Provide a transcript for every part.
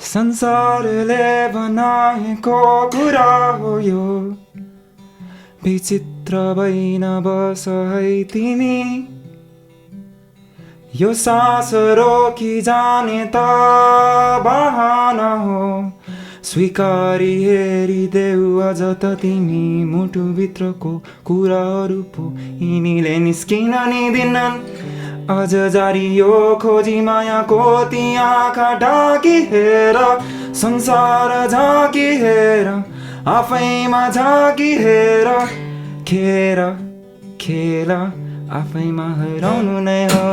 संसारले बनाएको कुरा हो यो विचित्र भइन बस है तिमी यो सास रोकी जाने त बहाना हो स्वीकारी हेरिदेऊ अझ त तिमी मुटुभित्रको कुराहरू पो यिनीले निस्किन नि दिनन् अझ जारी यो खोजी मायाको ती आँखा ढाकी हेर संसार झाँकी हेर आफैमा झाँकी हेर खेर खेल आफैमा हराउनु नै हो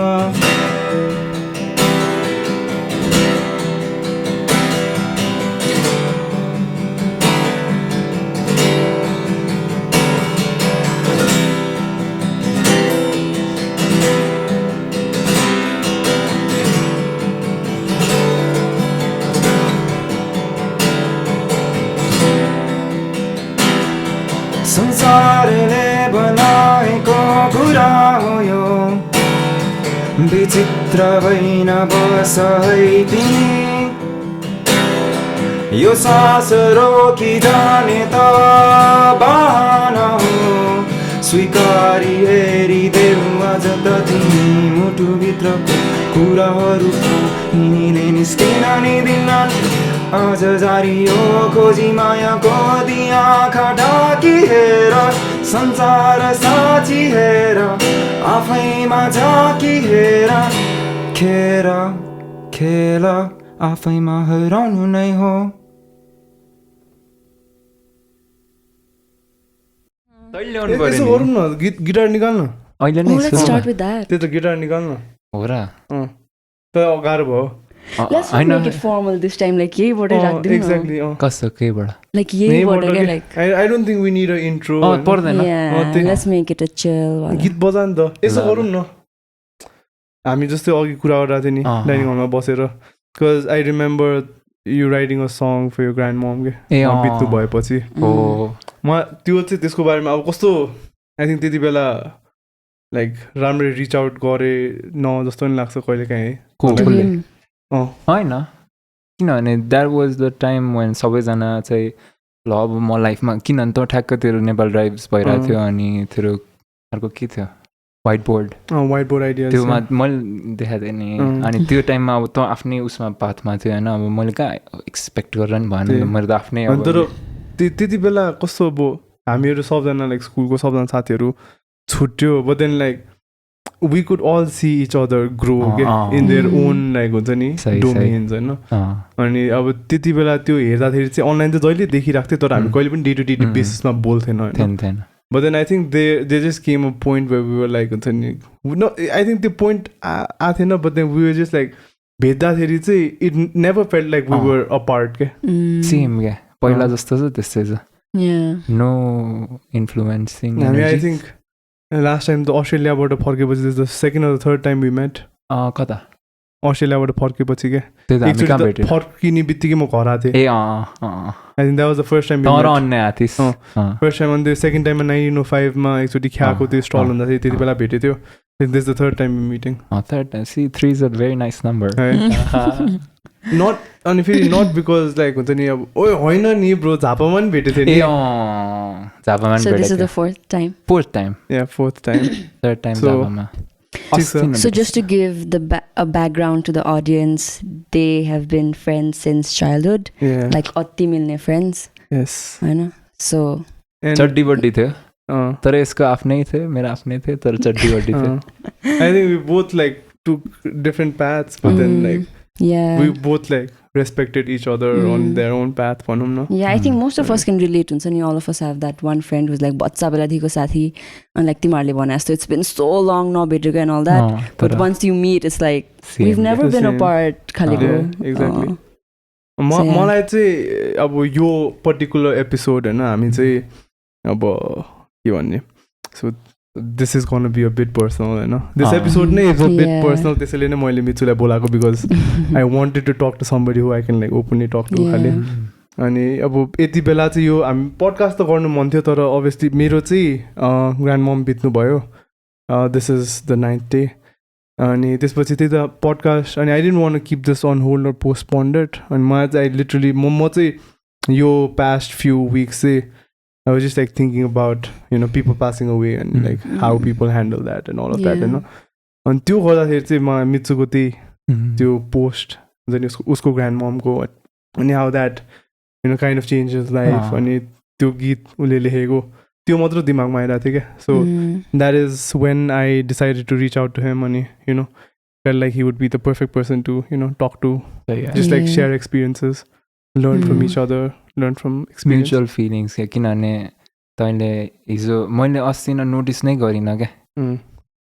संसारले बनाएको कुरा हो यो विचित्र भइन बस है तिमी यो सास रोकी जाने त बहाना हो स्वीकारी हेरिदेऊ अझ त तिमी मुटुभित्रको कुराहरू यिनीले निस्किन नि दिनन् अझ जारी हो खोजी मायाको ती आँखा ढाकी हेर संसार साँची हेर आफैमा झाँकी हेर खेर खेल आफैमा हराउनु नै हो यसो गरौँ न गिटार निकाल्न अहिले नै Let's start with that. त्यही त गिटार निकाल्न हो र त गाह्रो भयो Let's not make it formal this time. Like यही बोर्डै राख्दिउँ न एक्ज्याक्टली कस्तो केबाट Like यही बोर्डै क्या like I don't think we need a intro पर्दैन Yeah, let's make it a chill वाला. गीत बजा नि त यसो गरौँ न हामी जस्तै अघि कुरा गरिरहेको थियो नि डाइनिङ हलमा बसेर because I remember you writing a song for your grand mom के बित्नु भएपछि हो म त्यो चाहिँ त्यसको बारेमा अब कस्तो आई थिङ्क त्यति बेला लाइक राम्ररी रिच आउट गरे न जस्तो नि लाग्छ कहिले काहीँ होइन किनभने that was the time when सबैजना चाहिँ ल अब म लाइफमा किनभने त ठ्याक्क तेरो नेपाल ड्राइभ्स भइरहेको थियो अनि तेरो अर्को के थियो व्हाइट बोर्ड आइडिया त्योमा मैले देखाएको थिएँ नि अनि त्यो टाइममा अब त आफ्नै उसमा पाथमा थियो होइन अब मैले कहाँ एक्सपेक्ट गरेर नि भएन मैले त आफ्नै तर त्यति बेला कस्तो अब हामीहरू सबजना लाइक स्कुलको सबजना साथीहरू छुट्यो but then like we could all see each other grow in their own like हुन्छ नि डोमेन्स होइन अनि अब त्यति बेला त्यो हेर्दाखेरि चाहिँ अनलाइन त जहिले देखिरहेको थियो तर हामी कहिले पनि डे टु डे बेसिसमा बोल्थेन होइन but then I think they just came a point way we were like हुन्छ नि आई थिङ्क त्यो पोइन्ट आएको थिएन but then we were just like भेट्दाखेरि चाहिँ it never felt like we were a part क्या सेम क्या पहिला जस्तो छ त्यस्तै छ no influencing I think last time त अस्ट्रेलियाबाट फर्केपछि the second or third time we मेट कता अस्ट्रेलियाबाट फर्केपछि क्या भेट्यो फर्किने बित्तिकै म घर आएको थिएँ I think that was the first time first time अनि त्यो सेकेन्ड टाइममा 1905 एकचोटि ख्याएको त्यो स्टल हुँदा थियो त्यति बेला भेटेको थियो this the third time meeting third time see 3 is a very nice number not अनि फेरि नट बिकज लाइक हुन्छ नि अब ओ होइन नि ब्रो झापामा पनि भेटेको थियो नि झापामा So this is the fourth time. fourth time third time So, झापामा So just to give a background to the audience, they have been friends since childhood. Like अति मिल्ने friends. Yes. होइन so चड्डी बड्डी थियो तर यसको आफ्नै थियो मेरो आफ्नै थियो तर चड्डी बड्डी थियो I think we both like took different paths but then like we both like respected each other on their own path भनौँ न Yeah, I think most of us can relate हुन्छ नि all of us have that one friend who's like बच्चा बेलादेखिको साथी and like तिमीहरूले भने जस्तो it's been so long नभेटेको and all that but once you meet it's like we've never been apart खालेको exactly मलाई चाहिँ अब यो पर्टिकुलर एपिसोड होइन हामी चाहिँ अब के भन्ने so this is gonna be a bit personal होइन this episode नै is a bit personal त्यसैले नै मैले मिचुलाई बोलाएको because I wanted to talk to somebody who I can like openly talk to खाले अनि अब यति बेला चाहिँ यो हामी पडकास्ट त गर्नु मन थियो तर अभियसली मेरो चाहिँ ग्रान्ड मम बित्नु भयो this is the 9th day अनि त्यसपछि त्यही त पडकास्ट अनि I didn't want to keep this on hold or postponed अनि मलाई चाहिँ आई लिटरली म चाहिँ यो पास्ट फ्यु विक्स चाहिँ I was just like thinking about, you know, people passing away and like how people handle that and all of that, you know. And त्यो गर्दाखेरि चाहिँ म मित्सुको त्यो पोस्ट हुन्छ नि उसको ग्रान्ड ममको अनि how that, you know, kind of changes life अनि त्यो गीत उसले लेखेको त्यो मात्र दिमागमा आइरहेको थियो क्या. So that is when I decided to reach out to him अनि, you know, felt like he would be the perfect person to, you know, talk to, just like share experiences, learn from each other. Learn from experience. Mutual feelings क्या किनभने तैँले हिजो मैले अस्ति notice नै गरिनँ क्या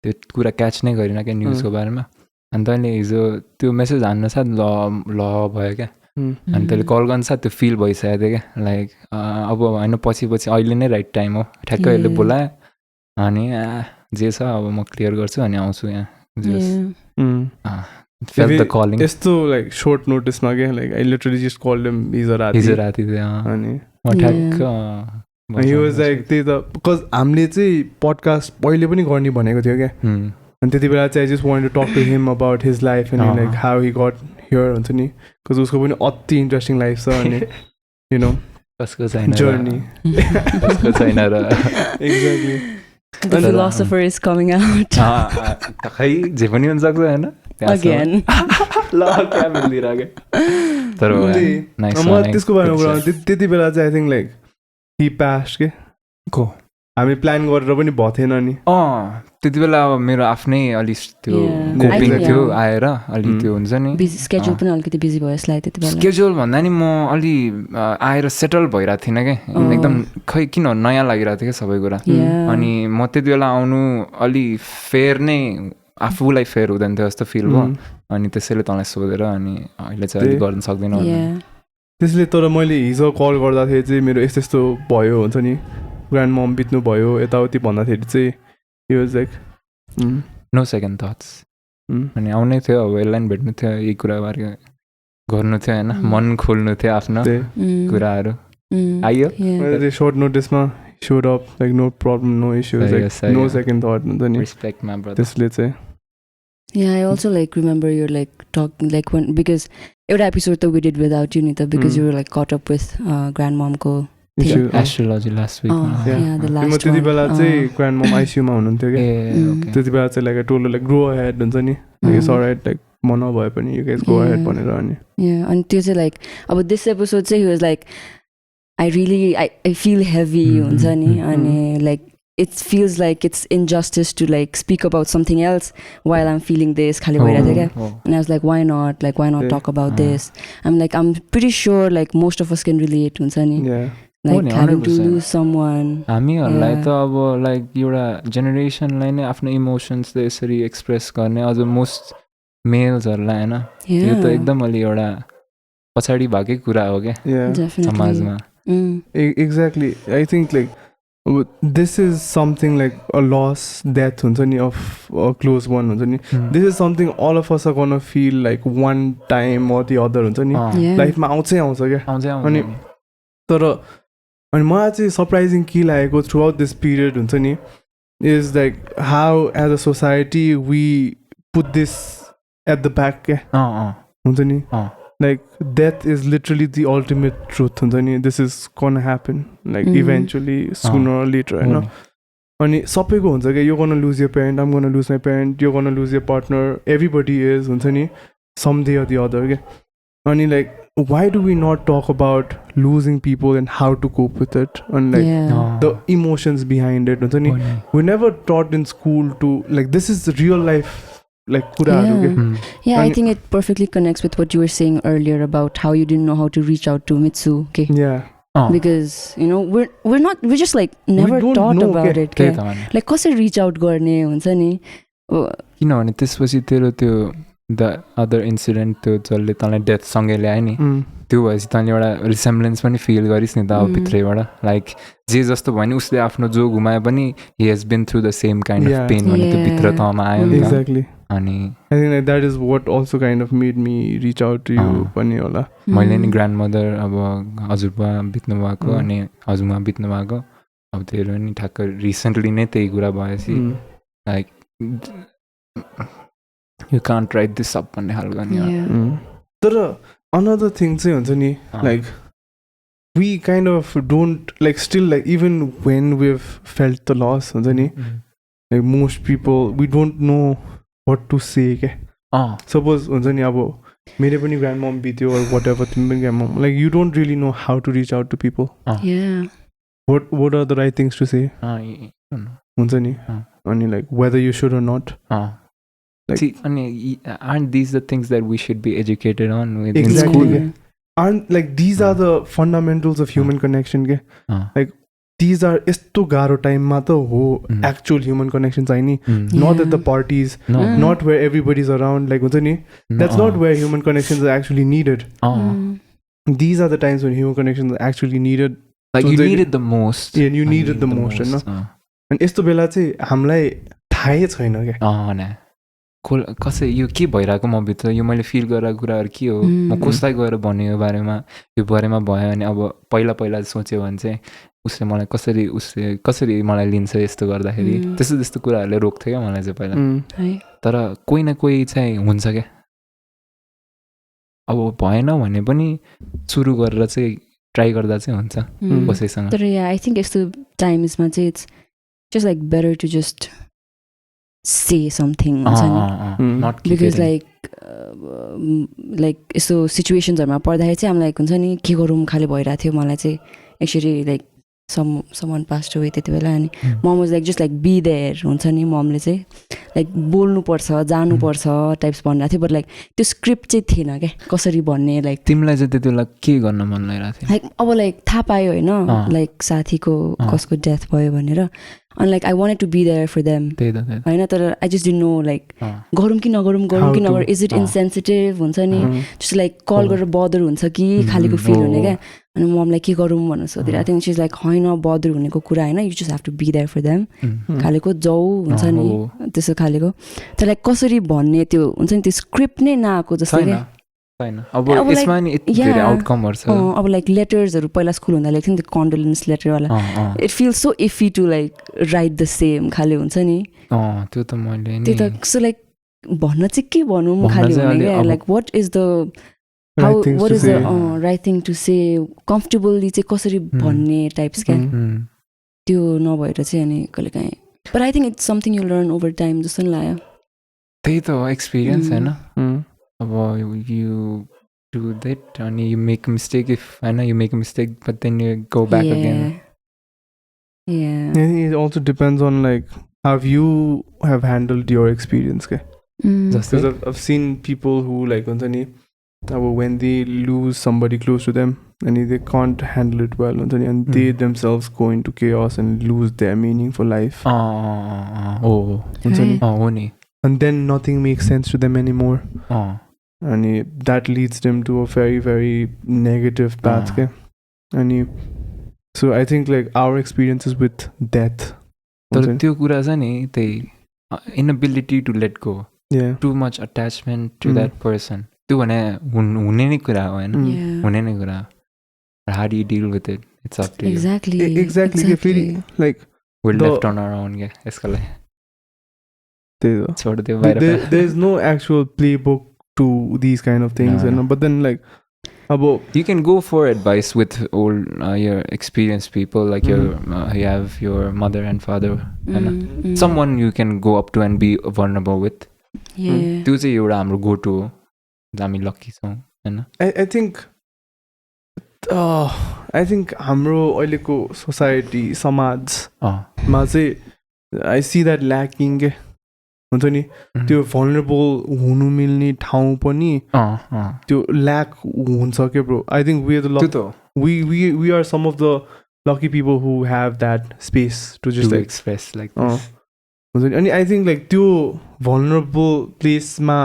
त्यो कुरा क्याच नै गरिनँ क्या न्युजको बारेमा अनि तैँले हिजो त्यो मेसेज हान्न साथ ल भयो क्या अनि तैँले कल गर्न साथ त्यो फिल भइसकेको थियो क्या लाइक अब होइन पछि अहिले नै राइट टाइम हो ठ्याक्कै अहिले बोलायो अनि जे छ अब म क्लियर गर्छु अनि आउँछु यहाँ felt the calling. यस्तो like short notice मा के like I literally just called him हिजो राति थियो अनि म ठ्याक्क he was like त्यही त because हामीले चाहिँ podcast पहिले पनि गर्ने भनेको थियो क्या अनि त्यति बेला चाहिँ I just wanted to talk to him about his life and like how he got here हुन्छ नि because उसको पनि अति इन्ट्रेस्टिङ लाइफ छ अनि you know कसको छैन journey कसको छैन र exactly the philosopher is coming out खै जे पनि हुन सक्छ हैन again ल क्या मिल्दिरहेको तर म त्यसको बारेमा कुरा त्यति बेला चाहिँ I think like he past के को हामी प्लान गरेर पनि भएको थिएन नि त्यति बेला अब मेरो आफ्नै अलि त्यो कोपिङ थियो आएर अलि त्यो हुन्छ नि स्केड्युल पनि अलिकति बिजी भयो यसलाई त्यति बेला स्केड्युल भन्दा नि म अलि आएर सेटल भइरहेको थिइनँ क्या एकदम खै किन नयाँ लागिरहेको थियो क्या सबै कुरा अनि म त्यति बेला आउनु अलि फेयर नै आफूलाई फेयर हुँदैन थियो जस्तो फिल भयो अनि त्यसैले तँलाई सोधेर अनि अहिले चाहिँ अलिक गर्न सक्दिनँ त्यसले तर मैले हिजो कल गर्दाखेरि चाहिँ मेरो यस्तो यस्तो भयो हुन्छ नि ग्रान्ड मम बित्नु भयो यताउति भन्दाखेरि चाहिँ यो was like no second thoughts अनि आउनै थियो अब यसलाई भेट्नु थियो यही कुराबारे गर्नु थियो होइन मन खोल्नु थियो आफ्नो कुराहरू आइयो short नोटिसमा showed up like no problem no issues like no second thought respect my brother त्यसले चाहिँ I also like remember you're like talking like when because every episode that we did without you Nita because you were like caught up with grandmom ko astrology last week the last one त्यति बेला चाहिँ grandmom ICU मा हुनुहुन्थ्यो के त्यति बेला चाहिँ like I told her like grow ahead हुन्छ नि it's alright like म नभए पनि you guys go ahead भनेर अनि अनि त्यो चाहिँ like अब this episode चाहिँ he was like I feel heavy हुन्छ नि अनि like it feels like it's injustice to like speak about something else while I'm feeling this खाली भइरहेको थियो क्या and I was like why not talk about this I'm pretty sure like most of us can relate हुन्छ नि like having to lose someone हामीहरूलाई त अब like एउटा जेनेरेसनलाई नै आफ्नो इमोसन्सले यसरी एक्सप्रेस गर्ने अझ मोस्ट मेल्सहरूलाई होइन यो त एकदम अलि एउटा पछाडि भएकै कुरा हो क्या समाजमा exactly I think like this is something like a loss death हुन्छ नि of a close one हुन्छ नि this is something all of us are gonna feel like one time or the other हुन्छ नि लाइफमा आउँछ क्या अनि तर अनि मलाई चाहिँ सरप्राइजिङ के लागेको थ्रुआउट दिस पिरियड हुन्छ नि is like how as a society we put this at the back क्या हुन्छ नि like death is literally the ultimate truth हुन्छ नि this is gonna happen like eventually sooner or later होइन अनि सबैको हुन्छ क्या you're gonna lose your parent I'm gonna lose my parent you're gonna lose your partner everybody is हुन्छ नि someday or the other क्या अनि like why do we not talk about losing people and how to cope with it and like the emotions behind it हुन्छ नि we never taught in school to like this is the real life like I think it perfectly connects with what you were saying earlier about how you didn't know how to reach out to Mitsu because you know we're just like never taught about it like कसरी reach out गर्ने हुन्छ नि किनभने त्यसपछि तेरो त्यो the other incident त्यो जसले तँलाई डेथसँगै ल्यायो नि त्यो भएपछि तैँले एउटा रिसेम्ब्लेन्स पनि फिल गरिस् नि त अब भित्रैबाट लाइक जे जस्तो भयो नि उसले आफ्नो जो घुमाए पनि he has been through the same kind of pain भने त्यो भित्र तँमा आयो नि exactly अनि I think like that is what also kind of made me reach out to you पनि होला मैले नि ग्रान्डमदर अब हजुरबा बित्नु भएको अनि हजुरबा बित्नु भएको अब तेरो नि ठ्याक्क रिसेन्टली नै त्यही कुरा भएपछि like You can't write this up भन्ने खालको नि Yeah. तर another thing चाहिँ हुन्छ नि like we kind of don't like still like even when we've felt the loss हुन्छ नि like most people we don't know what to say के suppose हुन्छ नि अब मेरो पनि grandmom बित्यो or whatever तिम्रो पनि grandmom like you don't really know how to reach out to people Yeah. what are the right things to say हुन्छ नि अनि like whether you should or not like see अनि aren't these the things that we should be educated on with in Exactly. school Yeah. aren't like these are the fundamentals of human connection के like these are यस्तो गाह्रो टाइममा त हो actual human connection चाहिँ नि not at the parties not where everybody's around like हुन्छ नि that's not where human connections are actually needed these are the times when human connections are actually needed like So you they- need it the most and you need it the most हैन अनि यस्तो बेला चाहिँ हामीलाई थाहै छैन क्या कसै यो के भइरहेको म भित्र यो मैले फिल गरेको कुराहरू के हो म कसलाई गएर भन्यो यो बारेमा भयो भने अब पहिला सोच्यो भने चाहिँ उसले मलाई कसरी मलाई लिन्छ यस्तो गर्दाखेरि त्यस्तो कुराहरूले रोक्थ्यो क्या मलाई चाहिँ पहिला है तर कोही न कोही चाहिँ हुन्छ क्या अब भएन भने पनि सुरु गरेर चाहिँ ट्राई गर्दा चाहिँ हुन्छ कसैसँग तर yeah, I think यस्तो टाइम्समा चाहिँ it's just like better to just say something हुन्छ नि not because like यस्तो सिचुएसन्सहरूमा पर्दाखेरि चाहिँ हामीलाई हुन्छ नि के गरौँ खाली भइरहेको थियो मलाई चाहिँ actually like someone passed away त्यति बेला अनि mom was like just like be there हुन्छ नि ममले चाहिँ लाइक बोल्नुपर्छ जानुपर्छ टाइप्स भनिरहेको थियो बट लाइक त्यो स्क्रिप्ट चाहिँ थिएन क्या कसरी भन्ने लाइक तिमीलाई चाहिँ त्यति बेला के गर्न मन लागिरहेको थियो लाइक अब लाइक थाहा पायो होइन लाइक साथीको कसको डेथ भयो भनेर अनि like I wanted to be there for them त्यही त होइन तर I just didn't know like गरौँ कि नगरौँ इज इट इन्सेन्सिटिभ हुन्छ नि जस्तो लाइक कल गरेर बदर हुन्छ कि खालीको फिल हुने क्या अनि ममलाई के गरौँ भनेर सोधिरहेको थिएँ चिज लाइक होइन बदर हुनेको कुरा होइन you just have to be there for them खालेको जाउ हुन्छ नि त्यसो खालेको तर लाइक कसरी भन्ने त्यो हुन्छ नि त्यो स्क्रिप्ट नै नआएको जस्तो क्या छैन अब यसमा नि यति धेरै आउटकमहरु छ अब लाइक लेटर्सहरू पहिला स्कुल हुँदा लेख्थ्यो नि त्यो कन्डोलेन्स लेटरवाला it feels so iffy to like write the same खाले हुन्छ नि त्यो त मैले नि त्यो त सो लाइक भन्न चाहिँ के भनौँ खाले हुने क्या like what is the how what is the right thing to say comfortably चाहिँ कसरी भन्ने टाइप्स क्या त्यो नभएर चाहिँ अनि कहिले काहीँ but I think it's something you learn over time जस्तो नि लाग्यो त्यही त एक्सपिरियन्स होइन अब you do that and you make a mistake if I know you make a mistake but then you go back again yeah and it also depends on like how you have handled your experience okay? Because I've seen people who like when they lose somebody close to them and they can't handle it well and they themselves go into chaos and lose their meaning for life and then nothing makes sense to them anymore and that leads them to a very very negative path okay? and so I think like our experiences with death तर त्यो कुरा चाहिँ नि त्यही inability to let go too much attachment to that person त्यो भने हुने नै कुरा हो हैन हुने नै कुरा हो how do you deal with it it's up to you exactly like we're left on our own यसको लागि there is no actual playbook to these kind of things but then like you can go for advice with all your experienced people like you have your mother and father and someone you can go up to and be vulnerable with त्यो चाहिँ एउटा हाम्रो go to हो हामी lucky छौं हैन I think हाम्रो अहिलेको सोसाइटी समाजमा चाहिँ I see that lacking के हुन्छ नि त्यो vulnerable हुनु मिल्ने ठाउँ पनि त्यो lack हुन्छ के bro I think we are the we are some of the lucky people who have that space to just like express like this अनि I think like त्यो vulnerable place मा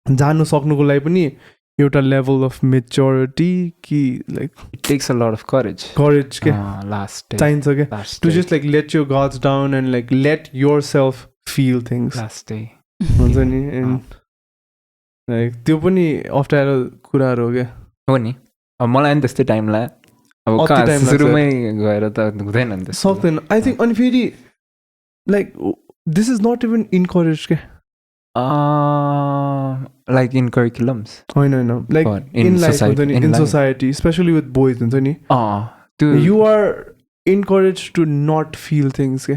जानु सक्नुको लागि पनि एउटा level of maturity कि like it takes a lot of courage के last चाहिन्छ के to just like let your guards down and like let yourself feel things last day हुन्छ नि and like त्यो पनि अप्ठ्यारो कुराहरू हो क्या हो नि अब मलाई नि त्यस्तै टाइम लाग्यो अब कहाँ सुरुमै गएर त हुँदैन नि सक्दैन I think अनि फेरि like this is not even encouraged के Like in curriculums. होइन like Or in life society- हुन्छ नि in in life. Society specially with boys हुन्छ नि Dude. you are encouraged to not feel things के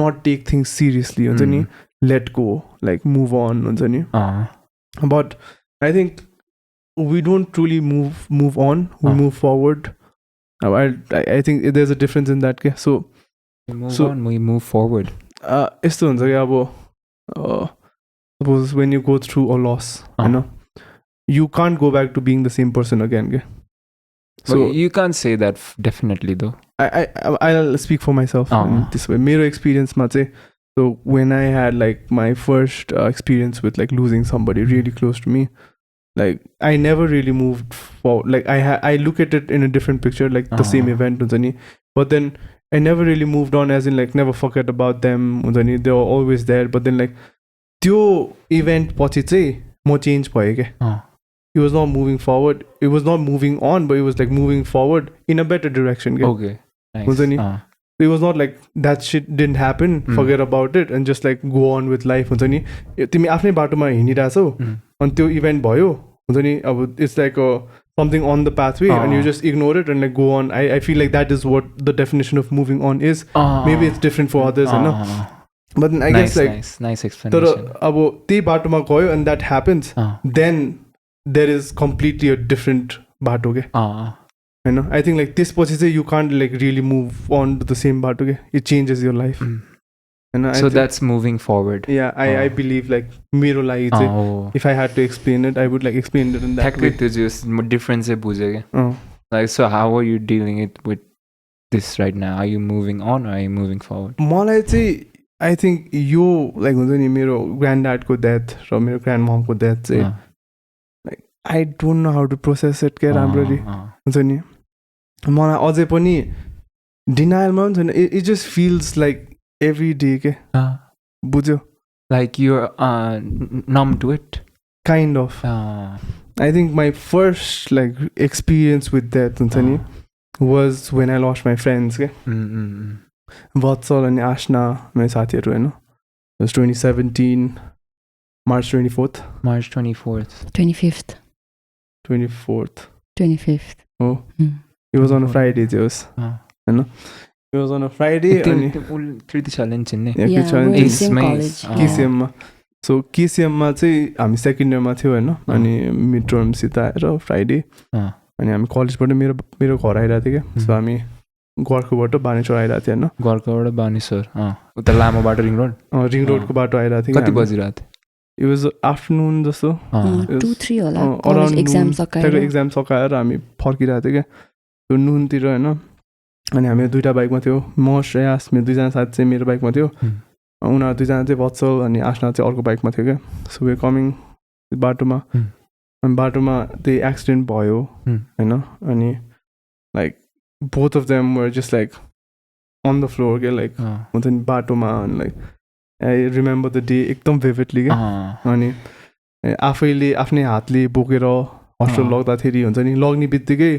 not take things seriously हुन्छ नि let go like move on हुन्छ नि but I think we don't truly move on we move forward I think there's a difference in that के so We move on, we move forward. यस्तो हुन्छ कि अब suppose when you go through a loss you know you can't go back to being the same person again के So you can't say that definitely though. I'll speak for myself in this way. मेरो experience मा चाहिँ so when I had like my first experience with like losing somebody really close to me, like I never really moved forward. Like I look at it in a different picture, like the same event हुन्छ नि, but then I never really moved on, as in like never forget about them हुन्छ नि, they were always there. But then like त्यो event पछि चाहिँ म change भएँ क्या. It was not moving forward. It was not moving on, but it was like moving forward in a better direction. Okay. Okay. Nice. It was not like that shit didn't happen, forget about it, and just like go on with life. हुन्छ नि तिमी आफ्नै बाटोमा हिँडिरहेछौ अनि त्यो event भयो हुन्छ नि अब it's like something on the pathway and you just ignore it and like go on. I feel like that is what the definition of moving on is. Maybe it's different for others, you know. But then I guess like nice explanation. तर अब त्यही बाटोमा गयो and that happens, then there is completely a different bato ke. You know, I think like this position you can't like really move on to the same bato ke. It changes your life. And so that's moving forward. Yeah, I believe like mero lagi chai if I had to explain it, I would like explain it in that way. Just difference hai bujhe ke. Like so how are you dealing it with this right now? Are you moving on or are you moving forward? Malai chai I think yo like huncha ni mero granddad ko death ra mero grandmom ko death chai I don't know how to process it के राम्ररी हुन्छ नि मलाई अझै पनि डिनायलमा पनि छैन it just feels like every day के बुझ्यो like you're numb to it kind of I think my first like experience with that हुन्छ नि was when I lost my friends के वत्सल अनि आशना मेरो साथीहरू हैन it was 2017 March 24th 25th 25th oh it was on a Friday just you know it was on a Friday and Kriti challenge in yeah we're in same college KCM ma so KCM ma चाहिँ हामी second इयरमा थियो हैन अनि mid term सित आएर Friday अनि हामी कलेजबाट मेरो घर आइरहेको थियो के सो हामी घरकोबाट बानेश्वर आइरहेको थियो हैन घरकोबाट बानेश्वर उता लामो बाटो रिङ रोडको बाटो आइरहेको थियो कति बजिरहेको थियो It was afternoon जस्तो 2-3 होला कलेज एक्जाम सकाएर हामी फर्किरहेको थियो क्या त्यो नुनतिर होइन अनि हामी दुईवटा बाइकमा थियो म श्रेयास मेरो दुईजना साथी चाहिँ मेरो बाइकमा थियो उनीहरू दुईजना चाहिँ वत्सल अनि आशना चाहिँ अर्को बाइकमा थियो क्या सो वे कमिङ बाटोमा अनि बाटोमा त्यही एक्सिडेन्ट भयो होइन अनि like both of them were just like on the floor के लाइक हुन्छ नि बाटोमा अनि like I remember the day एकदम vividly के अनि आफैले आफ्नै हातले बोकेर हस्पिटल लग्दाखेरि हुन्छ नि लग्ने बित्तिकै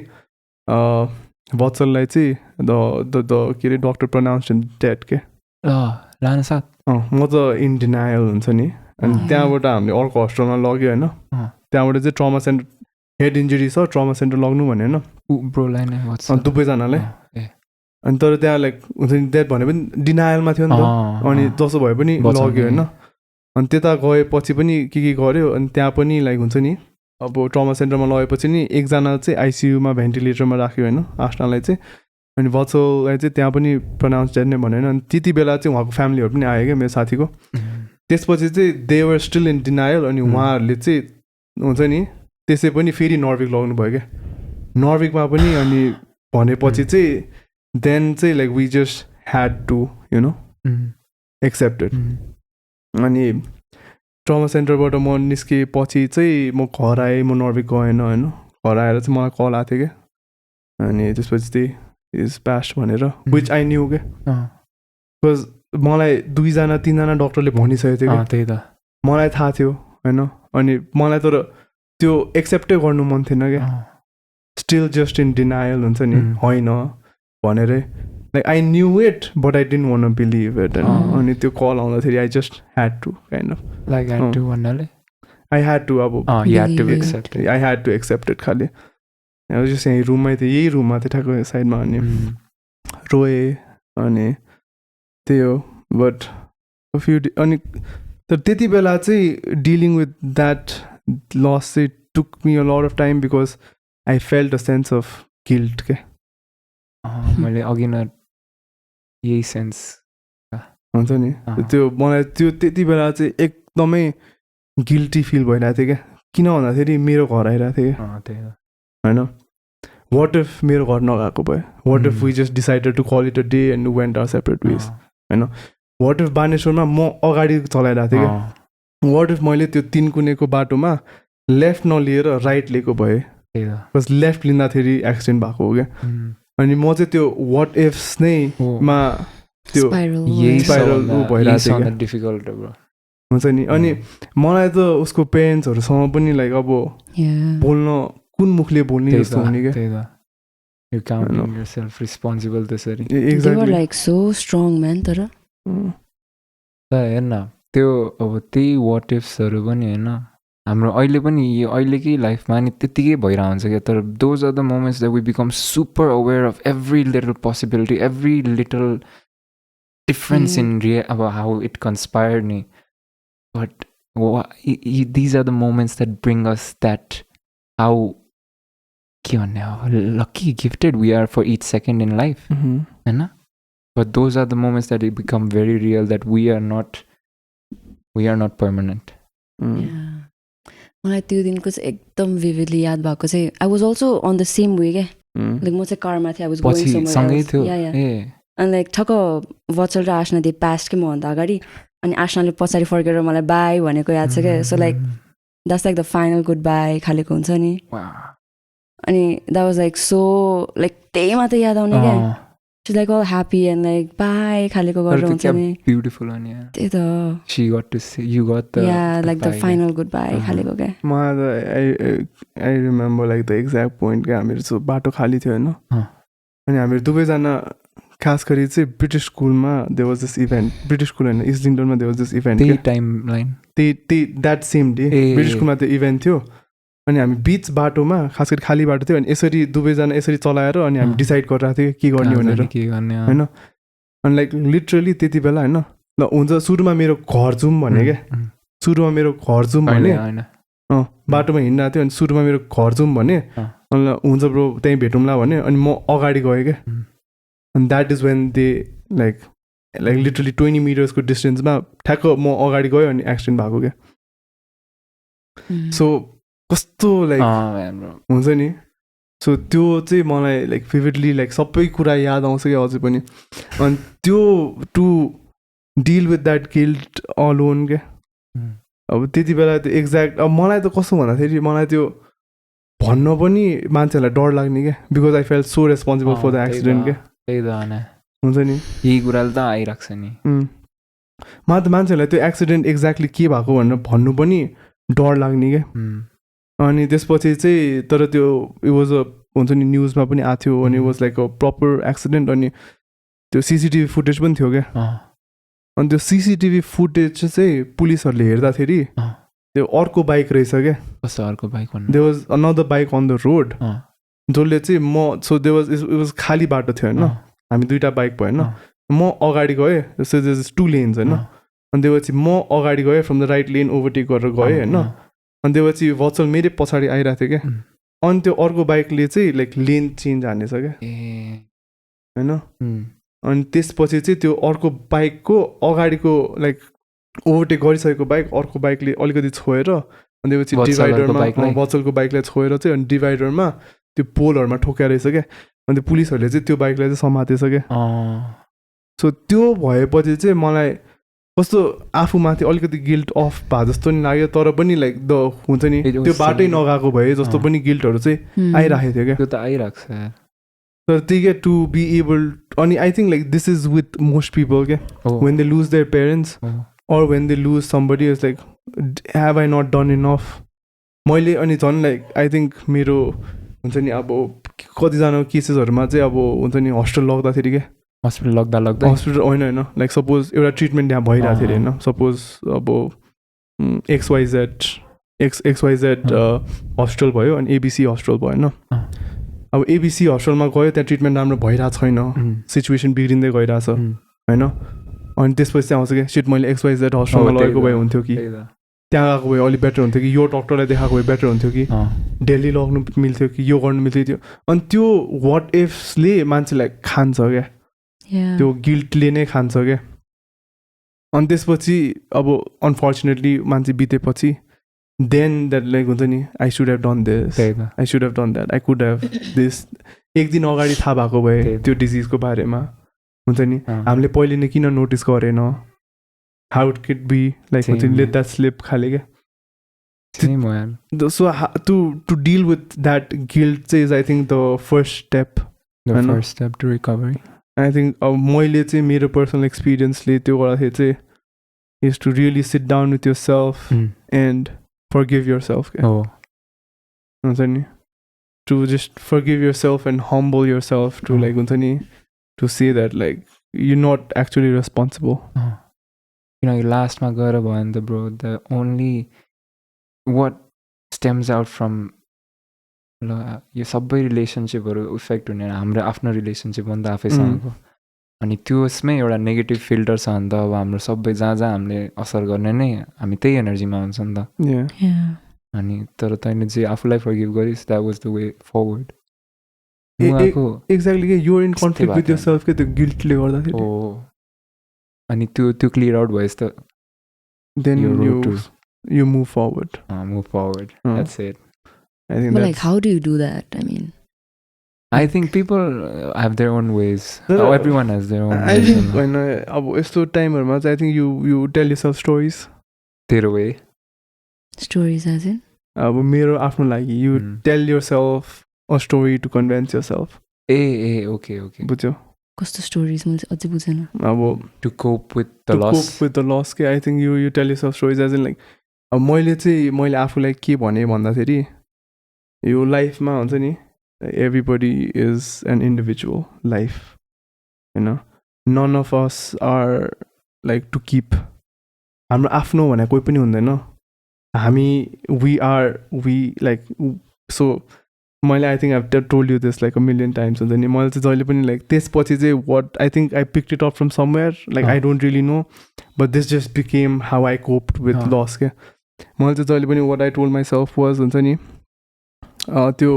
वत्सललाई चाहिँ द के अरे डक्टर प्रोनाउन्स्ड डेड के म त इन डिनायल हुन्छ नि अनि त्यहाँबाट हामीले अर्को हस्पिटलमा लग्यो होइन त्यहाँबाट चाहिँ ट्रमा सेन्टर हेड इन्जुरी छ ट्रमा सेन्टर लग्नु भने होइन दुवैजनालाई अनि तर त्यहाँ लाइक हुन्छ नि डेथ भने पनि डिनायलमा थियो नि त अनि जसो भए पनि लग्यो होइन अनि त्यता गएपछि पनि के गर्यो अनि त्यहाँ पनि लाइक हुन्छ नि अब ट्रमा सेन्टरमा लगेपछि नि एकजना चाहिँ आइसियुमा भेन्टिलेटरमा राख्यो होइन आशनालाई चाहिँ अनि वत्सललाई चाहिँ त्यहाँ पनि प्रोनाउन्स डेड नै भन्यो अनि त्यति बेला चाहिँ उहाँको फ्यामिलीहरू पनि आयो क्या मेरो साथीको त्यसपछि चाहिँ they were still in denial अनि उहाँहरूले चाहिँ हुन्छ नि त्यसै पनि फेरि नर्विक लग्नु भयो क्या नर्विकमा पनि अनि भनेपछि चाहिँ then say like we just had to you know accept it अनि ट्रमा सेन्टरबाट म निस्केपछि चाहिँ म घर आएँ म नर्विक गएन होइन घर आएर चाहिँ मलाई कल आएको थियो क्या अनि त्यसपछि चाहिँ इज पास्ट भनेर विच आई न्यू क्या बिकज मलाई 2-3जना डक्टरले भनिसकेको थियो त्यही त मलाई थाहा थियो होइन अनि मलाई तर त्यो एक्सेप्टै गर्नु मन थिएन क्या स्टिल जस्ट इन डिनायल हुन्छ नि होइन भनेरै like I knew it but I didn't want to believe it अनि त्यो कल आउँदाखेरि I just had to kind of like had to भन्नाले आई ह्याड टु अब you had to accept it. I had to accept it खालि जस्ट यहीँ रुममै थियो यही रुममा थियो ठ्याक्कै साइडमा अनि रोएँ अनि त्यही हो बट अनि तर त्यति बेला चाहिँ डिलिङ विथ द्याट लस चाहिँ took me a lot of time because I felt a sense of guilt के मैले अघि न यही सेन्स हुन्छ नि त्यो मलाई त्यो त्यति बेला चाहिँ एकदमै गिल्टी फिल भइरहेको थियो क्या किन भन्दाखेरि मेरो घर आइरहेको थियो होइन वाट इफ मेरो घर नगएको भए what if we just decided to call it a day and went our separate ways होइन वाट इफ बानेश्वरमा म अगाडि चलाइरहेको थिएँ क्या वाट इफ मैले त्यो 3 कुनेको बाटोमा लेफ्ट नलिएर राइट लिएको भए बस लेफ्ट लिँदाखेरि एक्सिडेन्ट भएको हो क्या अनि म चाहिँ त्यो वाट इफ्स नै मा त्यो स्पाइरल भइरहेको थियो हुन्छ नि अनि मलाई त उसको पेरेन्ट्सहरूसँग पनि लाइक अब बोल्न कुन मुखले बोल्ने जस्तो हुने क्या You counting yourself responsible त्यसरी They were like so strong man तर हेर्न त्यो अब त्यही वाट इफ्सहरू पनि होइन हाम्रो अहिले पनि यो अहिलेकै लाइफमा नि त्यत्तिकै भइरहेको हुन्छ क्या तर those are the moments that we become super aware of every little possibility every little difference in अब हाउ इट कन्सपायर्ड नि but these are the moments that bring us that how के भन्ने हो lucky gifted we are for each second in life होइन but those are the moments that it become very real that we are not permanent मलाई त्यो दिनको चाहिँ एकदम vividly याद भएको चाहिँ I was also on the same way क्या लाइक म चाहिँ कारमा थिएँ आई वाज गोइङ समवेयर अनि लाइक ठक्क वचल र आशना दे पास्ट के मभन्दा अगाडि अनि आशनाले पछाडि फर्केर मलाई बाई भनेको याद छ क्या so like that's like the final goodbye खालेको हुन्छ नि अनि that was like so like त्यही मात्रै याद आउने क्या She's like all happy and like bye खालेको गरेर हुन्छ नि beautiful अनि त्यही त she got to see you got the like the final goodbye खालेको क्या I remember like the exact point क्या हामीहरू चाहिँ बाटो खाली थियो होइन अनि हामीहरू दुवैजना खास गरी चाहिँ ब्रिटिस स्कुलमा there was this event British school होइन इस्लिङटनमा there was this event त्यही टाइमलाइन त्यही that same day ब्रिटिस स्कुलमा त्यो इभेन्ट थियो अनि हामी बिच बाटोमा खास गरी खाली बाटो थियो अनि यसरी दुवैजना यसरी चलाएर अनि हामी डिसाइड गरिरहेको थियो के गर्ने भनेर होइन अनि लाइक लिटरली त्यति बेला होइन ल हुन्छ सुरुमा मेरो घर जाउँ भने क्या सुरुमा मेरो घर जाउँ भने बाटोमा हिँडिरहेको थियो अनि सुरुमा मेरो घर जाउँ भने ल हुन्छ ब्रो त्यहीँ भेटौँला भने अनि म अगाडि गएँ क्या अनि that is when they like literally 20 मिटर्सको डिस्टेन्समा ठ्याक्क म अगाडि गएँ अनि एक्सिडेन्ट भएको क्या सो कस्तो लाइक हुन्छ नि सो त्यो चाहिँ मलाई लाइक भिभिडली लाइक सबै कुरा याद आउँछ क्या अझै पनि अनि त्यो to deal with that guilt alone क्या अब त्यति बेला त्यो एक्ज्याक्ट अब मलाई त कस्तो भन्दाखेरि मलाई त्यो भन्न पनि मान्छेहरूलाई डर लाग्ने क्या because I feel so responsible for the accident क्या त्यही त हुन्छ नि यही कुराले त आइरहेको छ नि मलाई त मान्छेहरूलाई त्यो एक्सिडेन्ट एक्ज्याक्टली के भएको भनेर भन्नु पनि डर लाग्ने क्या अनि त्यसपछि चाहिँ तर त्यो इट वाज अ हुन्छ नि न्युजमा पनि आएको थियो अनि was like a proper accident अनि त्यो सिसिटिभी फुटेज पनि थियो क्या अनि त्यो सिसिटिभी फुटेज चाहिँ पुलिसहरूले हेर्दाखेरि त्यो अर्को बाइक रहेछ क्या कस्तो अर्को bike they was another bike on the road जसले चाहिँ म so they was it was खाली बाटो थियो होइन हामी दुईवटा बाइक भयो होइन म अगाडि गएँ जस्तो जस 2 लेन्स होइन अनि त्यसपछि म अगाडि गएँ from the right lane overtake गरेर गएँ होइन अनि त्यसपछि वचल मेरै पछाडि आइरहेको थियो क्या अनि त्यो अर्को बाइकले चाहिँ लाइक लेन चेन्ज हानेछ क्या होइन अनि त्यसपछि चाहिँ त्यो अर्को बाइकको अगाडिको लाइक ओभरटेक गरिसकेको बाइक अर्को बाइकले अलिकति छोएर अनि त्यसपछि डिभाइडरमा वचलको बाइकलाई छोएर चाहिँ अनि डिभाइडरमा त्यो पोलहरूमा ठोक्या रहेछ क्या अनि त्यो पुलिसहरूले चाहिँ त्यो बाइकलाई चाहिँ समातेछ क्या सो त्यो भएपछि चाहिँ मलाई कस्तो आफूमाथि अलिकति गिल्ट अफ भए जस्तो नि लाग्यो तर पनि लाइक द हुन्छ नि त्यो बाटै नगएको भए जस्तो पनि गिल्टहरू चाहिँ आइरहेको थियो क्या त्यो त आइरहेको छ तर त्यही क्या टु बी एबल अनि I think like this is with most people क्या when they lose their parents or when they lose somebody is like have I not done enough मैले अनि झन् लाइक आई थिङ्क मेरो हुन्छ नि अब कतिजना केसेसहरूमा चाहिँ अब हुन्छ नि हस्टेल लग्दाखेरि क्या हस्पिटल लग्दा हस्पिटल होइन लाइक सपोज एउटा ट्रिटमेन्ट यहाँ भइरहेको थियो अरे होइन सपोज अब एक्सवाइजेड हस्पिटल भयो अनि एबिसी हस्पिटल भयो होइन अब एबिसी हस्पिटलमा गयो त्यहाँ ट्रिटमेन्ट राम्रो भइरहेको छैन सिचुएसन बिग्रिँदै गइरहेछ होइन अनि त्यसपछि चाहिँ आउँछ कि सिट मैले एक्सवाइजेड हस्पिटलमा लगेको भए हुन्थ्यो कि त्यहाँ गएको भए अलिक बेटर हुन्थ्यो कि यो डक्टरलाई देखाएको भए बेटर हुन्थ्यो कि दिल्ली लग्नु मिल्थ्यो कि यो गर्नु मिल्थ्यो त्यो अनि त्यो वाट इफ्सले मान्छेलाई खान्छ क्या त्यो गिल्टले नै खान्छ क्या अनि त्यसपछि अब अनफर्चुनेटली मान्छे बितेपछि देन द्याट लाइक हुन्छ नि I should have done this I should have done that I could have this एक दिन अगाडि थाहा भएको भए त्यो डिजिजको बारेमा हुन्छ नि हामीले पहिले नै किन नोटिस गरेन how it could be like हुन्छ नि लेट द्याट स्लिप खाले क्या so to deal with that guilt चाहिँ is I think the first step to recovery I think अब मैले चाहिँ मेरो पर्सनल एक्सपिरियन्सले त्यो गर्दाखेरि चाहिँ is to really sit down with yourself and forgive yourself हुन्छ नि to just forgive yourself and humble yourself to like हुन्छ नि to say that like you're not actually responsible किनकि लास्टमा गएर भयो नि त bro the only what stems out from यो सबै रिलेसनसिपहरू इफेक्ट हुने हाम्रो आफ्नो रिलेसनसिप हो नि त आफैसँगको अनि त्यसमै एउटा नेगेटिभ फिल्टर छ नि त अब हाम्रो सबै जहाँ हामीले असर गर्ने नै हामी त्यही एनर्जीमा हुन्छ नि त अनि तर तैँले चाहिँ आफूलाई फर्गिभ गरिस् that was the way forward exactly you are in conflict with yourself के त्यो गिल्टले गर्दाखेरि हो अनि त्यो क्लियर आउट भएछ त then you move forward that's it I think but like how do you do that I think people have their own ways. Everyone has their own ways. I think when अब यस्तो टाइमहरुमा चाहिँ I think you tell yourself stories. तेरो way. Stories as in? अब मेरो आफ्नो लागि you tell yourself a story to convince yourself. Okay. बुझ्यौ? कस्तो stories मैले अझै बुझेन. अब to cope with the loss. To cope with the loss के I think you tell yourself stories as in like अब मैले आफूलाई के भने भन्दाखेरि यो लाइफमा हुन्छ नि everybody is an individual life, you know. None of us are like to keep. हाम्रो आफ्नो भने कोही पनि हुँदैन हामी we like so मैले I think I've told you this like a million times हुन्छ नि मैले चाहिँ जहिले पनि like त्यसपछि चाहिँ what I think I picked it up from somewhere like I don't really know but this just became how I coped with loss के मैले चाहिँ जहिले पनि what I told myself was हुन्छ नि त्यो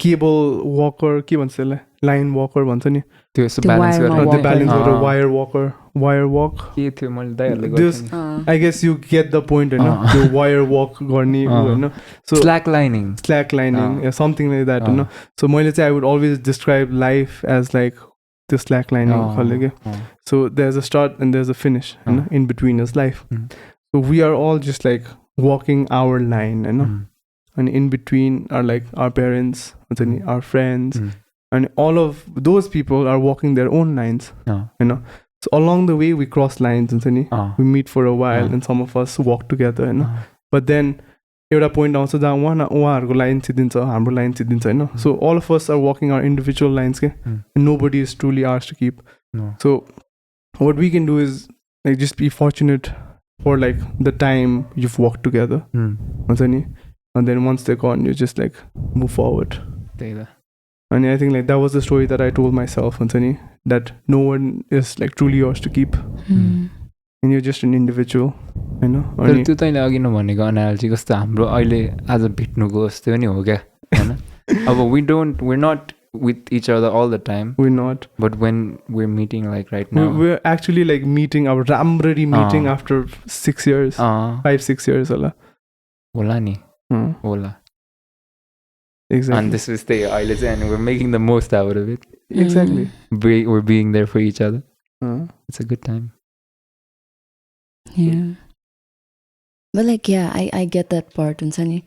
केबल वकर के भन्छ त्यसलाई लाइन वकर भन्छ नि त्यो ब्यालेन्स गरेर वायर वक के थियो मैले दाइहरुले I guess you get the point हैन त्यो वायर वक गर्ने हैन so slack lining something like that हैन सो मैले चाहिँ I would always describe life as like त्यो स्ल्याक लाइनिङ खले के so there is a start and there is a finish हैन in between is life so we are all just like walking our line हैन and in between are like our parents, our friends, and all of those people are walking their own lines, you know. So along the way we cross lines, we meet for a while, and some of us walk together, you know. But then एउटा point आउँछ जहाँ उहाँहरूको line सिद्धिन्छ हाम्रो line सिद्धिन्छ होइन so all of us are walking our individual lines and nobody is truly ours to keep. So what we can do is like just be fortunate for like the time you've walked together, and then once they're gone you just like move forward. And I think like that was the story that I told myself, that no one is like truly yours to keep, and you're just an individual, you know. तर त्यो तैँले अघि नभनेको अनालोजी कस्तो हाम्रो अहिले आज भेट्नुको जस्तो नि हो क्या हैन अब we're not with each other all the time, we're not, but when we're meeting like right now we're actually like meeting our ramrari meeting after 6 years 5-6 years होला नि होला exactly, and this is the island and we're making the most out of it. Exactly. We're being there for each other. It's a good time. Yeah, but like I get that part Unsani,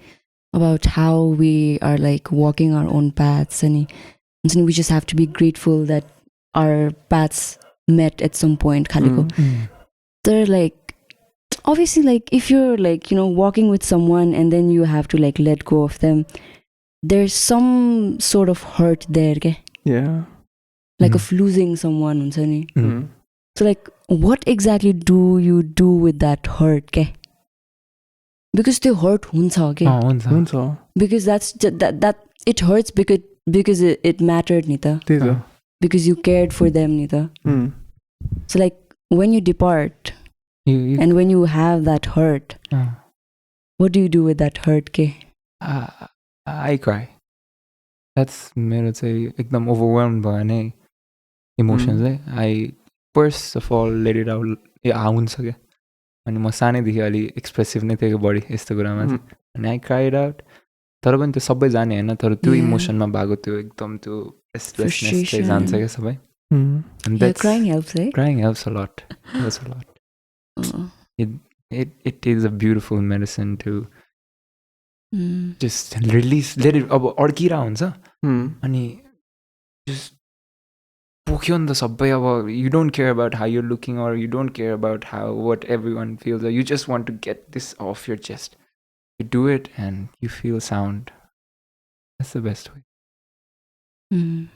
about how we are like walking our own paths and we just have to be grateful that our paths met at some point khaliko. They're like obviously like if you're like walking with someone and then you have to like let go of them, there's some sort of hurt there, okay? Yeah, like of losing someone हुन्छ नि. So like what exactly do you do with that hurt के? Because त्यो hurt हुन्छ के? हुन्छ. Because that's that it hurts because it mattered नि त. त्यही त. Because you cared for them नि त. So like when you depart and when you have that hurt, what do you do with that hurt ke? I cry. That's मेरो चाहिँ एकदम overwhelmed भयो नि इमोसन्सले. I first of all let it out. हुन्छ क्या. अनि म सानैदेखि अलि एक्सप्रेसिभ नै थिएँ बढी यस्तो कुरामा चाहिँ. अनि I cried out. तर पनि त्यो सबै जाने होइन, तर त्यो इमोसनमा भएको त्यो एकदम त्यो रेस्टलेसनेस चाहिँ जान्छ क्या सबै. Crying helps, right? Crying helps a lot. Helps a lot. It is a beautiful medicine to just release, let it. अब अड्किरा हुन्छ अनि just पोख्यो नि त सबै. अब you don't care about how you're looking or you don't care about what everyone feels. You just want to get this off your chest. You do it and you feel sound. That's the best way.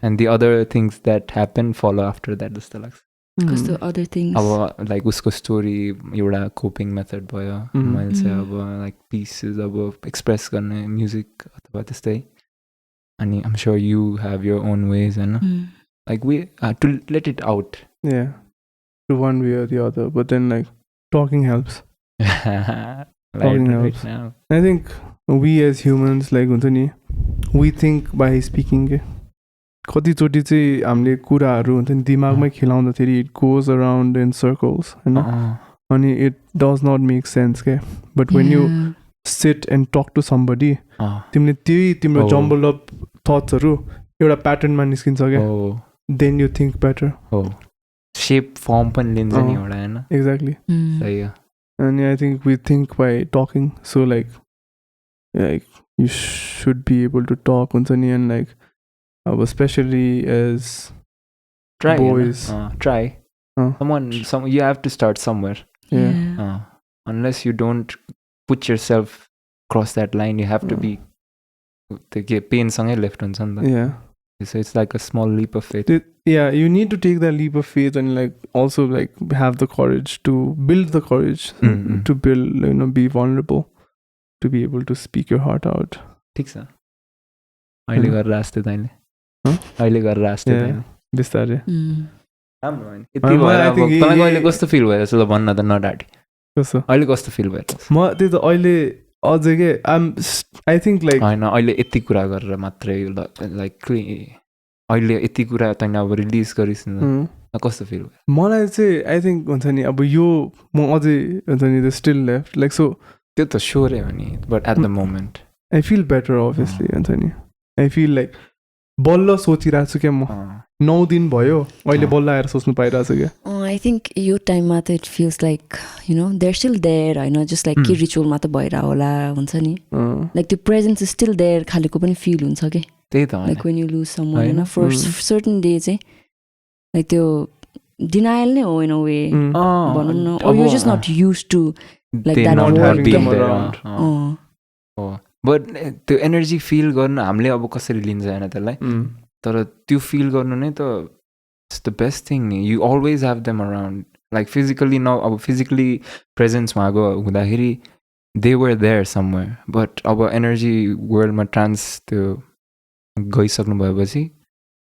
And the other things that happen follow after that जस्तो लाग्छ. Because the other things अब like उसको story एउटा coping method भयो. मैले चाहिँ अब like pieces अब एक्सप्रेस गर्ने म्युजिक अथवा त्यस्तै. अनि I'm sure you have your own ways and like we to let it out. Yeah, to one way or the other. But then like talking helps. Talking helps. Right now. I think we as humans like हुन्छ नि we think by speaking के. कतिचोटि चाहिँ हामीले कुराहरू हुन्छ नि दिमागमै खेलाउँदाखेरि it goes around in circles होइन. अनि it does not make sense के. But when you sit and talk to somebody तिमीले त्यही तिम्रो jumbled up thoughtsहरू एउटा प्याटर्नमा निस्किन्छ क्या. Then you think better. Shape form पनि लिन्छ नि एउटा हैन. Exactly. सही हो. And I think we think by talking. So like you should be able to talk हुन्छ नि. And like especially as try boys. Try. You have to start somewhere. Yeah. Unless you don't put yourself across that line, you have to be the pain सँगै left हुन्छ नि त. Yeah. So it's like a small leap of faith. Yeah, you need to take that leap of faith and like also like have the courage to build the courage to build, be vulnerable, to be able to speak your heart out. ठीक छ. अहिले गरेर आस्ते तैँले. अहिले गरेर आस्ते तैँले. बिस्तारै. राम्रो हैन. यति भएर तपाईको अहिले कस्तो फिल भयो जस्तो भन्न त नडाटी. कस्तो? अहिले कस्तो फिल भयो? म त्यही त अहिले अझै के I think like हैन अहिले यति कुरा गरेर मात्रै लाइक अहिले यति कुरा तैँले अब रिलिज गरिस् नि कस्तो फिल भयो? मलाई चाहिँ I think हुन्छ नि अब यो म अझै हुन्छ नि स्टिल लेफ्ट लाइक सो त्यो त स्योरै हो नि but at the moment I feel better obviously हुन्छ नि. I feel like बल्ल सोचिरहेको छु क्या म 9 दिन भयो अहिले बल्ल आएर सोच्नु पाइरहेको छु क्या. I think यो टाइममा त it feels like they're still there होइन just like के रिचुअलमा त भइरहेको होला हुन्छ नि. Like त्यो presence is still there खालेको पनि feel हुन्छ के. त्यही त like when you lose someone होइन for certain day चाहिँ like त्यो denial नै हो in a way भनौँ न or you're just not used to like that not being around. But त्यो एनर्जी फिल गर्नु हामीले अब कसरी लिन्छ होइन त्यसलाई तर त्यो फिल गर्नु नै त इट्स द बेस्ट थिङ नि. You always have them around like physically अब फिजिकली प्रेजेन्समा हुँदाखेरि they were there somewhere but अब एनर्जी वर्ल्डमा त्यो गइसक्नु भएपछि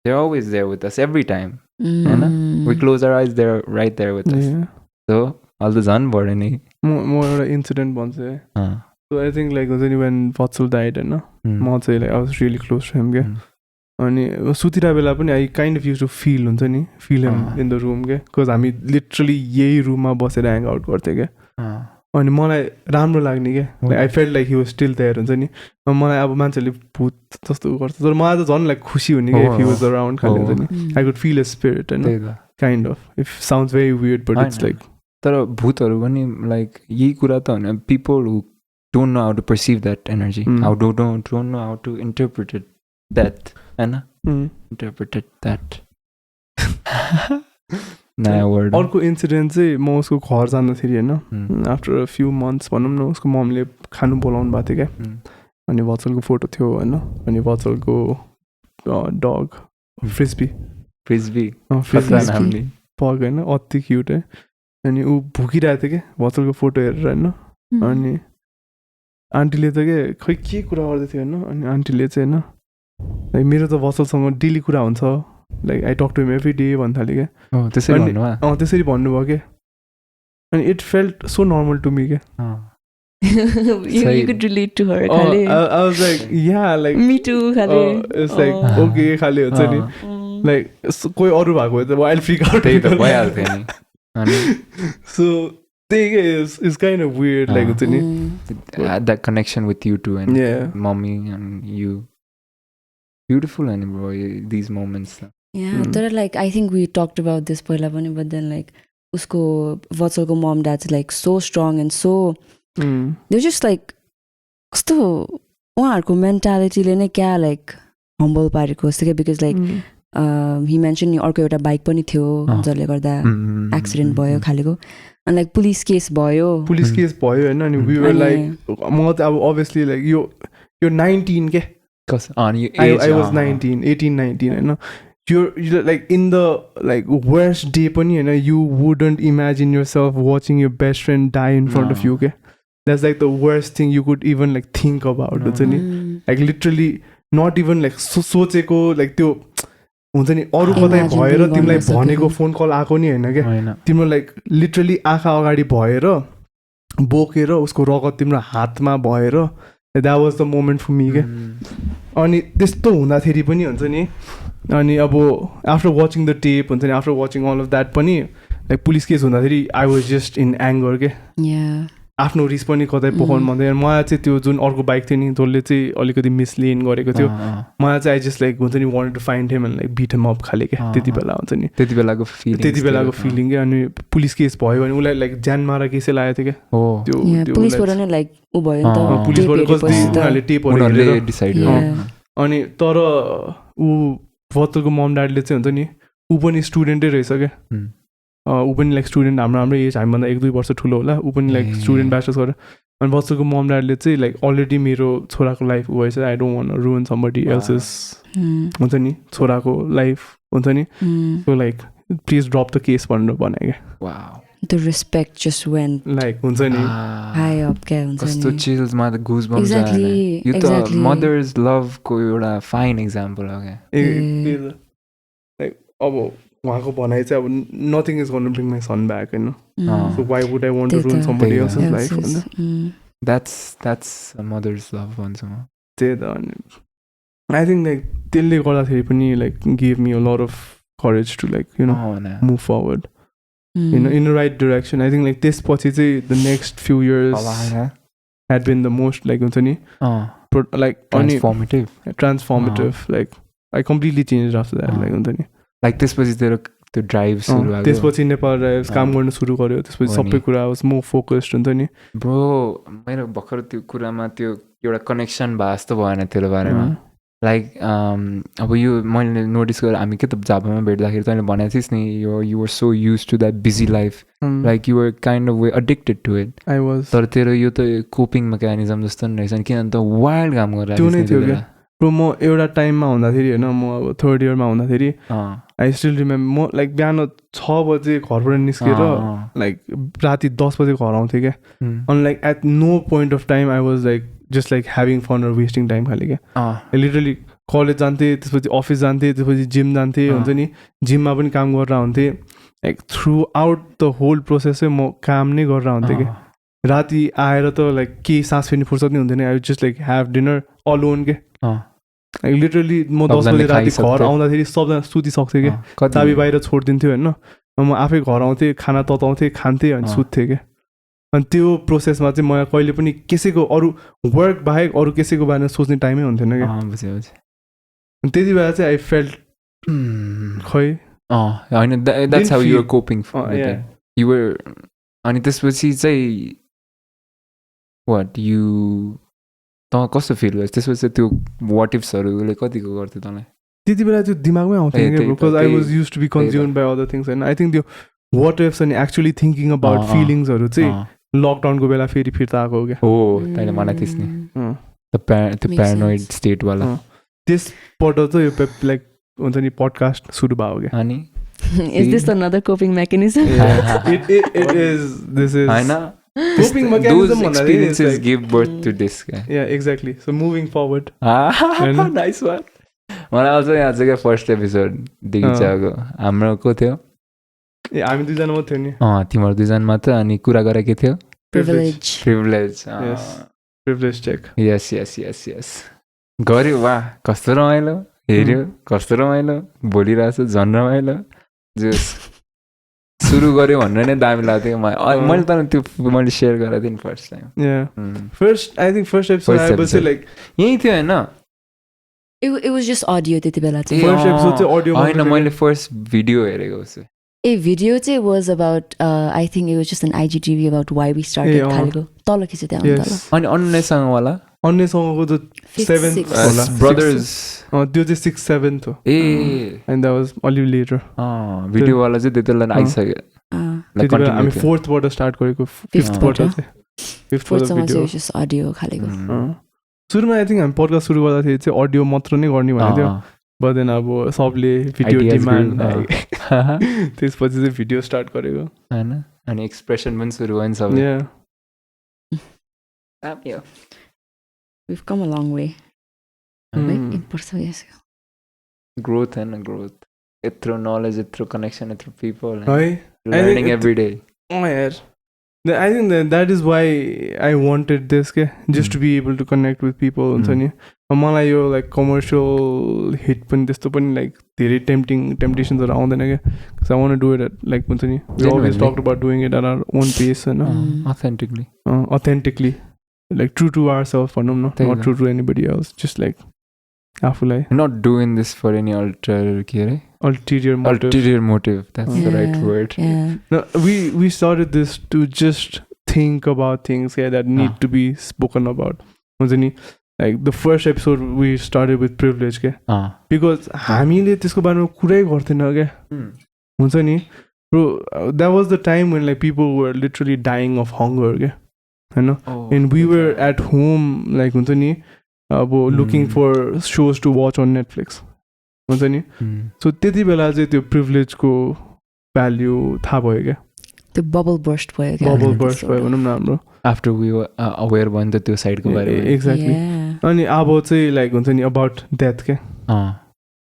they are always there with us every time होइन. We close our eyes they are right there with us. So अहिले त झन् बढ्यो नि. म एउटा इन्सिडेन्ट भन्छु है. So I think like when Vatsal died होइन म चाहिँ like I was really close to him क्या. अनि सुतिरहेको बेला पनि I kind of used to feel हुन्छ नि feel him in the room क्या. Because हामी literally यही रुममा बसेर ह्याङ आउट गर्थ्यो क्या. अनि मलाई राम्रो लाग्ने क्या. Like I felt like he was still there हुन्छ नि. मलाई अब मान्छेले भूत जस्तो गर्छ तर मलाई त झन् लाइक खुसी हुने क्या if he was around खालि हुन्छ नि. I could feel his spirit होइन kind of. It sounds very weird but it's like तर भूतहरू पनि लाइक यही कुरा त होइन people who don't know how to perceive that energy, how don't know how to interpret it, that, and interpret that. नयाँ word. अर्को incident चाहिँ म उसको घर जाँदाखेरि होइन आफ्टर अ फ्यु मन्थ्स भनौँ न उसको ममले खानु बोलाउनु भएको थियो क्या. अनि वत्सलको फोटो थियो होइन अनि वत्सलको डग फ्रिस्बी फ्रिस्बी Frisbee नामले पग होइन अति क्युट है अनि ऊ भुकिरहेको थियो क्या भचलको फोटो हेरेर होइन अनि आन्टीले त के खै के कुरा गर्दै थियो होइन अनि आन्टीले चाहिँ होइन लाइक मेरो त भचलसँग डेली कुरा हुन्छ like I talk to him every day भन्नु थाल्यो क्या त्यसरी अनि- भन्नुभयो त्यसरी भन्नुभयो क्या अनि it felt so normal to me क्या you could relate to her. I Khale. was like yeah like Me too, Khale. it's like Oh. okay खाले हुन्छ नि लाइक कोही अरू भएको भए त वाइल्ड फ्रिक आउट त्यही त भइहाल्थ्यो नि अनि सो त्यही के is kind of weird like हुन्छ नि that connection with you too and Yeah. Mummy and you beautiful अनि ब्रो दिज मोमेन्ट्स Yeah, तर like I think we talked about this पहिला पनि, but then like उसको वत्सलको mom dad's like so strong and so they're just like कस्तो उहाँहरूको मेन्टालिटीले नै क्या like humble पारेको जस्तो क्या बिकज लाइक he mentioned नि अर्को एउटा बाइक पनि थियो जसले गर्दा एक्सिडेन्ट भयो खालेको अनि लाइक पुलिस केस भयो पुलिस केस भयो होइन अनि वी वर लाइक म त अब अभियसली लाइक यो 19 के I was 19 18 19 होइन you're like in the like worst day पनि होइन you wouldn't imagine yourself watching your best friend die in front of you okay that's like the worst thing you could even like think about हुन्छ नि like literally not even like सोचेको like त्यो हुन्छ नि अरू कतै भएर तिमीलाई भनेको फोन कल आएको नि होइन क्या तिम्रो लाइक लिटरली आँखा अगाडि भएर बोकेर उसको रगत तिम्रो हातमा भएर that was the moment for me क्या अनि त्यस्तो हुँदाखेरि पनि हुन्छ नि अनि अब आफ्टर वाचिङ द टेप हुन्छ नि after watching all of that पनि लाइक पुलिस केस हुँदाखेरि I was just in anger के आफ्नो रिस पनि कतै पोखाउनु मन थियो मलाई चाहिँ त्यो जुन अर्को बाइक थियो नि जसले चाहिँ अलिकति मिसलिन गरेको थियो मलाई चाहिँ आई जस्ट लाइक हुन्छ नि wanted to find him and like beat him up खाले क्या त्यति बेला हुन्छ नि त्यति बेलाको फिलिङ क्या अनि पुलिस केस भयो भने उसलाई लाइक ज्यान मारा केसै लागेको थियो क्या त्यो पुलिसबाट नै लाइक उ भयो नि त पुलिसबाट कति उनीहरूले टेपहरू हेरेर डिसाइड अनि तर ऊ वत्सलको मम ड्याडले चाहिँ हुन्छ नि ऊ पनि स्टुडेन्टै रहेछ क्या ऊ पनि लाइक स्टुडेन्ट हाम्रो एज हामीभन्दा 1-2 वर्ष ठुलो होला ऊ पनि लाइक स्टुडेन्ट ब्याचलर्स गरेर अनि वत्सलको मम ड्याडले चाहिँ लाइक अलरेडी मेरो छोराको लाइफ भएछ I don't want ruin somebody else's हुन्छ नि छोराको लाइफ हुन्छ नि so like please drop the case भनेर भने क्या the respect just went like हुन्छ नि high up क्या हुन्छ नि कस्तो चिल्समा त गुज बम्स exactly यो त मदर्स लभ को एउटा फाइन एक्जाम्पल हो क्या लाइक अब उहाँको भनाइ चाहिँ अब nothing is gonna bring my son back होइन so why would I want to ruin somebody else's life होइन द्याट्स मदर्स लभ भन्छु म त्यही त अनि आई थिङ्क लाइक त्यसले गर्दाखेरि पनि like give me a lot of courage to like you know move forward in the right direction. I think like त्यसपछि चाहिँ the next few years had been the most like हुन्छ नि like transformative like I completely changed after that like हुन्छ नि like त्यसपछि तेरो त्यो drive सुरु भयो त्यसपछि नेपाल ड्राइभ काम गर्न सुरु गर्यो त्यसपछि सबै कुरा वाज मोर फोकस्ड हुन्छ नि ब्रो मेरो भर्खर त्यो कुरामा त्यो एउटा कनेक्सन भए जस्तो भएन तेरो बारेमा लाइक अब यो मैले नोटिस गरेँ हामी के त जापामा भेट्दाखेरि तैँले भनेको थिइस् नि you were so used to that busy life like you were kind of way addicted to it I was तर तेरो यो त कोपिङ मेकानिजम जस्तो नि रहेछ नि किनभने त वाइल्ड काम गरेर त्यो नै थियो क्या ब्रो म एउटा टाइममा हुँदाखेरि होइन म अब 3rd इयरमा हुँदाखेरि आई स्टिल रिमेम्बर म लाइक बिहान 6 बजे घरबाट निस्केर लाइक राति 10 बजे घर आउँथेँ क्या अनि like at no point of time I was like just like having fun or wasting time खाले क्या लिटरली कलेज जान्थेँ त्यसपछि अफिस जान्थेँ त्यसपछि जिम जान्थेँ हुन्छ नि जिममा पनि काम गरेर हुन्थेँ like throughout the whole process चाहिँ म काम नै गरेर हुन्थेँ कि राति आएर त लाइक केही सास फेर्ने फुर्सद नै हुन्थेन I just like have dinner alone के लाइक लिटरली म 10 बजे राति घर आउँदाखेरि सबजना सुतिसक्थेँ क्या चाबी बाहिर छोडिदिन्थ्यो होइन म आफै घर आउँथेँ खाना तताउँथेँ खान्थेँ अनि सुत्थेँ क्या अनि त्यो प्रोसेसमा चाहिँ मलाई कहिले पनि कसैको अरू वर्क बाहेक अरू कसैको बारेमा सोच्ने टाइमै हुन्थेन क्या अनि त्यति बेला चाहिँ आई फेल्ट खै होइन that's how you are coping you were अनि त्यसपछि चाहिँ वाट यु त कस्तो फिल भयो त्यसपछि त्यो वाट इफ्सहरूले कतिको गर्थ्यो तँलाई त्यति बेला त्यो दिमागमै आउँथेन क्या because I was used to be consumed by other things होइन आई थिङ्क त्यो वाट इफ्स अनि एक्चुअली थिङ्किङ अबाउट फिलिङ्सहरू चाहिँ लकडाउनको बेला फेरि फिर्ता आएको हो क्या हो तैँले मलाई थिइस् नि त्यो प्यारानोइड स्टेटवाला त्यसबाट चाहिँ यो लाइक हुन्छ नि पडकास्ट सुरु भयो क्या अनि Is this another coping mechanism? it is this is हैन coping those mechanism experiences give birth to this guy. yeah exactly so moving forward nice one मलाई अझ यहाँ चाहिँ क्या फर्स्ट एपिसोड देखिच्याको हाम्रो को थियो ए हामी दुईजना मात्रै थियो नि तिमीहरू दुईजना मात्र अनि कुरा गरेको थियो Privilege. प्रिभिलेज privilege check यस यस यस यस गऱ्यो वाह कस्तो रमाइलो हेऱ्यो कस्तो रमाइलो बोलिरहेछ झन् रमाइलो जस सुरु गऱ्यो भनेर नै दामी लाग्थ्यो मैले त त्यो मैले सेयर गरेको थिएँ नि first time yeah first I think first episode I was like यही थियो होइन It was just audio त्यति बेला चाहिँ. first episode चाहिँ audio होइन मैले फर्स्ट भिडियो हेरेको छु A video चाहिँ was about I think it was just an IGTV about why we started खालेको तल खिच्यो त्यहाँ तल. yes अनि अन्यसँग होला अन्यसँगको त Fifth, 7th sixth. होला ब्रदर्स त्यो चाहिँ 6th 7th हो ए and that was अलि later भिडियोवाला चाहिँ त्यति बेला आइसक्यो त्यति बेला हामी 4th बाट स्टार्ट गरेको 5th बाट चाहिँ 5th बाट फोर्थसम्म चाहिँ भिडियो was just audio खालेको. सुरुमा आई थिङ्क हामी पडकास्ट सुरु गर्दाखेरि चाहिँ अडियो मात्र नै गर्ने भनेको थियो बट देन अब सबले भिडियो डिमान्ड त्यसपछि चाहिँ भिडियो स्टार्ट गरेको होइन अनि एक्सप्रेसन पनि सुरु भयो नि सबै We've come a long way. Like पर्छ yes. ग्रोथ होइन ग्रोथ यत्रो नलेज यत्रो कनेक्सन यत्रो पिपल है लर्निङ एभ्री डे यार I think that is why I wanted this just to be able to connect with people हुन्छ नि मलाई यो लाइक कमर्सियल हिट पनि त्यस्तो पनि लाइक धेरै टेम्पटेसन्सहरू आउँदैन क्या because I want to do it at like हुन्छ नि we always talked about doing it at our own pace होइन authentically like true to ourselves भनौँ न not true to anybody else just like आफूलाई not doing this for any के अरे ulterior motive that's the right word no we started this to just think about things that need to be spoken about हुन्छ नि like the first episode we started with privilege because हामीले त्यसको बारेमा कुरै गर्दैन क्या हुन्छ नि bro that was the time when like people were literally dying of hunger हैन and we were at home like हुन्छ नि अब looking for shows to watch on Netflix हुन्छ नि सो त्यति बेला चाहिँ त्यो प्रिभिलेजको भ्याल्यु थाहा भयो क्या त्यो बबल बर्स्ट भयो भनौँ न हाम्रो आफ्टर वी अवेर भयो नि त त्यो साइडको बारेमा एक्ज्याक्टली अनि अब चाहिँ लाइक हुन्छ नि अबाउट डेथ क्या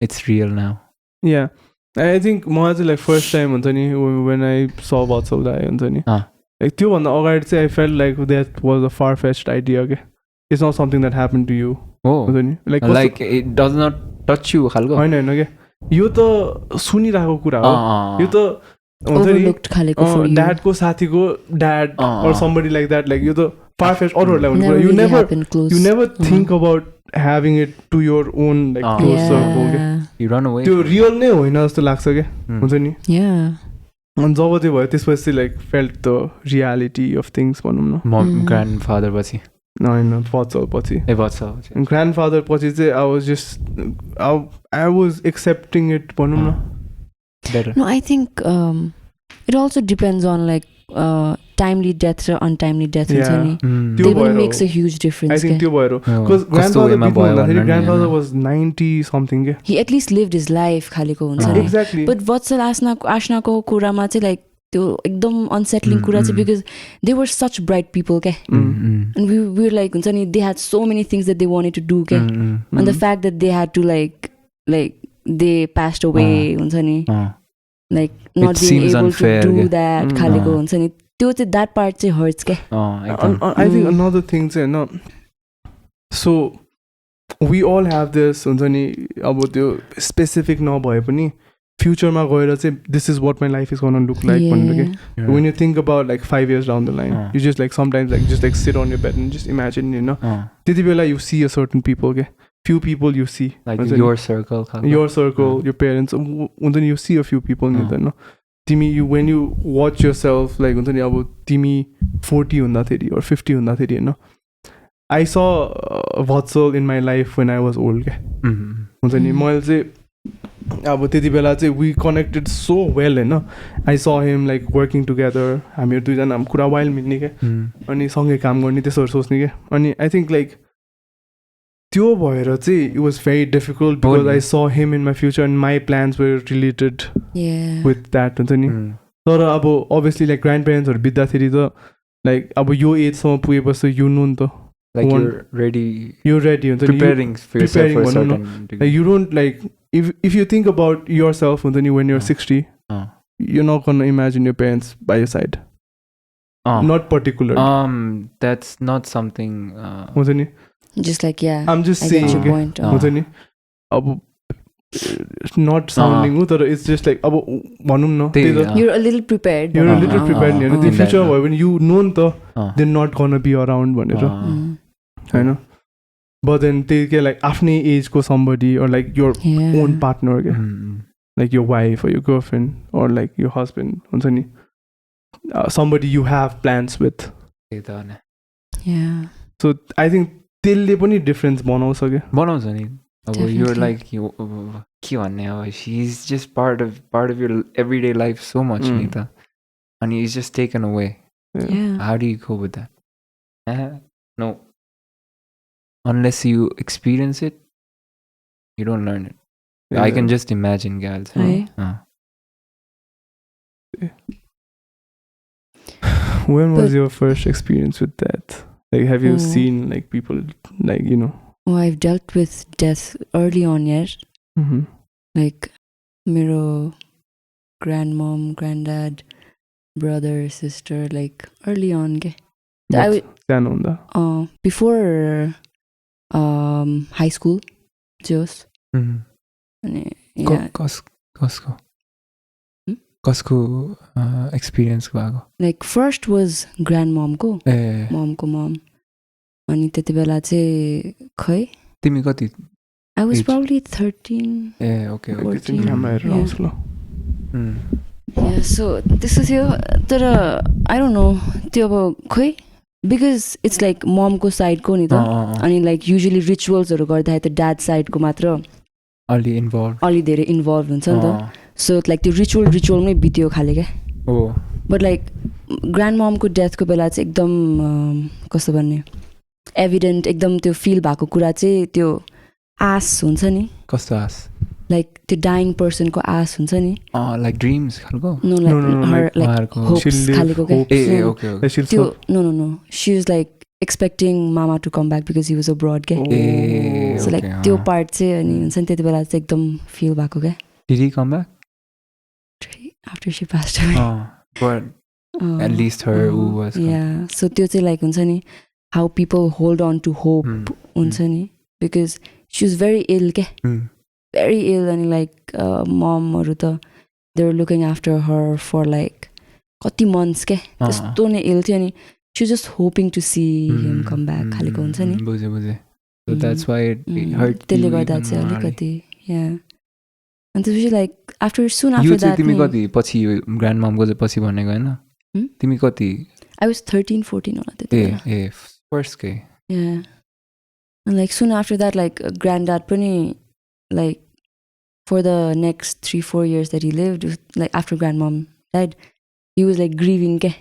it's real now yeah I think मलाई चाहिँ लाइक फर्स्ट टाइम हुन्छ नि वेन आई स वाट्सएप दाइ हुन्छ नि लाइक त्योभन्दा अगाडि चाहिँ I felt like that was a far fetched idea क्या it's not something that happen to you हुन्छ नि like it does not touch you खालको होइन क्या यो त सुनिरहेको कुरा हो यो त हुन्छ नि ड्याडको साथीको dad or somebody like that like यो त फार फेस्ट अरूहरूलाई भन्नु पर्यो you never think about having it to your own like close circle you run away त्यो रियल नै होइन जस्तो लाग्छ क्या हुन्छ नि अनि जब त्यो भयो त्यसपछि like felt the reality of things भनौँ न ग्रान्डफादर पछि होइन वत्सल पछि ग्रान्डफादर पछि चाहिँ I was accepting it भनौँ न better no I think it also depends on like timely death or untimely death they will makes a huge difference I think त्यो भएर because grandfather was 90 something he at least lived his life खालेको हुन्छ नि exactly but वत्सल आशनाको कुरामा चाहिँ like त्यो एकदम unsettling कुरा चाहिँ because they were such bright people क्या and we were like हुन्छ नि they had so many things that they wanted to do क्या and the fact that they had to like they passed away हुन्छ नि like not being able to do that खालेको हुन्छ नि त्यो चाहिँ that part चाहिँ hurts क्या I think another thing चाहिँ होइन so we all have this हुन्छ नि अब त्यो specific नभए पनि फ्युचरमा गएर चाहिँ this is what my life is gonna look like भनेर के when you think about like 5 years down the line you just like sometimes like just like sit on your bed and just imagine you know त्यति बेला you see a certain people के few people you see like your circle your parents हुन्छ नि you see a few people नि त न तिमी when you watch yourself like हुन्छ नि अब तिमी 40 हुँदाखेरि or 50 हुँदाखेरि होइन I saw Vatsal in my life when I was old क्या हुन्छ नि मैले चाहिँ अब त्यति बेला चाहिँ we connected so well होइन I saw him like working together हामीहरू दुईजना कुरा वाइल मिल्ने क्या अनि सँगै काम गर्ने त्यसोहरू सोच्ने क्या अनि I think like त्यो भएर चाहिँ it was very difficult because I saw him in my future and my plans were related with that हुन्छ नि तर अब obviously like grandparents हरु बित्दाखेरि त like अब यो एज सम्म पुगेपछि you know नि त like you're ready हुन्छ नि preparing for yourself for a certain degree. Like you don't like if you think about yourself हुन्छ नि when you're 60 you're not going to imagine your parents by your side not particularly that's not something हुन्छ नि just like I'm just I saying get your point हुन्छ नि अब not sounding तर it's just like अब भनौं न you're a little prepared you're a little prepared in the future when you know नि त they're not going to be around भनेर हैन but then they get like आफ्नै age को somebody or like your own partner like your wife or your girlfriend or like your husband हुन्छ नि somebody you have plans with so I think त्यसले पनि difference बनाउँछ नि अब you're like के भन्ने अब she's just part of your everyday life so much नि त अनि it's just taken away how do you cope with that no unless you experience it you don't learn it I can just imagine guys when was your first experience with that like have you seen like people like you know I've dealt with death early on yet like mero grandmom granddad brother sister like early on before high school just कसको experience भएको like first was grandmom ko mom ko mom अनि त्यति बेला चाहिँ खै तिमी कति I was probably 13 okay so त्यस्तो थियो तर I don't know त्यो अब खै because it's like mom को side को नि त अनि like usually rituals हरु गर्दा त dad side को मात्र अलि धेरै इन्भल्भ हुन्छ नि त so like the ritual मै बित्यो खाले के but like grandmom को death को बेला चाहिँ एकदम कस्तो भन्ने evident एकदम त्यो feel भएको कुरा चाहिँ त्यो आस हुन्छ नि कस्तो आस like त्यो dying person को आस हुन्छ नि like dreams खालको no like hopes खालेको के okay no she was like expecting mama to come back because he was abroad के so like त्यो part चाहिँ अनि हुन्छ नि त्यति बेला चाहिँ एकदम feel भएको के did he come back after she passed away but at least her who was so त्यो चाहिँ like हुन्छ नि how people hold on to hope हुन्छ नि because she was very ill के very ill and like mom हरु त they were looking after her for like कति months के त्यस्तो नै ill थियो अनि she was just hoping to see him come back खालेको हुन्छ नि बुझे so that's why it hurt त्यसले गर्दा चाहिँ अलिकति and त्यसपछि like soon after that तिमी कति पछि ग्रान्डमम को चाहिँ पछि भनेको हैन तिमी कति I was 13-14 होला त्यति first के and like soon after that like granddad पनि like for the next 3-4 years that he lived like after grandmom died he was like grieving के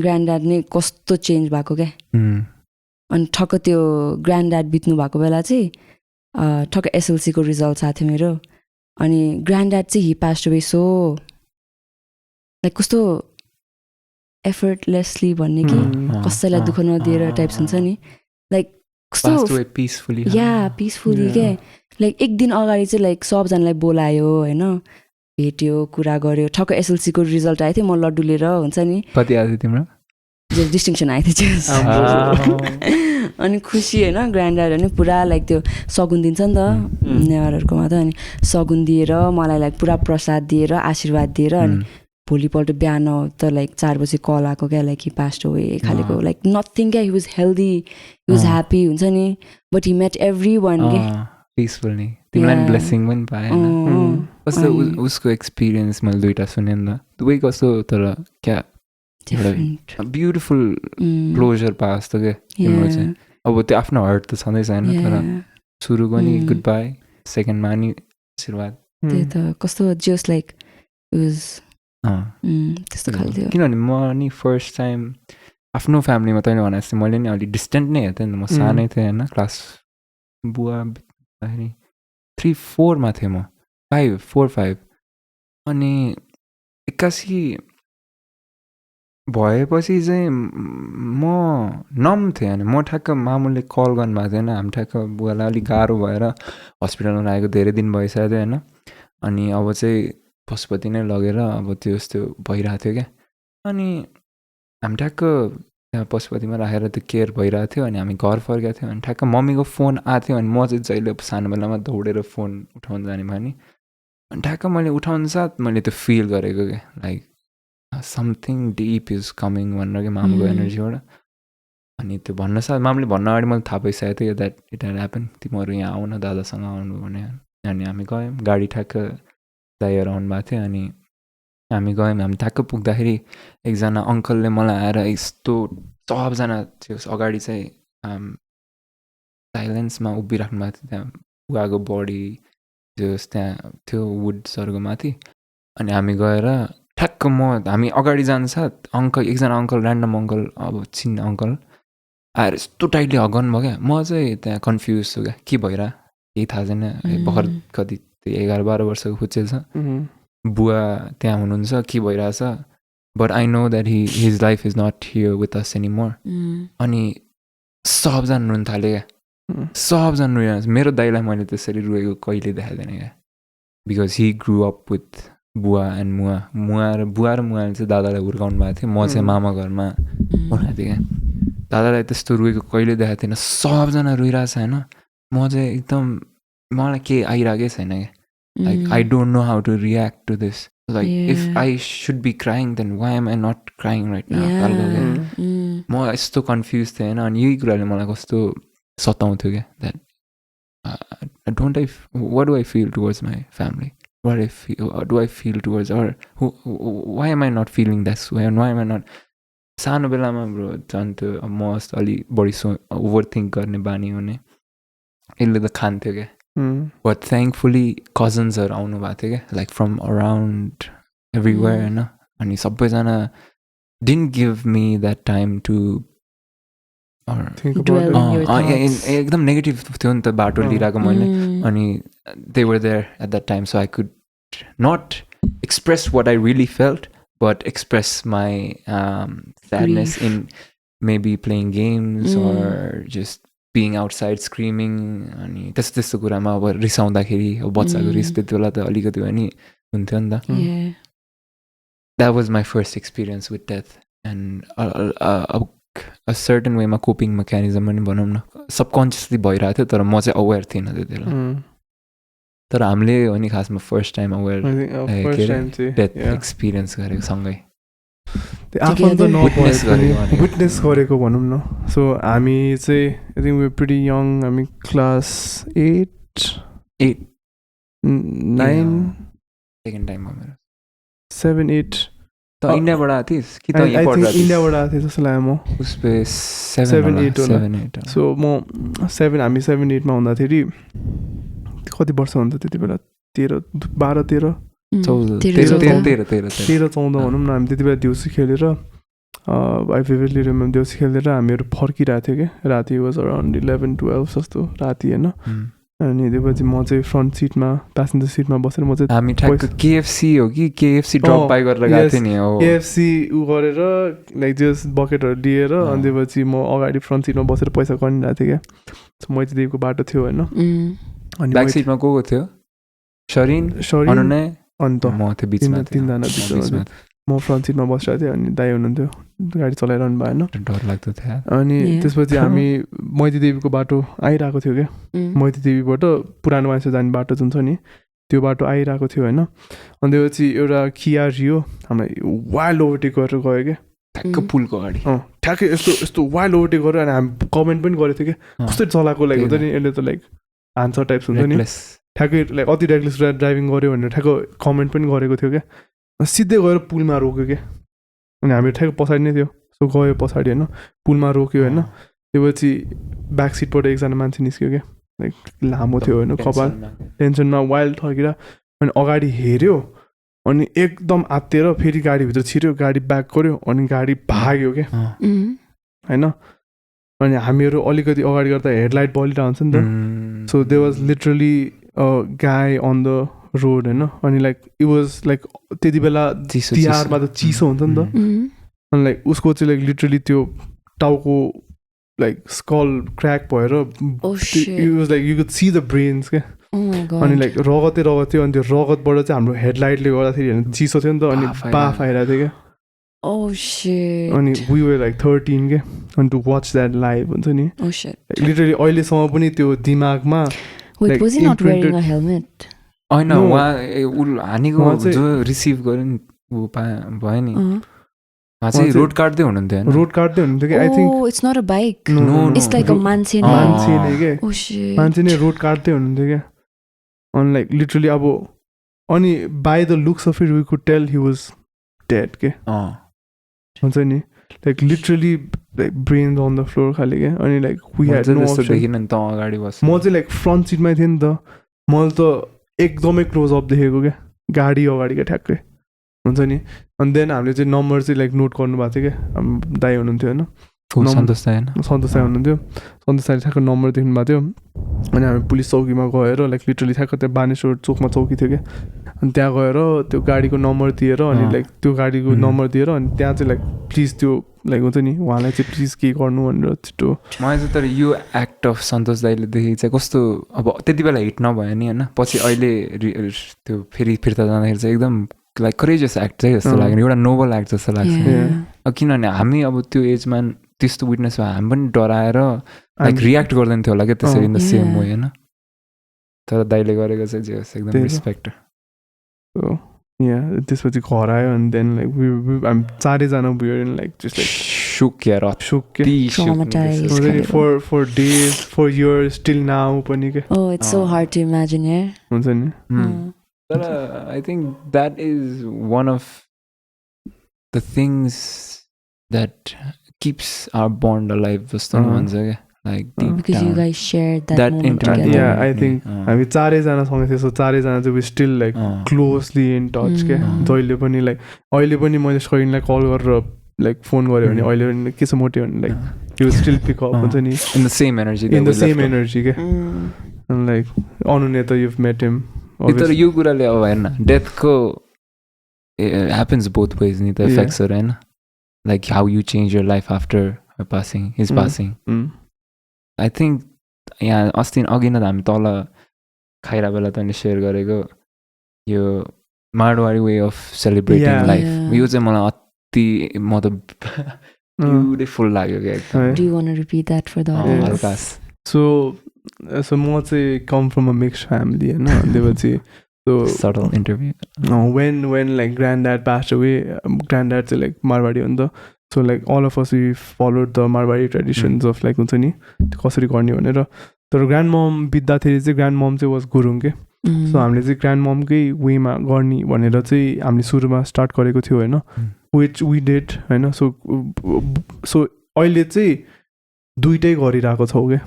granddad नै कस्तो चेन्ज भएको के अनि ठक्क त्यो granddad बित्नु भएको बेला चाहिँ ठक्क SLC को रिजल्ट आएको थियो मेरो अनि granddad चाहिँ he passed away so like कस्तो effortlessly भन्ने कि कसैलाई दुःख नदिएर टाइप्स हुन्छ नि like कस्तो peacefully peacefully के like एक दिन अगाडि चाहिँ like सबजनालाई बोलायो हैन भेट्यो कुरा गर्यो ठक्क SLC को रिजल्ट आयो थियो म लड्डु लिएर हुन्छ नि कति आयो तिम्रो डिस्टिंक्सन आयो थियो अनि खुसी हैन ग्रान्डडा नि पुरा लाइक त्यो सगुन दिन्छ नि त नेवारहरुकोमा त अनि सगुन दिएर मलाई लाइक पुरा प्रसाद दिएर आशीर्वाद दिएर अनि भोलिपल्ट बिहान त लाइक 4 बजे कल आको के लाइक ही पास्ड अवे खालेको लाइक नथिङ के he was healthy he was happy हुन्छ नि बट ही मेट एभ्रीवन के पीसफुल नि तिमीलाई ब्लेसिङ पनि पाएन कस्तो उसको एक्सपीरियन्स मैले दुईटा सुने नि त दुवै कस्तो तर क्या ब्युटिफुल क्लोजर पास त के तिम्रो चाहिँ अब त्यो आफ्नो हर्ट त छँदैछ हैन तर सुरुको नि गुड बाई सेकेन्डमा नि आशीर्वाद त्यही त कस्तो जस्ट लाइक इट वाज त्यस्तो खालको किनभने म नि फर्स्ट टाइम आफ्नो फ्यामिलीमा तैँले भने जस्तै मैले नि अलि डिस्टेन्ट नै हेर्थेँ नि त म सानै थिएँ हैन क्लास बुवा बित्दाखेरि 3-4 मा थिएँ म 4-5 अनि एक्कासी भएपछि चाहिँ म नम थिएँ अनि म ठ्याक्क मामुले कल गर्नुभएको थिएन हामी ठ्याक्क बुवालाई अलिक गाह्रो भएर हस्पिटलमा राखेको धेरै दिन भइसकेको थियो होइन अनि अब चाहिँ पशुपति नै लगेर अब त्यो यस्तो भइरहेको थियो क्या अनि हामी ठ्याक्क त्यहाँ पशुपतिमा राखेर त्यो केयर भइरहेको थियो अनि हामी घर फर्केको थियौँ अनि ठ्याक्क मम्मीको फोन आएको थियो अनि म चाहिँ जहिले सानो बेलामा दौडेर फोन उठाउनु जाने भयो नि अनि ठ्याक्क मैले उठाउनु साथ मैले त्यो फिल गरेको क्या like something deep is coming भनेर क्या मामुको एनर्जीबाट अनि त्यो भन्न साथ मामुले भन्न अगाडि मैले थाहा पाइसकेको थियो द्याट इट ह्याड ह्यापन तिमीहरू यहाँ आउन दादासँग आउनु भने अनि हामी गयौँ गाडी ठ्याक्क दाइहरू आउनु भएको थियो अनि हामी गयौँ हामी ठ्याक्क पुग्दाखेरि एकजना अङ्कलले मलाई आएर यस्तो सबजना थियो अगाडि चाहिँ साइलेन्समा उभिराख्नु भएको थियो त्यहाँ बुवाको बडी जस त्यहाँ थियो वुड्सहरूको माथि अनि हामी गएर ठ्याक्क हामी अगाडि जानुसाथ एकजना अङ्कल ऱ्यान्डम अङ्कल अब चिन्ने अङ्कल आएर यस्तो टाइटली हगन भयो क्या म चाहिँ त्यहाँ कन्फ्युज छु क्या के भइरह केही थाहा छैन भर्खर कति 11-12 वर्षको खुच्चेल छ बुवा त्यहाँ हुनुहुन्छ के भइरहेछ but I know that his life is not here with us any more अनि सबजना रुन थाल्यो क्या सबजना रुइरहेको छ मेरो दाइलाई मैले त्यसरी रुएको कहिले देखाइदिएन क्या because he grew up with बुवा एन्ड बुवा र मुवाले चाहिँ दादालाई हुर्काउनु भएको थियो म चाहिँ मामा घरमा उठाएको थिएँ क्या दादालाई त्यस्तो रुएको कहिले देखाएको थिएन सबजना रुइरहेको छ होइन म चाहिँ एकदम मलाई केही आइरहेकै छैन क्या like I don't know how to react to this like if I should be crying then why am I not crying right now म यस्तो कन्फ्युज थिएँ होइन अनि यही कुराले मलाई कस्तो सताउँथ्यो क्या that what do I feel towards my family what do I feel towards or why am I not feeling this way and why am I not सानो बेलामा ब्रो झन् त्यो म अलि बढी ओभर थिङ्क गर्ने बानी हुने यसले त खान्थ्यो क्या बट थ्याङ्कफुली कजन्सहरू आउनु भएको थियो क्या लाइक फ्रम अराउन्ड एभ्रिवेयर होइन अनि सबैजना didn't give me that time to एकदम नेगेटिभ थियो नि त बाटो लिइरहेको मैले अनि they were there at that time so I could not express what I really felt but express my sadness in maybe playing games or just being outside screaming अनि त्यस्तो कुरामा अब रिसाउँदाखेरि अब बच्चाको रिस त्यति बेला त अलिकति भए नि हुन्थ्यो नि त that was my first experience with death and a certain वेमा कोपिङ मेकानिजम पनि भनौँ न सबकन्सियसली भइरहेको थियो तर म चाहिँ अवेर थिइनँ त्यति बेला तर हामीले हो नि खासमा फर्स्ट टाइम अवेर डेथ एक्सपिरियन्स गरेको सँगै आफन्त नभए विटनेस गरेको भनौँ न सो हामी चाहिँ I think we pretty young हामी क्लास 8 9 सेकेन्ड टाइममा मेरो 7-8 त इन्डियाबाट आएको थिइस् कि त इन्डियाबाट आएको थिएँ जस्तो लाग्यो म उसपे 7-8 सो म हामी 7-8 मा हुँदाखेरि कति वर्ष हुन्छ त्यति बेला 12-13 13-14 भनौँ न हामी त्यति बेला देउसी खेलेर आई फेभरेटली रिमेम्बर देउसी खेलेर हामीहरू फर्किरहेको थियो क्या राति वाज अराउन्ड 11-12 जस्तो राति होइन अनि त्यसपछि म चाहिँ फ्रन्ट सिटमा प्यासेन्जर सिटमा बसेर म चाहिँ हामी ठ्याक्क केएफसी हो कि केएफसी ड्रप बाई गरेर गएको थिएँ नि हो केएफसी उ गरेर लाइक जस बकेटहरू लिएर अनि त्यसपछि म अगाडि फ्रन्ट सिटमा बसेर पैसा कनिरहेको थिएँ क्या मैतीदेवीको बाटो थियो होइन अनि ब्याक सिटमा को थियो शरीन अन्त म त्यो बिचमा तिनजना म फ्रन्ट सिटमा बसिरहेको थिएँ अनि दाइ हुनुहुन्थ्यो गाडी चलाइरहनु भएन डर लाग्दो थियो अनि त्यसपछि हामी मैतीदेवीको बाटो आइरहेको थियो क्या मैतीदेवीबाट पुरानो मान्छे जाने बाटो जुन छ नि त्यो बाटो आइरहेको थियो होइन अनि त्यसपछि एउटा खिया रियो हामीलाई वाइल्ड ओभरटेक गरेर गयो क्या ठ्याक्क पुलको अगाडि ठ्याक्कै यस्तो वाइल्ड ओभरटेक गरेर अनि हामी कमेन्ट पनि गरेको थियो क्या कस्तो चलाएको लाइक हुन्छ नि यसले त लाइक आन्सर टाइप्स हुन्छ नि ठ्याक्कै लाइक अति रेगुलस ड्राइभिङ गऱ्यो भनेर ठ्याक्क कमेन्ट पनि गरेको थियो क्या सिधै गएर पुलमा रोक्यो क्या अनि हामी ठ्याक्क पछाडि नै थियो सो गयो पछाडि होइन पुलमा रोक्यो होइन त्यसपछि ब्याक सिटबाट एकजना मान्छे निस्क्यो क्या लाइक लामो थियो होइन कपाल टेन्सनमा वाइल्ड ठर्केर अनि अगाडि हेऱ्यो अनि एकदम आत्तिएर फेरि गाडीभित्र छिर्यो गाडी ब्याक गऱ्यो अनि गाडी भाग्यो क्या होइन अनि हामीहरू अलिकति अगाडि गर्दा हेडलाइट बलिरहेको हुन्छ नि त सो दे वाज लिटरली गाई अन द रोड होइन अनि लाइक इट वाज लाइक त्यति बेला तिहारमा त चिसो हुन्छ नि त अनि लाइक उसको चाहिँ लाइक लिटरली त्यो टाउको लाइक स्कल क्र्याक भएर it was like you could see the brains क्या अनि लाइक रगतै रगत थियो अनि त्यो रगतबाट चाहिँ हाम्रो हेडलाइटले गर्दाखेरि चिसो थियो नि त अनि बाफ आइरहेको थियो क्या Oh shit. अनि we were like 13 के and to watch that live हुन्छ नि Oh shit. Literally अहिलेसम्म पनि त्यो दिमागमा Wait, was he not wearing a helmet? होइन उहाँ हानेको जो रिसिभ गर्यो नि ऊ भयो नि उहाँ चाहिँ रोड काट्दै हुनुहुन्थ्यो रोड काट्दै हुनुहुन्थ्यो कि I think Oh, it's not a bike. No, It's like a मान्छे मान्छेले के Oh shit. मान्छे नै रोड काट्दै हुनुहुन्थ्यो क्या अनि लाइक लिटरली अब अनि by the looks of it we could tell he was dead के हुन्छ नि like literally like brains on the floor खाले क्या अनि like we had no option म चाहिँ लाइक फ्रन्ट सिटमै थिएँ नि त मैले त एकदमै क्लोज अप देखेको क्या गाडी अगाडि क्या ठ्याक्कै हुन्छ नि अनि देन हामीले चाहिँ नम्बर चाहिँ लाइक नोट गर्नुभएको थियो क्या दाइ हुनुहुन्थ्यो होइन सन्तोष दाइ हुनुहुन्थ्यो सन्तोष दाइले ठ्याक्क नम्बर देख्नु भएको थियो अनि हामी पुलिस चौकीमा गएर लाइक लिटरली ठ्याक्क त्यहाँ बानेश्वर चोकमा चौकी थियो क्या अनि त्यहाँ गएर त्यो गाडीको नम्बर दिएर अनि लाइक त्यो गाडीको नम्बर दिएर अनि त्यहाँ चाहिँ लाइक प्लिज त्यो लाइक हुन्छ नि उहाँलाई चाहिँ प्लिज के गर्नु भनेर छिटो मलाई चाहिँ तर यो एक्ट अफ सन्तोष दाइले देखेको चाहिँ कस्तो अब त्यति बेला हिट नभयो नि होइन पछि अहिले त्यो फेरि फिर्ता जाँदाखेरि चाहिँ एकदम लाइक करेजियस एक्ट चाहिँ जस्तो लाग्यो एउटा नोबल एक्ट जस्तो लाग्छ अब किनभने हामी अब त्यो एजमा त्यस्तो विटनेस भयो हामी पनि डराएर लाइक रियाक्ट गर्दैन थियो होला क्या त्यसरी इन द सेम वे होइन तर दाइले गरेको चाहिँ जे होस् एकदम रिस्पेक्ट त्यसपछि घर आयो अनि देन लाइक हामी चारैजना बुझ्यो like just like for days, for years, till now पनि के Oh, it's so hard to imagine, yeah. हुन्छ नि But I think that is one of the things that keeps our bond alive. Like deep because down. you guys shared that moment interaction. together. Yeah, I think हामी चारैजना सँगै थियो so चारैजना चाहिँ we still like closely in touch के जहिले पनि like अहिले पनि मैले शरीरलाई कल गरेर like फोन गऱ्यो भने अहिले पनि के छ मोटे भने like he will still pick up हुन्छ नि in the same energy के and like अनुने त you've met him तर यो कुराले अब हेर्न डेथको happens both ways नि त effects हरु हैन like how you change your life after his passing I think यहाँ अस्ति अघि नै हामी तल खाइरा बेला तैँले सेयर गरेको यो Marwari way of celebrating life यो चाहिँ मलाई अति मतलब ब्युटिफुल लाग्यो क्या एकदम Do you want to repeat that for the audience? So म चाहिँ come from a mixed family हैन त्यसपछि so subtle interview when like granddad passed away granddad चाहिँ like मारवाडी हो नि त so like all of us we followed the Marwari traditions of like हुन्छ नि कसरी गर्ने भनेर तर ग्रान्ड मम बित्दाखेरि चाहिँ ग्रान्ड मम चाहिँ वाज गुरुङ के सो हामीले चाहिँ ग्रान्ड ममकै वेमा गर्ने भनेर चाहिँ हामीले सुरुमा स्टार्ट गरेको थियो होइन विच वी डिड होइन सो अहिले चाहिँ दुइटै गरिरहेको छौँ क्या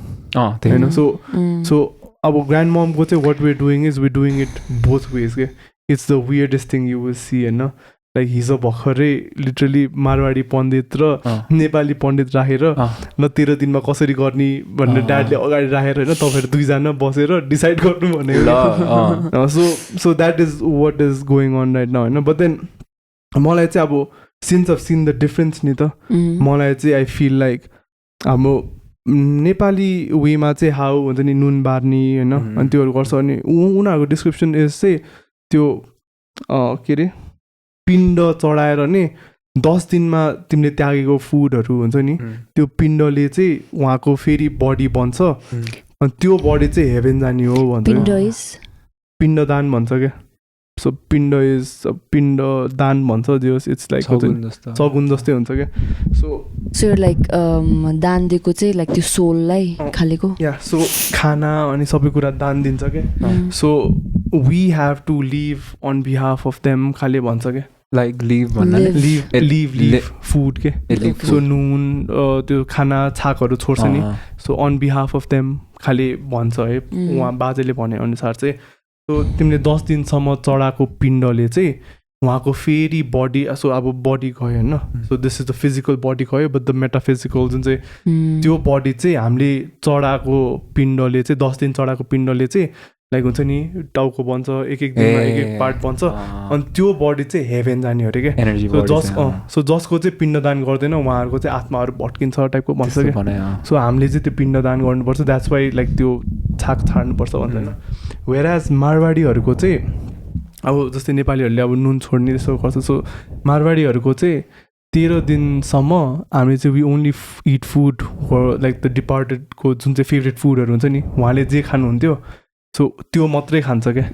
होइन सो अब ग्रान्ड ममको चाहिँ what we doing is we doing it both ways के it's the weirdest thing you will see होइन लाइक हिजो भर्खरै लिटरली मारवाडी पण्डित र नेपाली पण्डित राखेर ल 13 दिनमा कसरी गर्ने भनेर ड्याडले अगाडि राखेर होइन तपाईँहरू दुईजना बसेर डिसाइड गर्नु भनेको so that is what is going on right now होइन बट देन मलाई चाहिँ अब since of seen the difference नि त मलाई चाहिँ आई फिल लाइक हाम्रो नेपाली वेमा चाहिँ हाउ हुन्छ नि नुन बार्ने होइन अनि त्योहरू गर्छ अनि उनीहरूको डिस्क्रिप्सन इज चाहिँ त्यो के अरे पिण्ड चढाएर नि 10 दिनमा तिमीले त्यागेको फुडहरू हुन्छ नि त्यो पिण्डले चाहिँ उहाँको फेरि बडी बन्छ अनि त्यो बडी चाहिँ हेभेन जाने हो भन्छ पिण्डदान भन्छ क्या सो पिण्ड दान भन्छ जस इट्स लाइक सगुन जस्तै हुन्छ क्या सो लाइक दान दिएको चाहिँ लाइक त्यो सोललाई खालेको या सो खाना अनि सबै कुरा दान दिन्छ क्या so we have to live on behalf of them खाले भन्छ क्या लाइक लिभ फुड के सो नुन त्यो खाना छाकहरू छोड्छ नि so on behalf of them खाले भन्छ है उहाँ बाजेले भने अनुसार चाहिँ सो तिमीले 10 दिनसम्म चढाएको पिण्डले चाहिँ उहाँको फेरि बडी सो अब बडी गयो होइन so this is the physical body गयो बट द मेटाफिजिकल जुन चाहिँ त्यो बडी चाहिँ हामीले चढाएको पिण्डले चाहिँ 10 दिन चढाएको पिण्डले चाहिँ लाइक हुन्छ नि टाउको बन्छ एक दिनमा एक पार्ट बन्छ अनि त्यो बडी चाहिँ हेभेन जाने अरे क्या सो जसको चाहिँ पिण्डदान गर्दैन उहाँहरूको चाहिँ आत्माहरू भट्किन्छ टाइपको भन्छ क्या सो हामीले चाहिँ त्यो पिण्डदान गर्नुपर्छ द्याट्स वाइ लाइक त्यो छाक छाड्नुपर्छ भन्छ होइन वेयरएज मारवाडीहरूको चाहिँ अब जस्तै नेपालीहरूले अब नुन छोड्ने त्यसो गर्छ सो मारवाडीहरूको चाहिँ 13 दिनसम्म हामीले चाहिँ we only eat food like the डिपार्टेडको जुन चाहिँ फेभरेट फुडहरू हुन्छ नि उहाँले जे खानुहुन्थ्यो सो त्यो मात्रै खान्छ क्या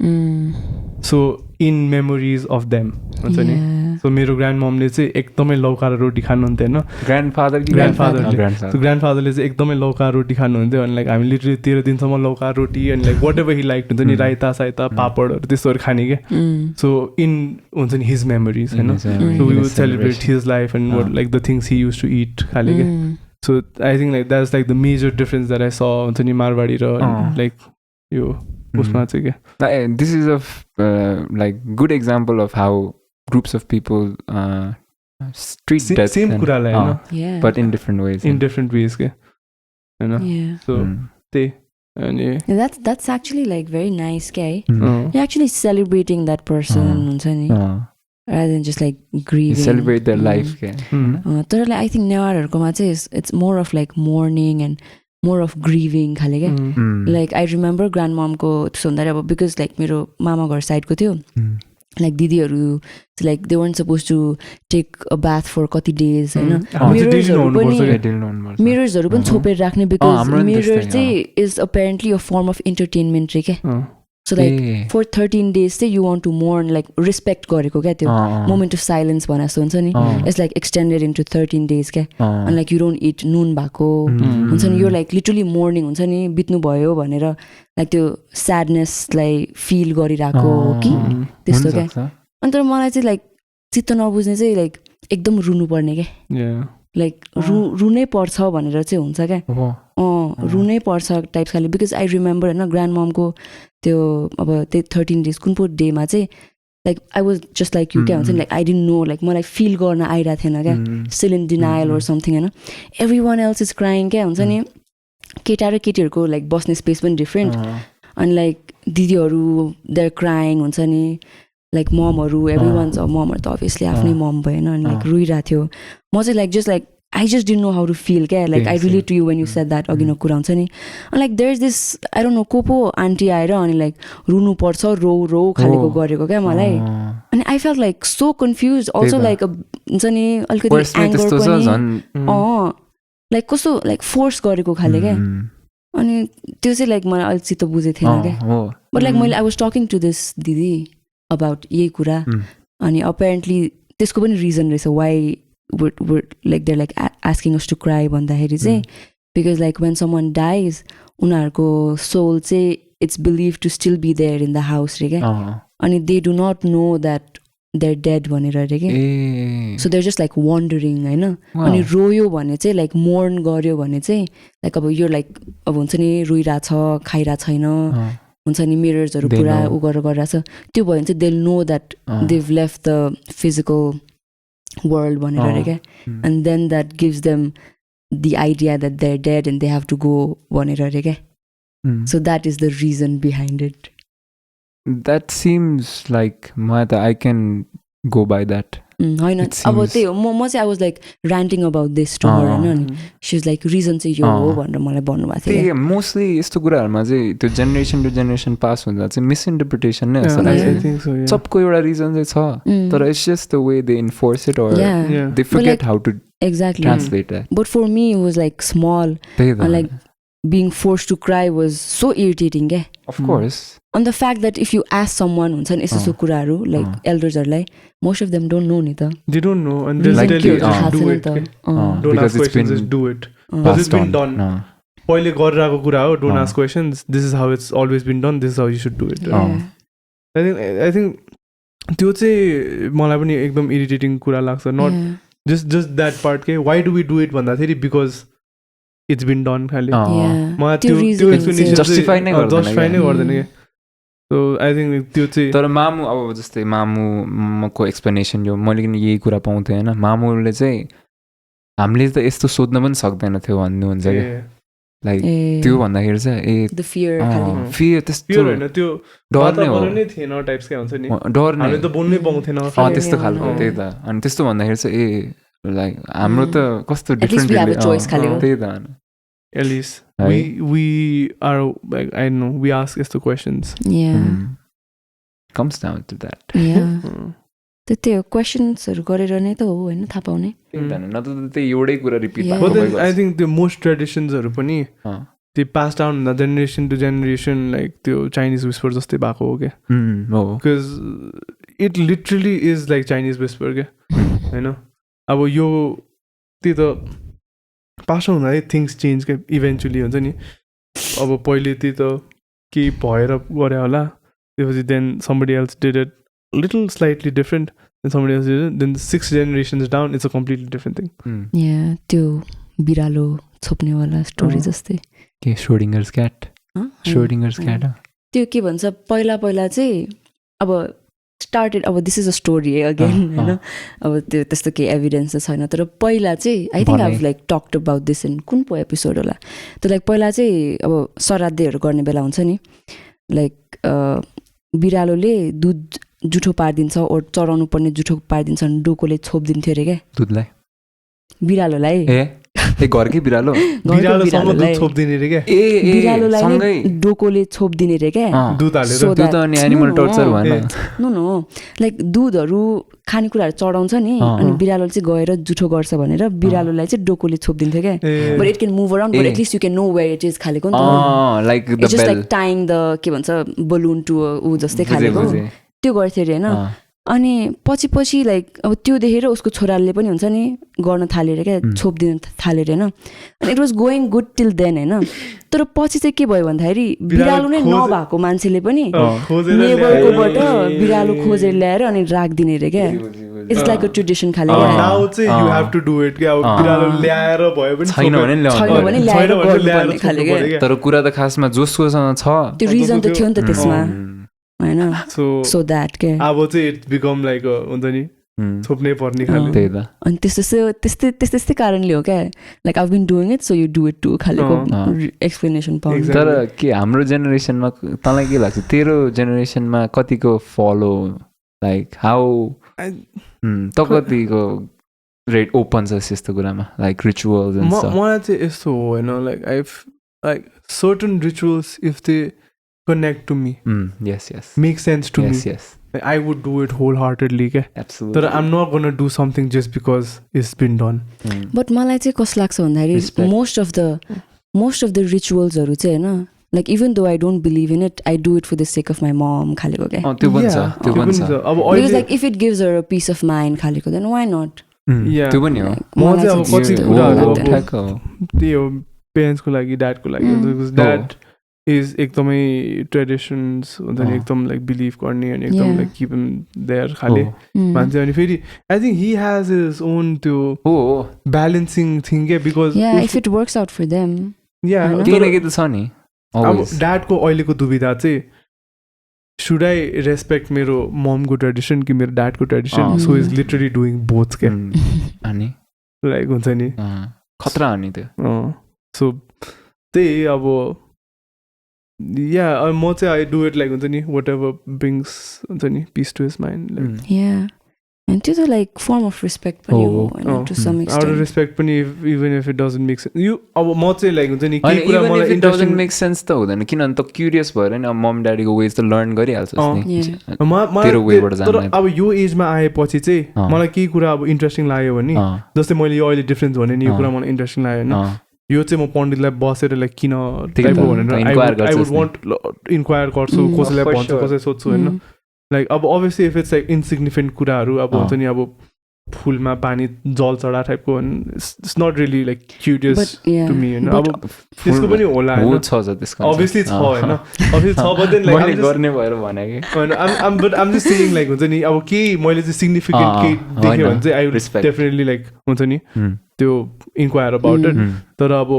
so in memories of them हुन्छ नि सो मेरो ग्रान्ड ममले चाहिँ एकदमै लौका र रोटी खानुहुन्थ्यो होइन ग्रान्डफादरले चाहिँ एकदमै लौका रोटी खानुहुन्थ्यो अनि लाइक हामी लिटरली 13 दिनसम्म लौका रोटी अनि like whatever he like हुन्छ नि राइता साइता पापडहरू त्यस्तोहरू खाने क्या सो इन हुन्छ नि हिज मेमोरिज होइन so we would celebrate his life and like the things he used to it खाले क्या so I think like that's like the major difference that I saw हुन्छ नि मारवाडी र लाइक यो उसमा चाहिँ क्या this is a like good example of how groups of people treat death same कुरालाई हैन but in different ways के हैन so that's actually like very nice guy you're actually celebrating that person हुन्छ नि rather than just like grieving you celebrate their life के तर like I think नेवारहरुकोमा चाहिँ it's more of like mourning and more of grieving खाले के like I remember grandmom को त्यसो हुँदा अब because like मेरो मामा घर साइड को थियो like दिदीहरू like they weren't supposed to take a bath for कति days हैन mirrors पनि छोपेर राख्ने because mirror चाहिँ is apparently a form of entertainment रे के so like for 13 days चाहिँ you want to mourn like respect गरेको क्या त्यो moment of silence भने जस्तो हुन्छ नि it's like extended into 13 days के and like you don't eat नुन भएको हुन्छ नि you're like literally mourning हुन्छ नि बित्नु भयो भनेर like त्यो sadness लाई feel गरिरहेको हो कि त्यस्तो क्या अनि तर मलाई चाहिँ like चित्त नबुझ्ने चाहिँ like एकदम रुनु पर्ने क्या like रुनै पर्छ भनेर चाहिँ हुन्छ क्या रुनै पर्छ टाइप्स खाले बिकज आई रिमेम्बर होइन ग्रान्ड ममको त्यो अब त्यही 13 डेज कुन पो डेमा चाहिँ like I was just like you क्या हुन्छ नि like I didn't know like मलाई फिल गर्न आइरहेको थिएन क्या still in denial or something होइन everyone else is crying क्या हुन्छ नि केटा र केटीहरूको लाइक बस्ने स्पेस पनि डिफ्रेन्ट अनि लाइक दिदीहरू देयर क्राइङ हुन्छ नि लाइक ममहरू एभ्री वान ममहरू त अभियसली आफ्नै मम भएन अनि लाइक रोइरहेको थियो म चाहिँ like just like I just didn't know how to feel क्या like I relate to you when you said that अघि न कुरा हुन्छ नि and like there's this I don't know को पो आन्टी आएर अनि लाइक रुनु पर्छ रो खालेको गरेको क्या मलाई अनि I felt like so confused also like हुन्छ नि अलिकति एङ्गर पनि लाइक कस्तो लाइक फोर्स गरेको खाले क्या अनि त्यो चाहिँ लाइक मलाई अलिक चित्त बुझेको थिएन क्या बट लाइक मैले I was talking to this दिदी about यही कुरा अनि apparently त्यसको पनि रिजन रहेछ why we're like they're like asking us to cry भन्दाखेरि चाहिँ because like when someone dies उनीहरूको soul चाहिँ it's believed to still be there in the house रे क्या अनि they do not know that they're dead भनेर रे क्या so they're just like wandering होइन अनि रोयो भने चाहिँ like mourn गर्यो भने चाहिँ like अब you're like अब हुन्छ नि रोइरहेछ खाइरहेको छैन हुन्छ नि मिरर्सहरू पुरा उ गरिरहेछ त्यो भयो भने चाहिँ they'll know that they've left the physical world भनेर क्या and then that gives them the idea that they're dead and they have to go भनेर क्या so that is the reason behind it that seems like I can go by that होइन अब त्यही हो म चाहिँ I was like ranting about this to her and she's like reason चाहिँ यो हो भनेर मलाई भन्नुभएको थियो मोस्टली यस्तो कुराहरूमा चाहिँ त्यो जेनेरेसन टु जेनेरेसन पास हुँदा चाहिँ मिसइन्टरप्रिटेसन नै जस्तो लाग्छ सबको एउटा रिजन चाहिँ छ तर it's just the way they enforce it or they forget how to translate that but for me it was like small and like being forced to cry was so irritating क्या of course on the fact that if you ask someone हुन्छ नि यस्तो कुराहरू like elders-हरुलाई most of them don't know नि त they don't know and they like do it don't ask questions just do it because it's been done पहिले गरिरहेको कुरा हो don't ask questions this is how it's always been done this is how you should do it I think त्यो चाहिँ मलाई पनि एकदम irritating कुरा लाग्छ not just that part के why do we do it भन्दाखेरि because it's been done खाली मलाई त्यो एक्सप्लेनेसन जस्टिफाई नै गर्दैन के सो आई थिङ्क त्यो चाहिँ तर मामु अब जस्तै मामुको एक्सप्लेनेसन यो मैले किन यही कुरा पाउँथेँ होइन मामुले चाहिँ हामीले त यस्तो सोध्न पनि सक्दैन थियो भन्नुहुन्छ क्या लाइक त्यो भन्दाखेरि चाहिँ the fear फियर त्यस्तो प्योर होइन त्यो डर नै हो वातावरण नै थिएन टाइप्स क्या हुन्छ नि डर नै हामीले त बोल्नै पाउँथेन त्यस्तो खालको त्यही त अनि त्यस्तो भन्दाखेरि चाहिँ लाइक हाम्रो त कस्तो At least we have a choice, खाले हो। त्यही त at least we are like I don't know we ask us the questions comes down to that त्यही हो क्वेसन्सहरू गरेर नै त हो होइन थाहा पाउने न त त्यही एउटै कुरा repeat but then I think the most traditionsहरू पनि त्यो पास डाउन हुँदा जेनेरेसन टु जेनेरेसन लाइक त्यो चाइनिज विस्पर जस्तै भएको हो क्या because it literally is like Chinese whisper क्या होइन अब यो त्यही त पास डाउन हुँदा थिङ्स चेन्ज क्या इभेन्चुली हुन्छ नि अब पहिले त्यही त केही भएर गरे होला त्यसपछि then somebody else did it little slightly different than somebody else did it then 6 generations down it's a completely different thing त्यो बिरालो छोप्नेवाला स्टोरी जस्तै के श्रोडिङ्गर्स क्याट त्यो के भन्छ पहिला चाहिँ अब स्टार्टेड अब this is a story again होइन अब त्यो त्यस्तो केही एभिडेन्स त छैन तर पहिला चाहिँ I think I like talked about this in कुन पो एपिसोड होला त्यो लाइक पहिला चाहिँ अब श्राद्धहरू गर्ने बेला हुन्छ नि लाइक बिरालोले दुध जुठो पारिदिन्छ ओर चढाउनु पर्ने जुठो पारिदिन्छ अनि डोकोले छोपिदिन्थ्यो अरे क्या दुधलाई बिरालोलाई घरकै बिरालो बिरालोलाई डोकोले छोपिदिने रे क्या नो लाइक दुधहरू खानेकुराहरू चढाउँछ नि अनि बिरालोले चाहिँ गएर जुठो गर्छ भनेर बिरालोलाई चाहिँ डोकोले छोपिदिन्थ्यो क्या but it can move around but at least you can know where it is खालेको नि त लाइक टाइङ द के भन्छ बलुन टु ऊ जस्तै खालेको त्यो गर्थ्यो अरे होइन अनि पछि लाइक अब त्यो देखेर उसको छोराले पनि हुन्छ नि गर्न थालेर क्या छोपिदिन थालेर होइन अनि it was going good till then होइन तर पछि चाहिँ के भयो भन्दाखेरि बिरालो नै नभएको मान्छेले पनि नेबरकोबाट बिरालो खोजेर ल्याएर अनि राखिदिने अरे क्या इट्स लाइक अ ट्रेडिसन खाले तर कुरा त खासमा जोसकोसँग छ त्यो रिजन त थियो नि त त्यसमा होइन सो द्याट के अब चाहिँ इट्स बिकम लाइक हुन्छ नि छोप्नै पर्ने खाले त्यही त अनि त्यस्तै कारणले हो क्या like I been doing it so you do it to खालेको एक्सप्लेनेसन पाउँछ तर के हाम्रो जेनेरेसनमा तँलाई के लाग्छ तेरो जेनेरेसनमा कतिको फलो लाइक हाउ त कतिको रेट ओपन छ यस्तो कुरामा लाइक रिचुअल्स एन्ड स्टफ मलाई चाहिँ यस्तो हो होइन like certain rituals if they connect to me make sense to me I would do it wholeheartedly absolutely but I'm not going to do something just because it's been done but मलाई चाहिँ कस्तो लाग्छ भन्दाखेरि most of the rituals हरु चाहिँ हैन like even though I don't believe in it I do it for the sake of my mom खालेको के त्यो पनि छ अब because like if it gives her a peace of mind खालेको then why not त्यो पनि हो म चाहिँ अब कति कुराहरु त्यो पेरेन्ट्स को लागि ड्याड को लागि because ड्याड is एकदमै ट्रेडिसन्स हुन्छ नि एकदम लाइक बिलिभ गर्ने अनि एकदम लाइक किप हिम देयर खाले मान्छे अनि फेरि I think he has his own त्यो ब्यालेन्सिङ थिङ के because if it works out for them केही त छ नि अब ड्याडको अहिलेको दुविधा चाहिँ शुड आई रेस्पेक्ट मेरो ममको ट्रेडिसन कि मेरो ड्याडको tradition so is literally doing both के अनि लाइक हुन्छ नि खतरा हो नि त्यो सो त्यही अब म चाहिँ आई डु इट लाइक हुन्छ नि वाट एभर ब्रिङ्स हुन्छ नि peace to his mind and त्यो त लाइक फर्म अफ रेस्पेक्ट पनि हो हैन to some extent out of respect पनि even if it doesn't make sense you अब म चाहिँ लाइक हुन्छ नि के कुरा मलाई इन्ट्रेस्टिङ मेक सेन्स त हुँदैन किनभने त क्युरियस भएर नि मम ड्याडीको वेज त लर्न गरिहाल्छस् नि तेरो वेबाट जान्न तर अब यो एजमा आएपछि चाहिँ मलाई केही कुरा अब इन्ट्रेस्टिङ लाग्यो भने जस्तै मैले यो अहिले डिफरेन्स भने नि यो कुरा मलाई इन्ट्रेस्टिङ लाग्यो हैन यो चाहिँ म पण्डितलाई बसेर लाइक किन टाइप हो भनेर आई वुड वान्ट इन्क्वायर गर्छु कसैलाई भन्छु कसैलाई सोध्छु हैन लाइक अब obviously if it's like insignificant कुराहरू अब हुन्छ नि अब फुलमा पानी जल चढा टाइपको it's not really like curious to me हैन अब त्यसको पनि होला हैन अभियसली छ हैन अभियसली छ बट देन लाइक गर्ने भएर भने के but I'm just saying like हुन्छ नि अब के मैले चाहिँ सिग्निफिकेन्ट के देखे भने चाहिँ आई वुड डेफिनेटली लाइक हुन्छ नि त्यो इन्क्वायर अबाउट इट तर अब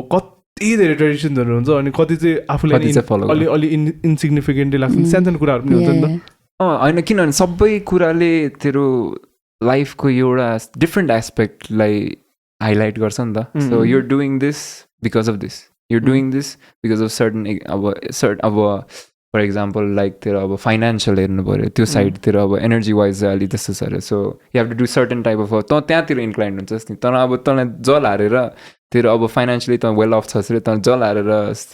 त्यही धेरै ट्रेडिसन्सहरू हुन्छ अनि कति चाहिँ आफूलाई अलि इन्सिग्निफिकेन्टली लाग्छ सानो कुराहरू पनि हुन्छ नि त होइन किनभने सबै कुराले तेरो लाइफको एउटा डिफ्रेन्ट एस्पेक्टलाई हाइलाइट गर्छ नि त so you're doing this because of this you're doing this because of certain अब फर इक्जाम्पल लाइक तेरो अब फाइनेन्सियल हेर्नु पऱ्यो त्यो साइडतिर अब एनर्जी वाइज चाहिँ अलिक त्यस्तो छ अरे so you have to do certain type of त त्यहाँतिर इन्क्लाइन्ड हुन्छस् नि तर अब तँलाई जल हारेर तेरो अब फाइनेन्सियली त वेल अफ छस् रे तँ जल हारेर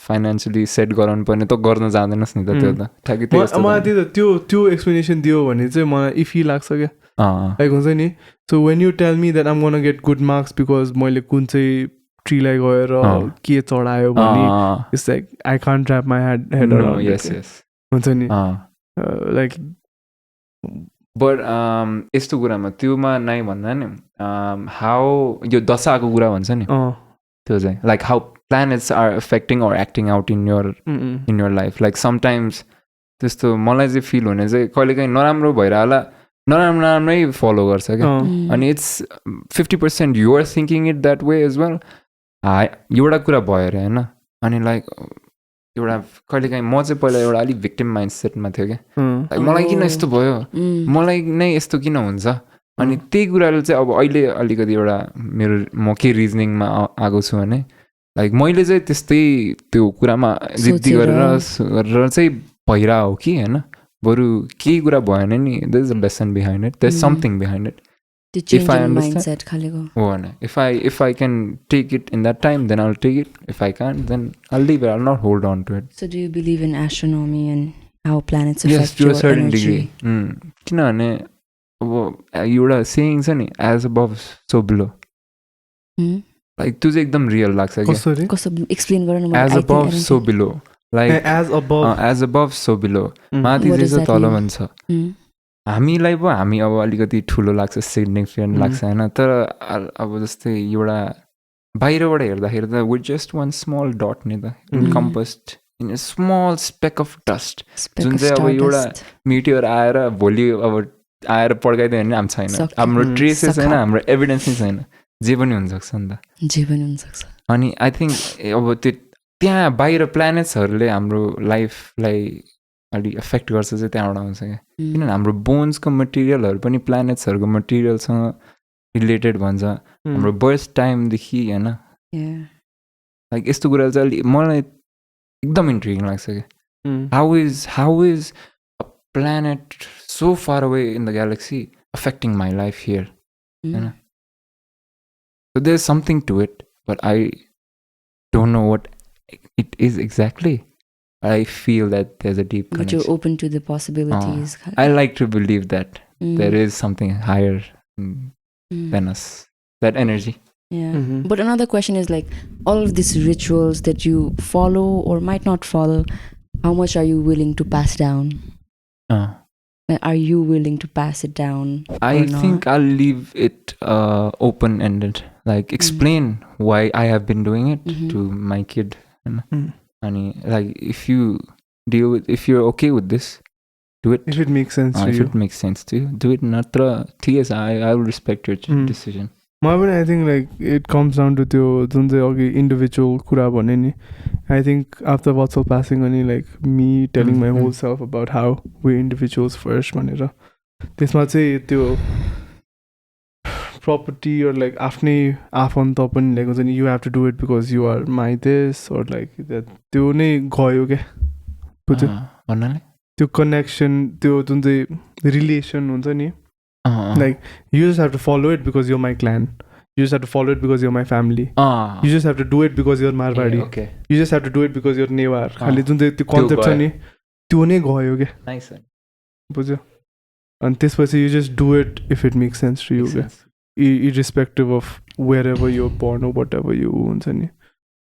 फाइनेन्सियली सेट गराउनु पर्ने त गर्न जाँदैनस् नि त त्यो त ठ्याक्कै मलाई त्यो एक्सप्लेनेसन दियो भने चाहिँ मलाई इफी लाग्छ क्या लाइक हुन्छ नि so when you tell me that I'm gonna get good marks because मैले कुन चाहिँ ट्रीलाई गएर के चढायो भने it's like I can't wrap my head हुन्छ नि लाइक बट यस्तो कुरामा त्योमा नै भन्दा नि हाउ यो दशाको कुरा भन्छ नि त्यो चाहिँ like how planets are affecting or acting out in your life like sometimes त्यस्तो मलाई चाहिँ फिल हुने चाहिँ कहिलेकाहीँ नराम्रो भएर होला नराम्रै फलो गर्छ क्या अनि it's 50% your thinking it that way as well एउटा कुरा भयो अरे होइन अनि लाइक एउटा कहिलेकाहीँ म चाहिँ पहिला एउटा अलिक भिक्टिम माइन्ड सेटमा थियो क्या मलाई किन यस्तो भयो मलाई नै यस्तो किन हुन्छ अनि त्यही कुराले चाहिँ अब अहिले अलिकति एउटा मेरो म के रिजनिङमा आएको छु भने लाइक मैले चाहिँ त्यस्तै त्यो कुरामा जिद्दी गरेर चाहिँ भइरह हो कि होइन बरु केही कुरा भएन नि there is a lesson behind it there is something behind it if I understand if I can take it in that time then I'll take it if I can't then I'll leave it I'll not hold on to it so do you believe in astronomy and how planets affect yes to your a certain energy? degree किनभने अब एउटा saying छ नि as above so below like त्यो चाहिँ एकदम real लाग्छ क्या कसरी एक्सप्लेन गर्न मलाई as above so below like as above so below माथि चाहिँ तल भन्छ हामीलाई पो हामी अब अलिकति ठुलो लाग्छ सिग्निफिकेन्ट लाग्छ होइन तर अब जस्तै एउटा बाहिरबाट हेर्दाखेरि त with just one small dot नि त encompassed in a small speck of dust जुन चाहिँ अब एउटा मिटियर आएर भोलि अब आएर पड्काइदियो भने हामी छैन हाम्रो ट्रेसेस छैन हाम्रो एभिडेन्स नै छैन जे पनि हुनसक्छ नि त जे पनि हुनसक्छ अनि आई थिङ्क अब त्यो त्यहाँ बाहिर प्लानेट्सहरूले हाम्रो लाइफलाई अलि एफेक्ट गर्छ चाहिँ त्यहाँबाट आउँछ क्या किनभने हाम्रो बोन्सको मटेरियलहरू पनि प्लानेट्सहरूको मटेरियलसँग रिलेटेड भन्छ हाम्रो बर्थ टाइमदेखि होइन लाइक यस्तो कुरा चाहिँ अलि मलाई एकदम इन्ट्रिगिङ लाग्छ क्या how is a planet so far away in the galaxy affecting my life here होइन so there is something to it but I don't know what it is exactly I feel that there's a deep connection. But you're open to the possibilities. I like to believe that there is something higher than us, that energy. Yeah. But another question is like, all of these rituals that you follow or might not follow, how much are you willing to pass down? Like, are you willing to pass it down? I think I'll leave it open-ended. Like, explain why I have been doing it to my kid. And like if you're okay with this, do it. If it makes sense to you. If it makes sense to you, do it. Natra, I will respect your decision. I think like it comes down to the individual kura bhane ni. I think after Vatsal passing on, like me telling my whole self about how we individuals first bhanera. त्यसमा चाहिँ त्यो property or like afanta pani like हुन्छ नि you have to do it because you are my this or like that त्यो नै गयो क्या बुझ्यो भन्नाले त्यो कनेक्सन त्यो जुन चाहिँ रिलेसन हुन्छ नि like you just have to follow it because you're my clan you just have to follow it because you're my family you just have to do it because you're Marwadi you just have to do it because you're Newar खाली जुन चाहिँ त्यो concept छ नि त्यो नै गयो क्या नाइस बुझ्यो अनि त्यसपछि you just do it if it makes sense to you क्या irrespective of wherever you're born or whatever you हुन्छ नि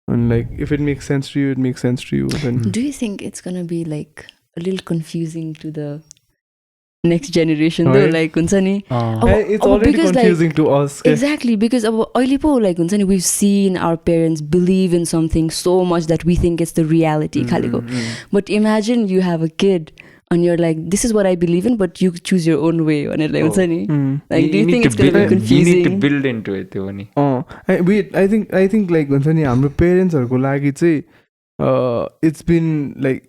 and like if it makes sense to you it makes sense to you then do you think it's gonna be like a little confusing to the next generation though like हुन्छ नि it's already confusing like, to us exactly because अब अहिले पो like हुन्छ नि we've seen our parents believe in something so much that we think it's the reality खालीको but imagine you have a kid and you're like, this is what I believe in, but you choose your own way. And like, what's any? Like, do you think it's gonna be confusing? You need to build into it, Tewani. I think like हुन्छ नि हाम्रो पेरेन्ट्सहरूको लागि चाहिँ it's been like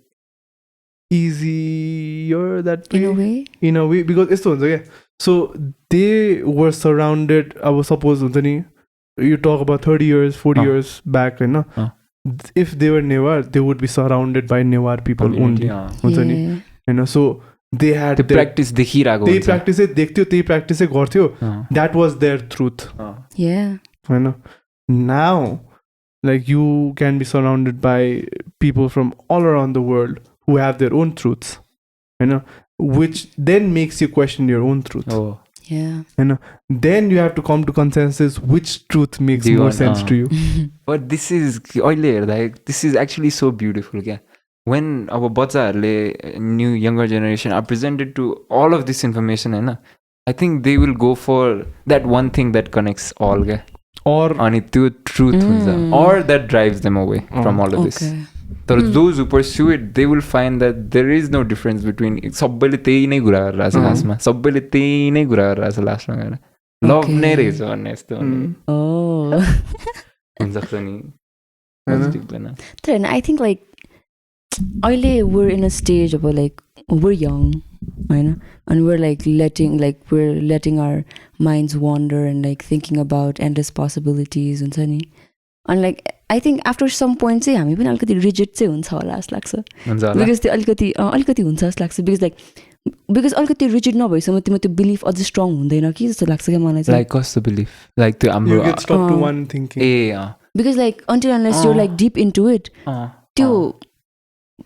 easier that way. In a way because यस्तो हुन्छ क्या. So they were surrounded. अब suppose हुन्छ नि you talk about 30 years, 40 years back, होइन. If they were Newar, they would be surrounded by Newar people only. You know, so they had the practice देखिरहेको हुन्छ. Practice देख्थ्यो, त्यही practice गर्थ्यो. That was their truth. Yeah. You know, now like you can be surrounded by people from all around the world who have their own truths. You know, which then makes you question your own truth. Oh. Yeah. You know, then you have to come to consensus which truth makes more sense to you. But this is like this is actually so beautiful. Yeah. When our bachchaharule new younger generation are presented to all of this information, I think they will go for that one thing that connects all. Yeah. Or अनि त्यो truth हुन्छ, or that drives them away from all of this. But those who pursue it, they will find that there is no difference between सबैले त्यही नै कुरा गरिरहेको छ लास्टमा, सबैले त्यही नै कुरा गरिरहेको छ लास्टमा गएर लभ नै रहेछ भन्ने यस्तो हुन्छ नि. Then I think like अहिले we're in a stage of like we're young, and we're letting our minds wander and like thinking about endless possibilities हुन्छ नि. And like I think after some point चाहिँ हामी पनि अलिकति rigid चाहिँ हुन्छ होला जस्तो लाग्छ. Because त्यो अलिकति हुन्छ जस्तो लाग्छ. Because अलिकति rigid नभएसम्म त्यो belief अझै strong हुँदैन कि जस्तो लाग्छ क्या मलाई चाहिँ. Like कस्तो belief? Like त्यो हाम्रो you get stuck to one thinking. Because like until unless you're like deep into it, त्यो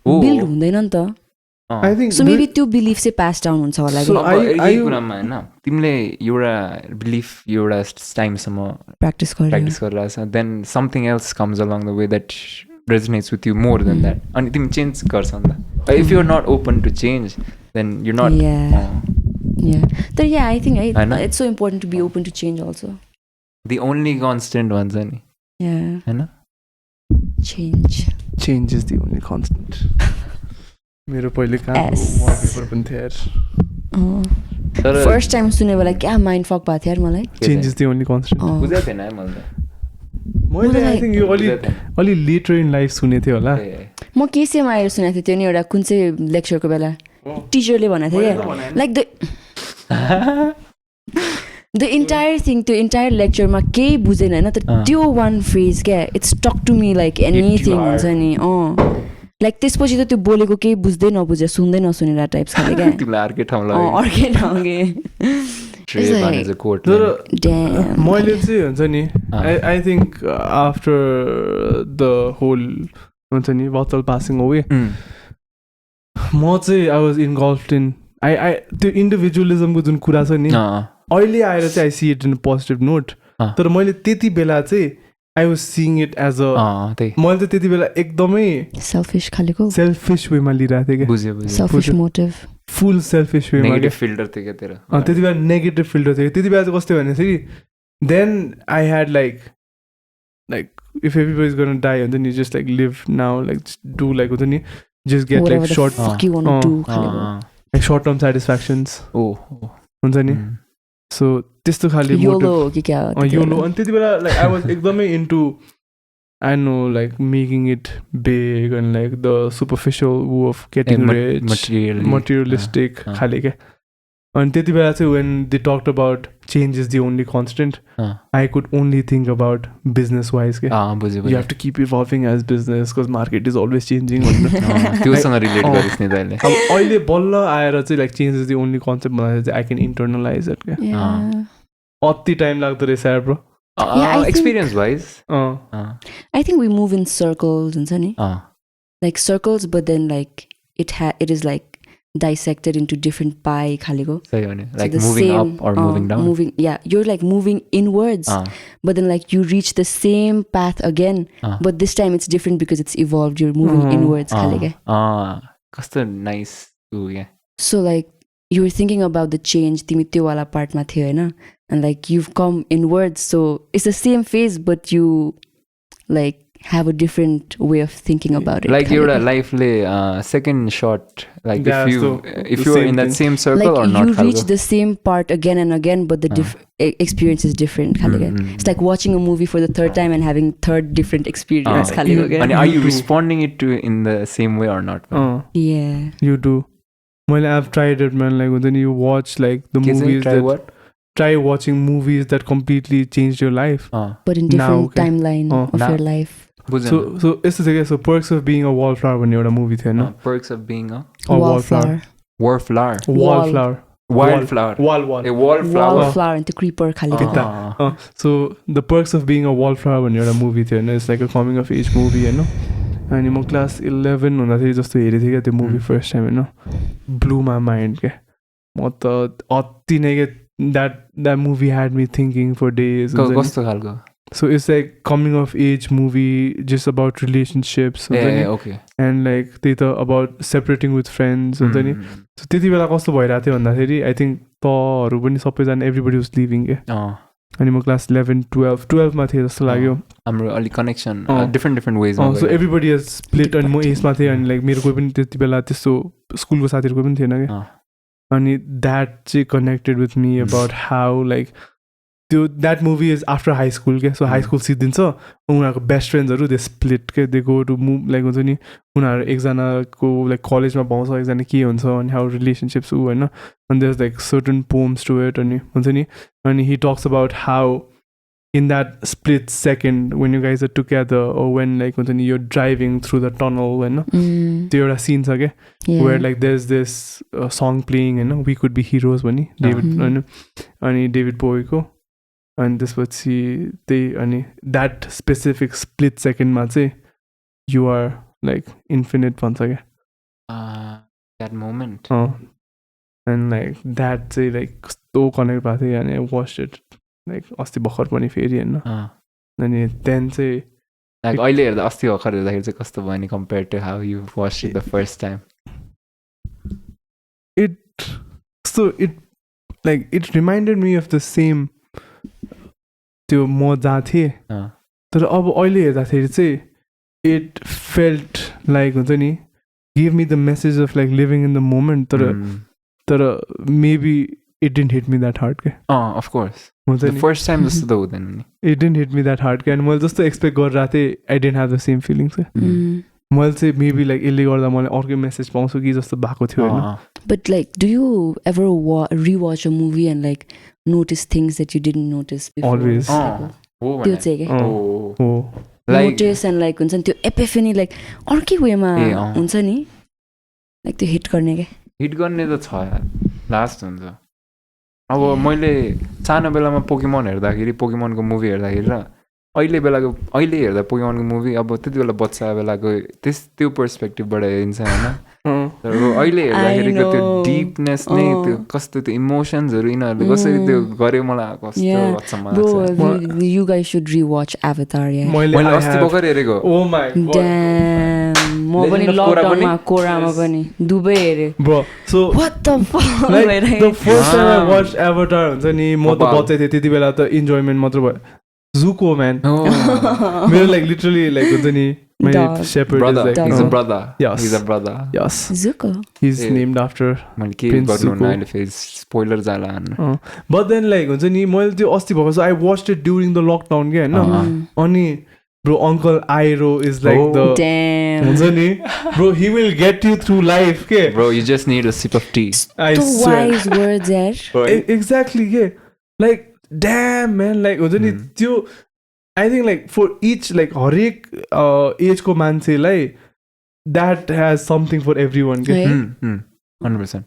build हुँदैन नि त. I think so maybe त्यो belief चाहिँ pass down हुन्छ होला. So यही कुरामा हैन तिमीले एउटा belief एउटा टाइमसम्म practice गरिरहेछ, then something else comes along the way that resonates with you more than that, अनि तिमी चेन्ज गर्छ नि त. If you're not open to change, then you're not. But yeah, I think it's so important to be open to change also. The only constant भन्छ नि. हैन change is the only constant. मेरो पहिले काम वलपेपर पनि थियो यार. फर्स्ट टाइम सुने बेला क्या माइन्ड फक भएको थियो यार मलाई. Change is the only constant. बुझ्दै थिएन मैले आई थिंक यो अलि लेटर इन लाइफ सुने थियो होला. म केसीमा आएर सुनेको थिएँ त्यो नि एउटा कुन चाहिँ लेक्चरको बेला टिचरले भनेको थियो क्या लाइक the entire thing, त्यो entire lectureमा केही बुझेन हैन तर त्यो one phrase क्या it stuck to me like anything हुन्छ नि. लाइक त्यसपछि त त्यो बोलेको केही बुझ्दै नबुझे सुन्दै नसुनेर टाइप्स खाले क्या. तिमीलाई अर्कै ठाउँमा अर्कै ठाउँ के मैले चाहिँ हुन्छ नि I think after the whole हुन्छ नि बटल पासिङ अवे म चाहिँ आई वाज इन्भल्भड इन त्यो इन्डिभिजुअलिजमको जुन कुरा छ नि अहिले आएर चाहिँ I see it in positive note. तर मैले त्यति बेला चाहिँ I was seeing it as a मैले त त्यति बेला एकदमै सेल्फिश खालेको सेल्फिश वेमा लिइरहेको थिएँ क्या. सेल्फिश मोटिभ फुल सेल्फिश वेमा. नेगेटिभ फिल्टर थियो क्या तेरो. त्यति बेला नेगेटिभ फिल्टर थियो. त्यति बेला चाहिँ कस्तो भने चाहिँ then I had like if everybody is gonna die हुन्छ नि just like live now like do like हुन्छ नि just get like short term satisfactions हुन्छ नि. सो त्यस्तो खाले योलो कि क्या योलो. अनि त्यति बेला लाइक आई वाज एकदमै into I know like making it big and like the superficial way of getting rich materialistic खाले क्या. अनि त्यति बेला चाहिँ when they talked about change is the only constant I could only think about business wise क्या. You have to keep evolving as business because market is always changing. त्योसँग relate गरिस् नि तैँले. अब अहिले बल्ल आएर चाहिँ like change is the only concept भन्दा चाहिँ आई क्यान इन्टरनलाइज इट क्या. अति टाइम लाग्दो रहेछ यार bro. Experience wise I think we move in circles हुन्छ नि like circles but then like it is like dissected into different pie खालेको. Like so moving same, up or moving down. You're like moving inwards, but then like you reach the same path again, but this time it's different because it's evolved. You're moving inwards खाले. Kasto nice too, yeah. So like you were thinking about the change तिमी त्यो वाला part मा थियो हैन, and like you've come inwards, so it's the same phase but you like have a different way of thinking about it. Like your life second shot, like Yeah, if you are in that same circle like or not. you reach the same part again and again, but the experience is different. It's like watching a movie for the third time and having third different experience. And are you responding it to in the same way or not? Yeah, you do. Well, I've tried it, man. Like when you watch like the movies try watching movies that completely changed your life, but in different timeline of your life. So it's so Perks of Being a Wallflower when you're a movie thing, no? Perks of Being a Wallflower. Wallflower. Wallflower. A wallflower. Wallflower into creeper khali. So the Perks of Being a Wallflower when you're a movie thing, it's like a coming of age movie, you know? अनि म class 11 हुँदाखेरि जस्तो हेरेको थिएँ क्या त्यो movie first time होइन blew my mind क्या म त अति नै क्या that movie had me thinking for days कस्तो खालको so it's like coming of age movie just about relationships हुन्छ नि एन्ड लाइक त्यही त अबाउट सेपरेटिङ विथ फ्रेन्ड्स हुन्छ नि सो त्यति बेला कस्तो भइरहेको थियो भन्दाखेरि आई थिङ्क तहरू पनि सबैजना एभ्रिबडी वाज लिभिङ क्या अनि म क्लास 11 12मा थिएँ जस्तो लाग्यो हाम्रो अलिक connection different ways so everybody has split अनि म एजमा थिएँ अनि लाइक मेरो कोही पनि त्यति बेला त्यस्तो स्कुलको साथीहरू कोही पनि थिएन क्या अनि द्याट चाहिँ connected with me about how like त्यो that movie is after high school क्या सो हाई स्कुल सिद्धिन्छ उनीहरूको बेस्ट फ्रेन्ड्सहरू दे स्प्लिट के they go to move like हुन्छ नि उनीहरू एकजनाको लाइक कलेजमा पाउँछ एकजना के हुन्छ अनि हाउ रिलेसनसिप्स ऊ होइन अनि there is like certain poems to it अनि हुन्छ नि अनि he talks about how in that split second when you guys are together or when like when you're driving through the tunnel when there are scenes okay where like there's this song playing and we could be heroes when David Bowie ko and this would see they that specific split second ma chai you are like infinite once again that moment and like that say like so connect bhate and I watched it like अस्ति भर्खर पनि फेरि हैन अनि then चाहिँ like अहिले हेर्दा अस्ति भर्खर हेर्दाखेरि चाहिँ कस्तो भयो नि compare to how you watched it the first time it reminded me of the same त्यो म जहाँ थिएँ तर अब अहिले हेर्दाखेरि चाहिँ it felt like हुन्छ नि give me the message of like living in the moment तर maybe it didn't hit me that hard ke of course the first time just though then it didn't hit me that hard ke and मैले जस्तो expect गरिरहेको थिएँ I didn't have the same feelings के मैले चाहिँ maybe like यसले गर्दा मैले अर्कै मेसेज पाउँछु कि जस्तो भएको थियो हैन but like do you ever rewatch a movie and like notice things that you didn't notice before always त्यो चाहिँ के notice and like हुन्छ नि त्यो epiphany like अर्कै वेमा हुन्छ नि like त्यो हिट गर्ने त छ यार लास्ट हुन्छ अब मैले सानो बेलामा पोकेमन हेर्दाखेरि पोकेमनको मुभी हेर्दाखेरि र अहिले हेर्दा पोकेमनको मुभी अब त्यति बेला बच्चा बेलाको त्यो पर्सपेक्टिभबाट हेरिन्छ होइन तर अहिले हेर्दाखेरिको त्यो डिपनेस नै त्यो कस्तो त्यो इमोसन्सहरू यिनीहरूले कसरी त्यो गर्यो मलाई कस्तो अचम्म लाग्छ you guys should rewatch Avatar मैले अस्ति भर्खर हेरेको oh my god म पनि लकडाउनमा कोरामा पनि दुबै हेरे bro so what the fuck like the first time I watched Avatar हुन्छ नि म त बच्चा थिएँ त्यति बेला त इन्जोयमेन्ट मात्र भयो Zuko man मेरो like literally like हुन्छ नि my shepherd brother. is like he's a brother yes he's a brother yes Zuko he's named after Prince Zuko spoiler जाला but then like हुन्छ नि मैले त्यो अस्ति भएको so I watched it during the lockdown के हैन अनि bro Uncle Iroh is like the damn हुन्छ नि bro he will get you through life के bro you just need a sip of tea I swear wise words there exactly के like damn man like हुन्छ नि त्यो I think like for each like हरेक as को मान्छेलाई that has something for everyone 100%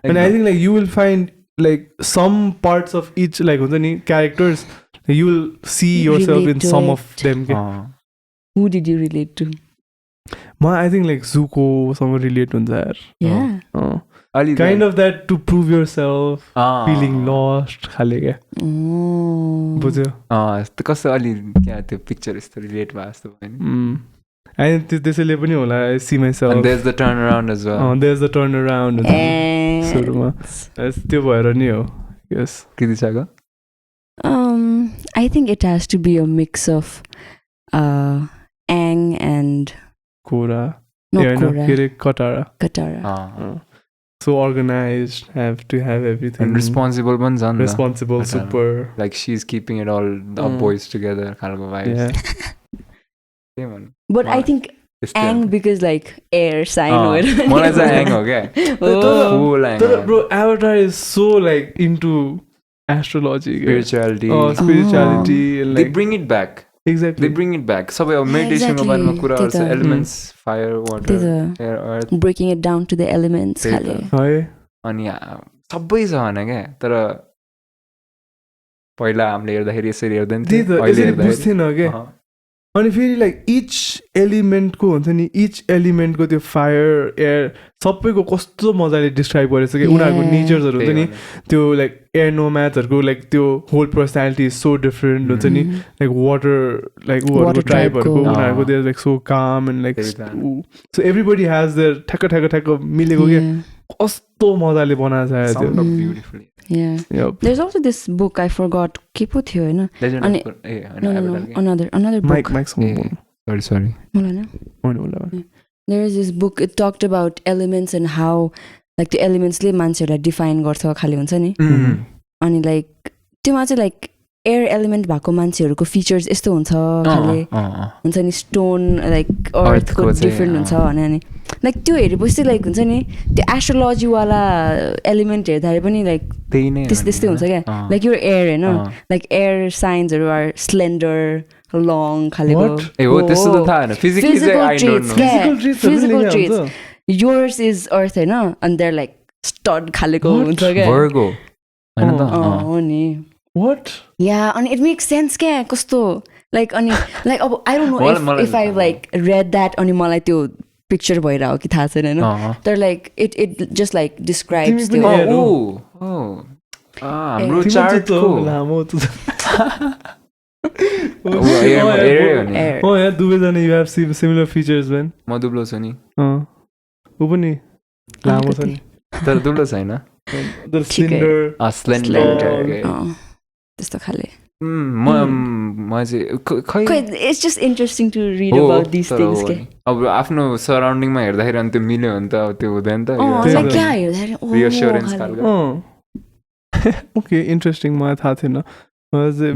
and I think like you will find like some parts of each like हुन्छ नि characters you will see yourself in some of them who did you relate to I think like Zuko सँग relate हुन्छ यार yeah kind of that to prove yourself feeling lost खाले क्या बुझ्यो त्यो कस्तो अलि क्या त्यो पिक्चर यस्तो रिलेट भयो जस्तो भयो नि अनि त्यसैले पनि होला I see myself and there's the turn around as well there's the turn around सुरुमा त्यो भएर नि हो yes कृतिशाको I think it has to be a mix of Ang and Kura. not Kura, Katara. Katara. So organized, have to have everything. And responsible पनि छ नि त. Responsible, Katara. super. Like she's keeping it all the boys together खालको vibes. Yeah. Same one. But I think Ang because like air sign हो मलाई चाहिँ Ang हो क्या. Full Ang. But bro, Avatar is so like into astrology. Spirituality. Spirituality. And, They like, bring it back. exactly. They bring it back. सबै अब मेडिटेसनको बारेमा कुराहरू छ. Elements, fire, water, air, earth. breaking it down to the elements खाले. है. अनि सबै छ भने क्या. तर पहिला हामीले हेर्दाखेरि यसरी हेर्दैन त्यही थियो. त अहिले यसरी हेर्दाखेरि बुझ्थेन क्या. अनि फेरि लाइक इच एलिमेन्टको हुन्छ नि इच एलिमेन्टको त्यो फायर एयर सबैको कस्तो मजाले डिस्क्राइब गरेछ कि उनीहरूको नेचर्सहरू हुन्छ नि त्यो लाइक एयर नोम्याड्सहरूको लाइक त्यो whole personality is so different हुन्छ नि लाइक वाटर उनीहरूको ट्राइबहरूको उनीहरूको देयर लाइक सो काम and like so everybody has their ठ्याक्क मिलेको के कस्तो मजाले बनाएको छ beautifully. Yeah. Yep. There's also this book I forgot. के पो थियो हैन? Another book. Mike Sorry. There is this book. It talked about elements and how like the elements ले मान्छेलाई define गर्छ खाली हुन्छ नि. अनि like त्योमा चाहिँ like air element भएको मान्छेहरूको features यस्तो हुन्छ खाली हुन्छ नि stone like earth को different हुन्छ भने अनि like त्यो हेरेपछि like हुन्छ नि त्यो astrology वाला element हेर्दाखेरि पनि like त्यस्तै हुन्छ क्या like your air हैन like air signs are slender long खालेको ए हो त्यस्तो त थाहा हैन physically चाहिँ I don't know physical traits yours is earth हैन and they're like stud खालेको हुन्छ क्या Virgo हैन त हो नि What? Yeah, and it makes sense क्या कस्तो like अनि like अब I don't know if I like read that अनि मलाई त्यो picture भइरह्यो कि थाहा छैन हैन तर like it just like describes the हाम्रो चार्ट को लामो त air oh yeah दुवैजना you have similar features man म दुब्लो छु नि उ पनि लामो छ नि तर दुब्लो छैन the slender त्यस्तो खाले म चाहिँ खै it's just interesting to read about these things के अब आफ्नो सराउन्डिङमा हेर्दाखेरि अनि त्यो मिल्यो भने त अब त्यो हुँदैन त क्या हेर्दाखेरि रिएस्योरेन्स खालको okay interesting मलाई थाहा थिएन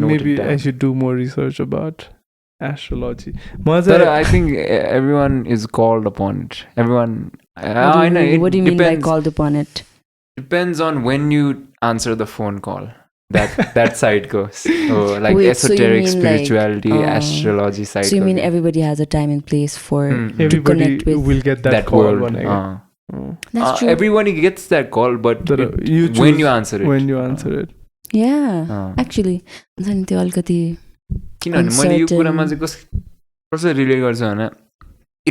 maybe I should do more research about astrology but I think everyone is called upon it everyone what do you mean by called upon it depends on when you answer the phone call that side goes like wait, esoteric so spirituality astrology side so you mean everybody has a time and place for everybody to connect with will get that call world that's true everybody gets that call but when you answer it yeah actually अनि त्यो अलिकति किनभने मैले यो कुरामा चाहिँ कसरी relate गर्छु भने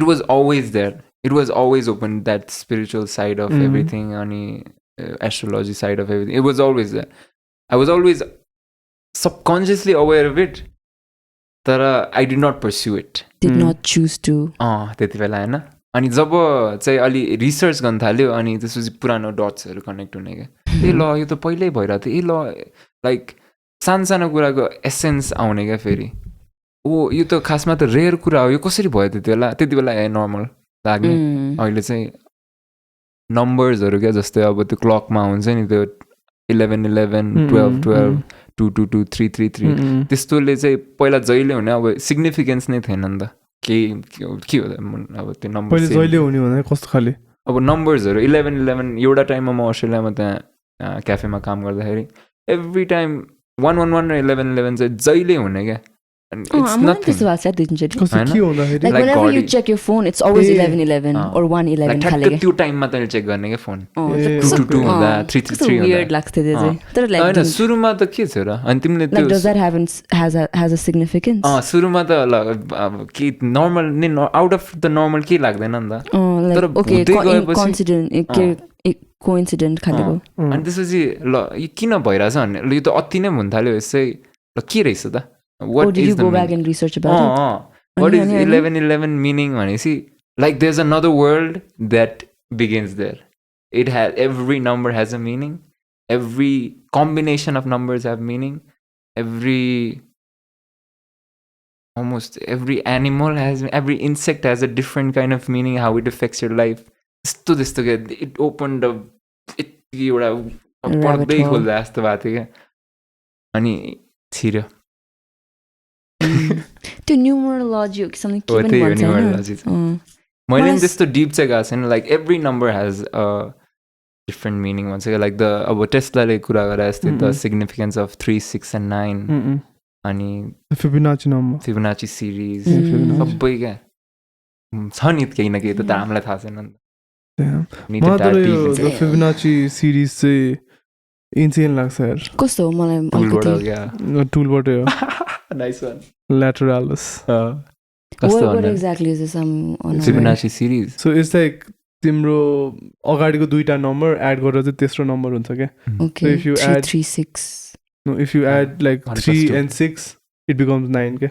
it was always there it was always open that spiritual side of everything अनि astrology side of everything it was always there I was always subconsciously aware of it तर I did not pursue it did not choose to त्यति बेला हैन अनि जब चाहिँ अलि research गर्न थाल्यो अनि त्यसपछि पुरानो डट्सहरू कनेक्ट हुने क्या ए ल यो त पहिल्यै भइरहेको थियो ए ल लाइक सानो कुराको एसेन्स आउने क्या फेरि यो त खासमा त रेयर कुरा हो यो कसरी भयो त्यति बेला नर्मल लाग्ने अहिले चाहिँ नम्बर्सहरू क्या जस्तै अब त्यो क्लकमा हुन्छ नि त्यो 11 11 12 12 2 2 2 3 3 3 त्यस्तोले चाहिँ पहिला जहिले हुने अब सिग्निफिकेन्स नै थिएन नि त के हो अब त्यो नम्बर पहिले जहिले हुने भने कस्तो खाले अब नम्बर्सहरू 11 11 एउटा टाइममा म अस्ट्रेलियामा त्यहाँ क्याफेमा काम गर्दाखेरि एभ्री टाइम 111 र 11 11 चाहिँ जहिले हुने क्या it's nothing like whenever you check your phone it's always 11:11 or 1:11 खाले त्यो टाइममा तैले चेक गर्ने के फोन 222 हुँदा 333 हुँदा weird लाग्थ्यो त्यो चाहिँ तर like हैन सुरुमा त के थियो र अनि तिमीले त्यो does that has a significance सुरुमा त अब के नर्मल नि आउट अफ द नर्मल के लाग्दैन नि त तर okay coincident खालेको अनि त्यसपछि ल यो किन भइराछ भन्ने यो त अति नै हुन थाल्यो यसै ल के रहेछ त what did you go back and research about it what is 11:11 meaning भनेसी like there's another world that begins there it has every number has a meaning every combination of numbers have meaning every almost every animal has, every insect has a different kind of meaning, how it affects your life. त्यस्तो क्या it opened a यति एउटा पढ्दै खोल्दा जस्तो भएको थियो क्या अनि छिर्यो त्यो न्युमरोलोजी हो कि समथिङ के हो पनि त्यही हो भन्छ न्युमरोलोजी मैले पनि त्यस्तो डिप चाहिँ गएको छैन like every number has a different meaning भन्छ क्या लाइक द अब टेस्लाले कुरा गरे जस्तै द सिग्निफिकेन्स अफ 3, 6 and 9 अनि फिबोनाची सिरिज सबै क्या छ नि केही न केही त हामीलाई थाहा छैन नि त फिबोनाची सिरिज चाहिँ इन्सेन लाग्छ यार कस्तो हो मलाई टुलबाटै हो नाइस वान ल्याटरालस what exactly is this on Fibonacci series so it's like तिम्रो अगाडिको दुईटा नम्बर एड गरेर चाहिँ तेस्रो नम्बर हुन्छ क्या okay if you 3 add 3 6 no if you add like 3 and 6 it becomes 9 क्या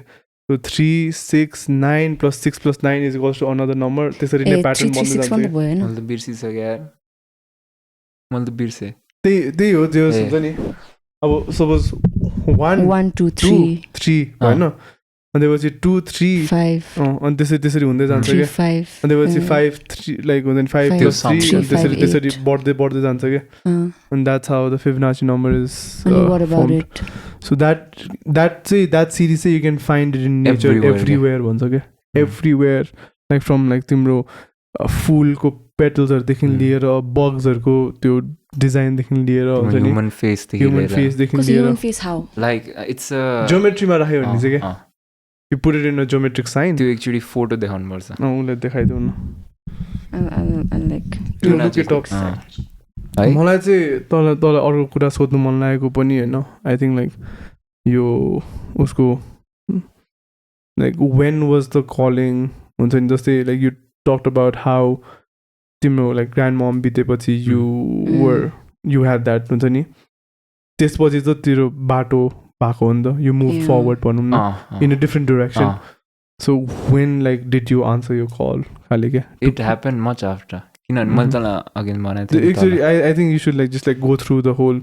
so 3 6 9 plus 6 plus 9 is equals to another number त्यसरी नै प्याटर्न बन्दै जान्छ मैले त बिर्सिसके यार मैले त बिर्से त्यही हो जे हुन्छ नि अब सपोज 1 2 3 3 हैन अनि त्यसपछि 2 3 5 अनि त्यसरी हुँदै जान्छ क्या 5 अनि त्यसपछि 5 3 लाइक हुन्छ नि 5 plus 3 अनि त्यसरी बढ्दै जान्छ क्या and that's how the Fibonacci number is what about formed. it So that series you can find it in nature everywhere भन्छ क्या everywhere like from like तिम्रो फुलको पेटल्सहरुदेखि लिएर बग्सहरुको त्यो डिजाइनदेखि लिएर हुन्छ नि ह्युमन फेसदेखि लिएर human face how like it's a ज्योमेट्रीमा राख्यो भने चाहिँ क्या you put it in a geometric sign त्यो एक्चुअली फोटो देखाउनु पर्छ उले देखाइदिउ न I like त्यो look it up मलाई चाहिँ तल अर्को कुरा सोध्नु मन लागेको पनि हैन आई थिंक लाइक यो उसको like when was the calling हुन्छ नि जस्तै like you talked about how तिम्रो लाइक ग्रान्डमम बितेपछि you had that हुन्छ नि त्यसपछि चाहिँ तेरो बाटो भएको हो नि त you moved forward भनौँ न in a different direction so when like did you answer your call खाले क्या it happened much after किनभने मैले तँलाई अघि भनेको थिएँ actually I think you should like just like go through the whole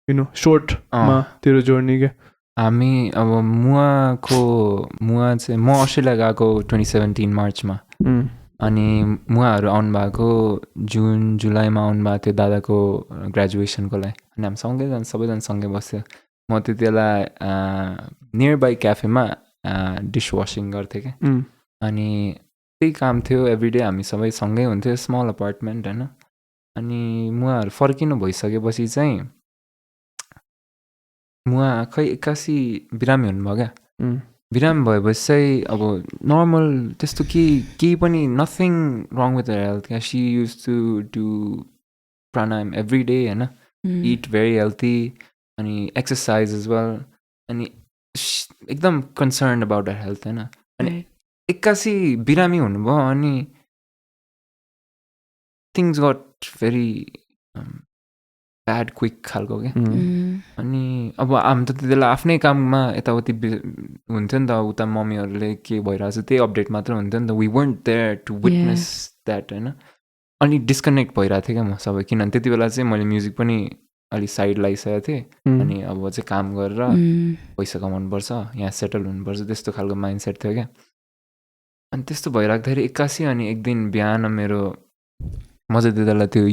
you know short मा तेरो जर्नी क्या हामी अब मुवा चाहिँ म अस्ट्रेलिया गएको 2017 मार्चमा अनि मुवाहरू आउनु भएको जुन जुलाईमा आउनु भएको थियो दादाको ग्रेजुएसनको लागि अनि हामी सँगै सबैजना सँगै बस्थ्यो म त्यति बेला नियर बाई क्याफेमा डिस वासिङ गर्थेँ क्या अनि त्यही काम थियो एभ्रिडे हामी सबै सँगै हुन्थ्यो स्मल अपार्टमेन्ट होइन अनि मुवाहरू फर्किनु भइसकेपछि चाहिँ मुवा खै एक्कासी बिरामी हुनुभयो क्या बिरामी भएपछि चाहिँ अब नर्मल त्यस्तो केही पनि nothing wrong with her health क्या she used to do pranayama every day होइन इट भेरी हेल्थी अनि एक्सर्साइज एज वेल अनि एकदम कन्सर्न अबाउट हर हेल्थ होइन अनि एक्कासी बिरामी हुनुभयो अनि things got very bad quick खालको क्या अनि अब हामी त त्यति बेला आफ्नै काममा यताउति हुन्थ्यो नि त उता मम्मीहरूले के भइरहेको छ त्यही अपडेट मात्र हुन्थ्यो नि त we won't there to witness that होइन अनि डिस्कनेक्ट भइरहेको थिएँ क्या म सबै किनभने त्यति बेला चाहिँ मैले म्युजिक पनि अलिक साइड लगाइसकेको थिएँ अनि अब चाहिँ काम गरेर पैसा कमाउनुपर्छ यहाँ सेटल हुनुपर्छ त्यस्तो खालको माइन्ड सेट थियो क्या अनि त्यस्तो भइराख्दाखेरि एक्कासी अनि एक दिन बिहान मेरो म चाहिँ त्यति बेला त्यो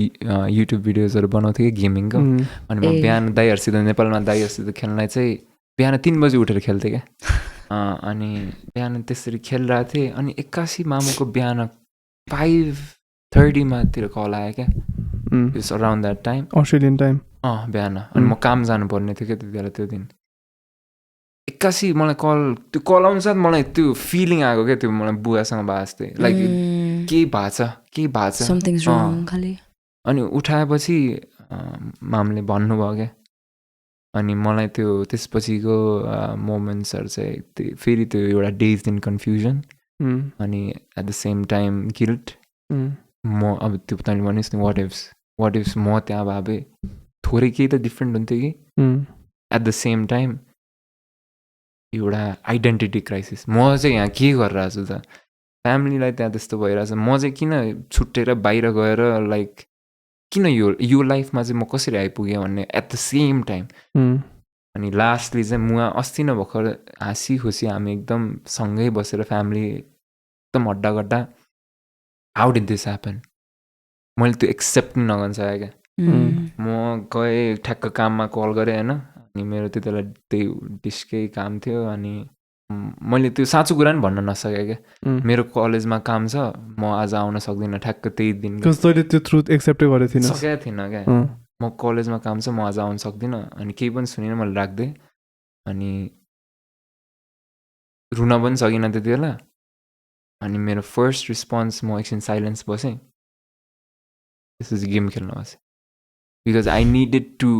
युट्युब भिडियोजहरू बनाउँथेँ कि गेमिङको अनि म बिहान दाइहरूसित नेपालमा दाइहरूसित खेल्नलाई चाहिँ बिहान 3 बजी उठेर खेल्थेँ क्या अनि बिहान त्यसरी खेलिरहेको थिएँ अनि एक्कासी मामुको बिहान 5:30 तिर कल आयो क्या it's around that time Australian time बिहान अनि म काम जानुपर्ने थियो क्या त्यति बेला त्यो दिन एक्कासी मलाई त्यो कल आउनु साथ मलाई त्यो फिलिङ आएको क्या त्यो मलाई बुवासँग भए जस्तै लाइक केही भएको छ अनि उठाएपछि मामले भन्नुभयो क्या अनि मलाई त्यो त्यसपछिको मोमेन्ट्सहरू चाहिँ फेरि त्यो एउटा डेज इन कन्फ्युजन अनि at the same time guilt म अब त्यो तैँले भनिस् नि वाट इफ्स म त्यहाँ भए थोरै केही त डिफ्रेन्ट हुन्थ्यो कि एट द सेम टाइम एउटा आइडेन्टिटी क्राइसिस म चाहिँ यहाँ के गरिरहेको छु त फ्यामिलीलाई त्यहाँ त्यस्तो भइरहेछ म चाहिँ किन छुट्टेर बाहिर गएर लाइक किन यो लाइफमा चाहिँ म कसरी आइपुगेँ भन्ने एट द सेम टाइम अनि लास्टली चाहिँ मुवा अस्ति नै भर्खर हाँसी खुसी हामी एकदम सँगै बसेर फ्यामिली एकदम हड्डा गड्डा हाउ डिड दिस ह्यापन मैले त्यो एक्सेप्ट नगर्न सकेँ क्या म गएँ ठ्याक्क काममा कल गरेँ होइन अनि मेरो त्यति बेला त्यही डिस्कै काम थियो अनि मैले त्यो साँचो कुरा नि भन्न नसकेँ क्या मेरो कलेजमा काम छ म आज आउन सक्दिनँ ठ्याक्क त्यही दिन तैँले त्यो ट्रुथ एक्सेप्टै गरेको थिइनँ सकेको थिइनँ क्या म कलेजमा काम छ म आज आउन सक्दिनँ अनि केही पनि सुनिनँ मैले राख्दै अनि रुन पनि सकिनँ त्यति बेला अनि मेरो फर्स्ट रिस्पोन्स म एकछिन साइलेन्स बसेँ त्यसपछि गेम खेल्न बसेँ because I needed to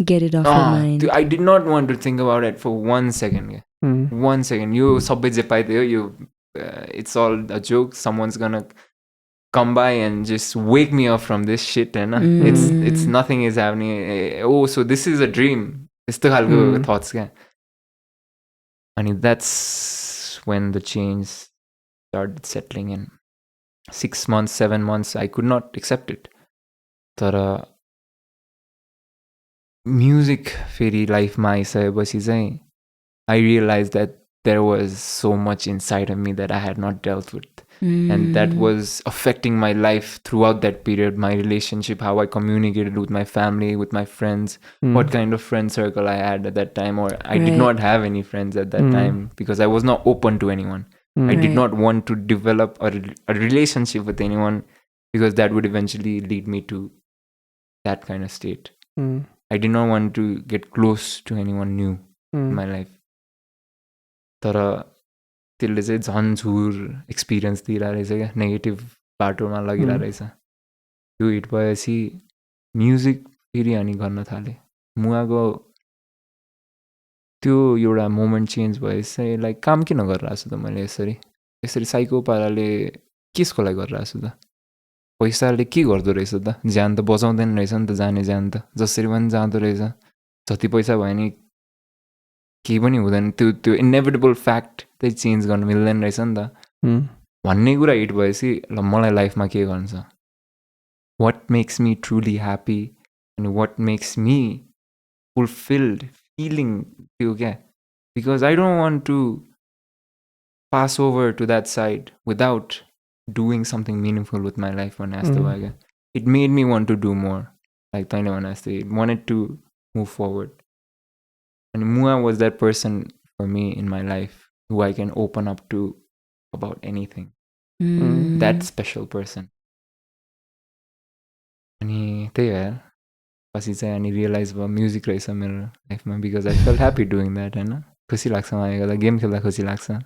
get it off your mind. I did not want to think about it for 1 second. 1 second. You sabai je paithyo you it's all a joke. Someone's gonna come by and just wake me up from this shit and it's nothing is happening. Oh, so this is a dream. Yस्तो khalko thoughts kya. And that's when the change started settling in. 6 months, 7 months I could not accept it. Tara music फेरि लाइफमा आइसकेपछि चाहिँ I realized that there was so much inside of me that I had not dealt with and that was affecting my life throughout that period, my relationship, how I communicated with my family, with my friends, what kind of friend circle I had at that time, or I did not have any friends at that time because I was not open to anyone. I did not want to develop a relationship with anyone because that would eventually lead me to that kind of state. I did not want to get close to anyone new in my life. तर त्यसले चाहिँ झन् झुर experience दिइरहेको रहेछ क्या negative बाटोमा लगिरहेको रहेछ त्यो हिट भएपछि म्युजिक फेरि अनि गर्न थालेँ मुवाको त्यो एउटा मोमेन्ट चेन्ज भएपछि चाहिँ लाइक काम किन गरिरहेको छु त मैले यसरी साइको पाराले केसको लागि गरिरहेको छु त पैसाले के गर्दो रहेछ त ज्यान त बचाउँदैन रहेछ नि त जाने ज्यान त जसरी पनि जाँदो रहेछ जति पैसा भयो नि केही पनि हुँदैन त्यो इनेभिटेबल फ्याक्ट चाहिँ चेन्ज गर्नु मिल्दैन रहेछ नि त भन्ने कुरा हिट भएपछि ल मलाई लाइफमा के गर्नु छ what makes me truly happy अनि what makes me fulfilled feeling त्यो क्या because I don't want to pass over to that side without doing something meaningful with my life when it made me want to do more like Taina when it wanted to move forward and Mua was that person for me in my life who I can open up to about anything that special person and I realized about music raise मेरो लाइफमा because I felt happy doing that हैन खुसी लाग्छ मलाई गर्दा game खेल्दा खुसी लाग्छ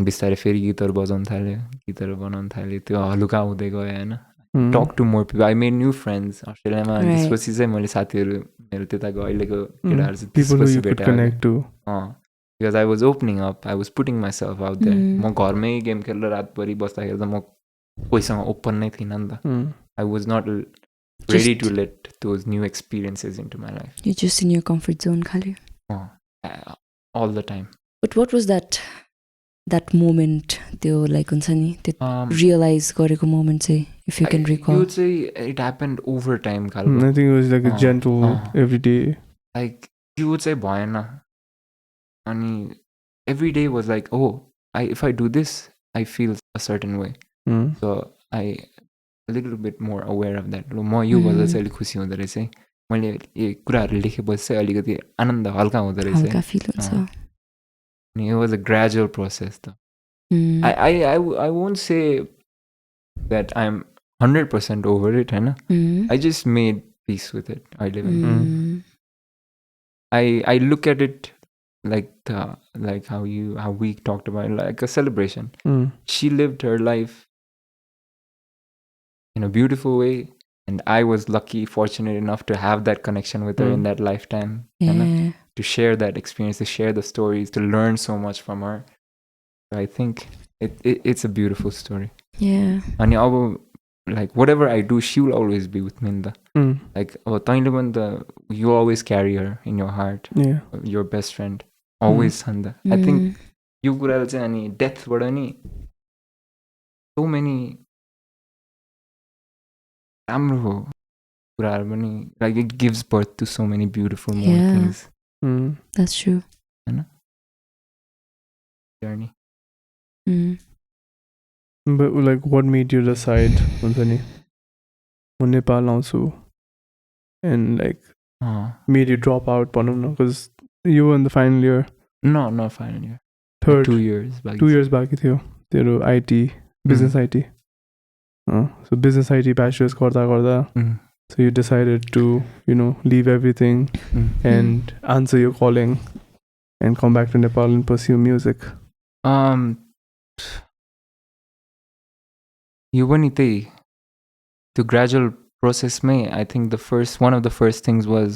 बिस्तारै फेरि गीतहरू बजाउन थाल्यो गीतहरू बनाउन थाल्यो त्यो हलुका हुँदै गयो होइन talk to more people I made new friends अस्ट्रेलियामा त्यसपछि चाहिँ मैले साथीहरू मेरो त्यताको अहिलेको केटाहरू चाहिँ त्यसपछि भेटाएको because I was opening up I was putting myself out there म घरमै गेम खेलेर रातभरि बस्दाखेरि त म कोहीसँग ओपन नै थिइनँ नि त I was not ready to let those new experiences into my life You just in your comfort zone खाली all the time. But what was that moment त्यो like हुन्छ नि त्यो realize गरेको moment चाहिँ if you can recall you say it happened over time खालको I think it was like a gentle every day like you would say भएन अनि every day was like oh if I do this I feel a certain way so I a little bit more aware of that म यो गर्दा चाहिँ अलिक खुसी हुँदो रहेछ है मैले यो कुराहरू लेखेपछि चाहिँ अलिकति आनन्द हल्का हुँदो रहेछ हल्का feel हुन्छ it was a gradual process though. I won't say that I'm 100% over it, Hannah. I just made peace with it. I live in. I look at it like how we talked about it, like a celebration. She lived her life in a beautiful way, and I was lucky, fortunate enough to have that connection with her in that lifetime. Yeah. To share that experience, to share the stories, to learn so much from her. So I think it's a beautiful story. Yeah. And like whatever I do, she will always be with me. Like you always carry her in your heart. Yeah. Your best friend. Always Handa. I think you could say any death but any so many कुराहरू पनि like it gives birth to so many beautiful more Yeah. things. That's true. Journey. But like what made you decide हुन्छ नि म नेपाल आउँछु and like made you drop out भनौँ न because you were in the final year No, not final year. third 2 years back. 2 years बाँकी थियो तेरो IT business IT so business IT bachelor's गर्दा so you decided to you know leave everything and answer your calling and come back to Nepal and pursue music. You पनि त्यही the gradual process may I think one of the first things was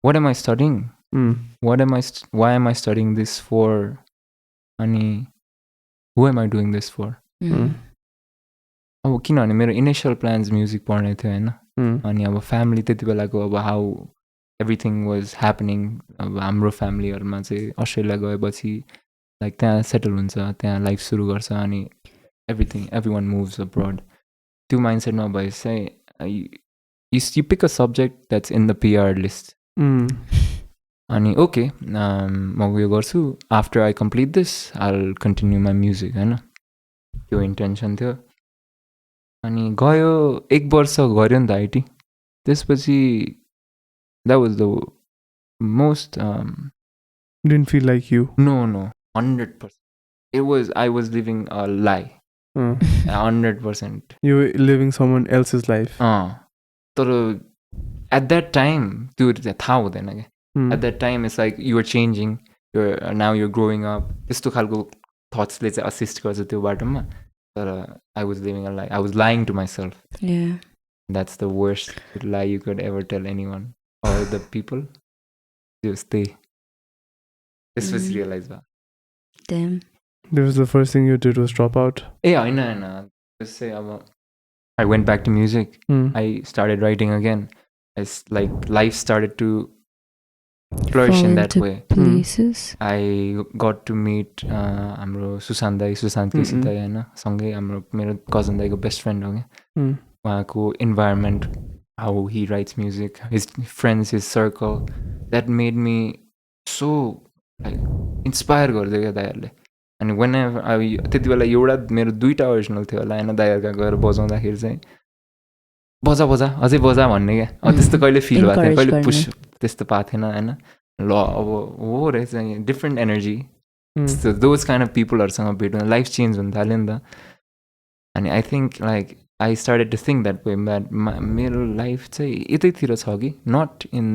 what am I studying? Why am I studying this for? Ani who am I doing this for? अब किनभने मेरो initial plans music पढ्ने थियो होइन अनि अब family त्यति बेलाको अब हाउ एभ्रिथिङ वाज ह्यापनिङ अब हाम्रो फ्यामिलीहरूमा चाहिँ अस्ट्रेलिया गएपछि लाइक त्यहाँ सेटल हुन्छ त्यहाँ लाइफ सुरु गर्छ अनि एभ्री वान मुभ्स अब्रड त्यो माइन्डसेटमा भएपछि चाहिँ you pick a subject that's in the PR list अनि ओके म उयो गर्छु after I complete this I continue my music होइन त्यो इन्टेन्सन थियो अनि गयो 1 वर्ष गऱ्यो नि त आइटी त्यसपछि that was the most didn't feel like you no 100% I was living a lie 100% you were living someone else's life तर at that time त्यो थाहा हुँदैन क्या at that time it's like you are changing now you're growing up त्यस्तो खालको थट्सले चाहिँ assist गर्छ त्यो बाटोमा तर I was living a lie. I was lying to myself. Yeah. That's the worst lie you could ever tell anyone or the people. Just stay. This was realized. Damn. This was the first thing you did was drop out. Yeah, I know. Just say I went back to music. I started writing again. Like life started to flourish in that way. Places. I got to meet हाम्रो सुशान्त दाई सुशान्त केसी दाई होइन सँगै हाम्रो मेरो cousin दाईको best friend हो क्या उहाँको environment how he rights music his friends his circle that made me so like inspire गरिदियो क्या दाईहरूले अनि वेन त्यति बेला एउटा मेरो 2टा ओरिजिनल थियो होला होइन दाईहरूका गएर बजाउँदाखेरि चाहिँ बजा अझै बजा भन्ने क्या त्यस्तो कहिले फिल भएको थियो कहिले पुस त्यस्तो पाएको थिएन होइन ल अब हो रहेछ different energy those kind of पिपलहरूसँग भेट हुँदा लाइफ चेन्ज हुन थाल्यो नि त अनि I think like I started to think that way that मेरो लाइफ चाहिँ यतैतिर छ कि not in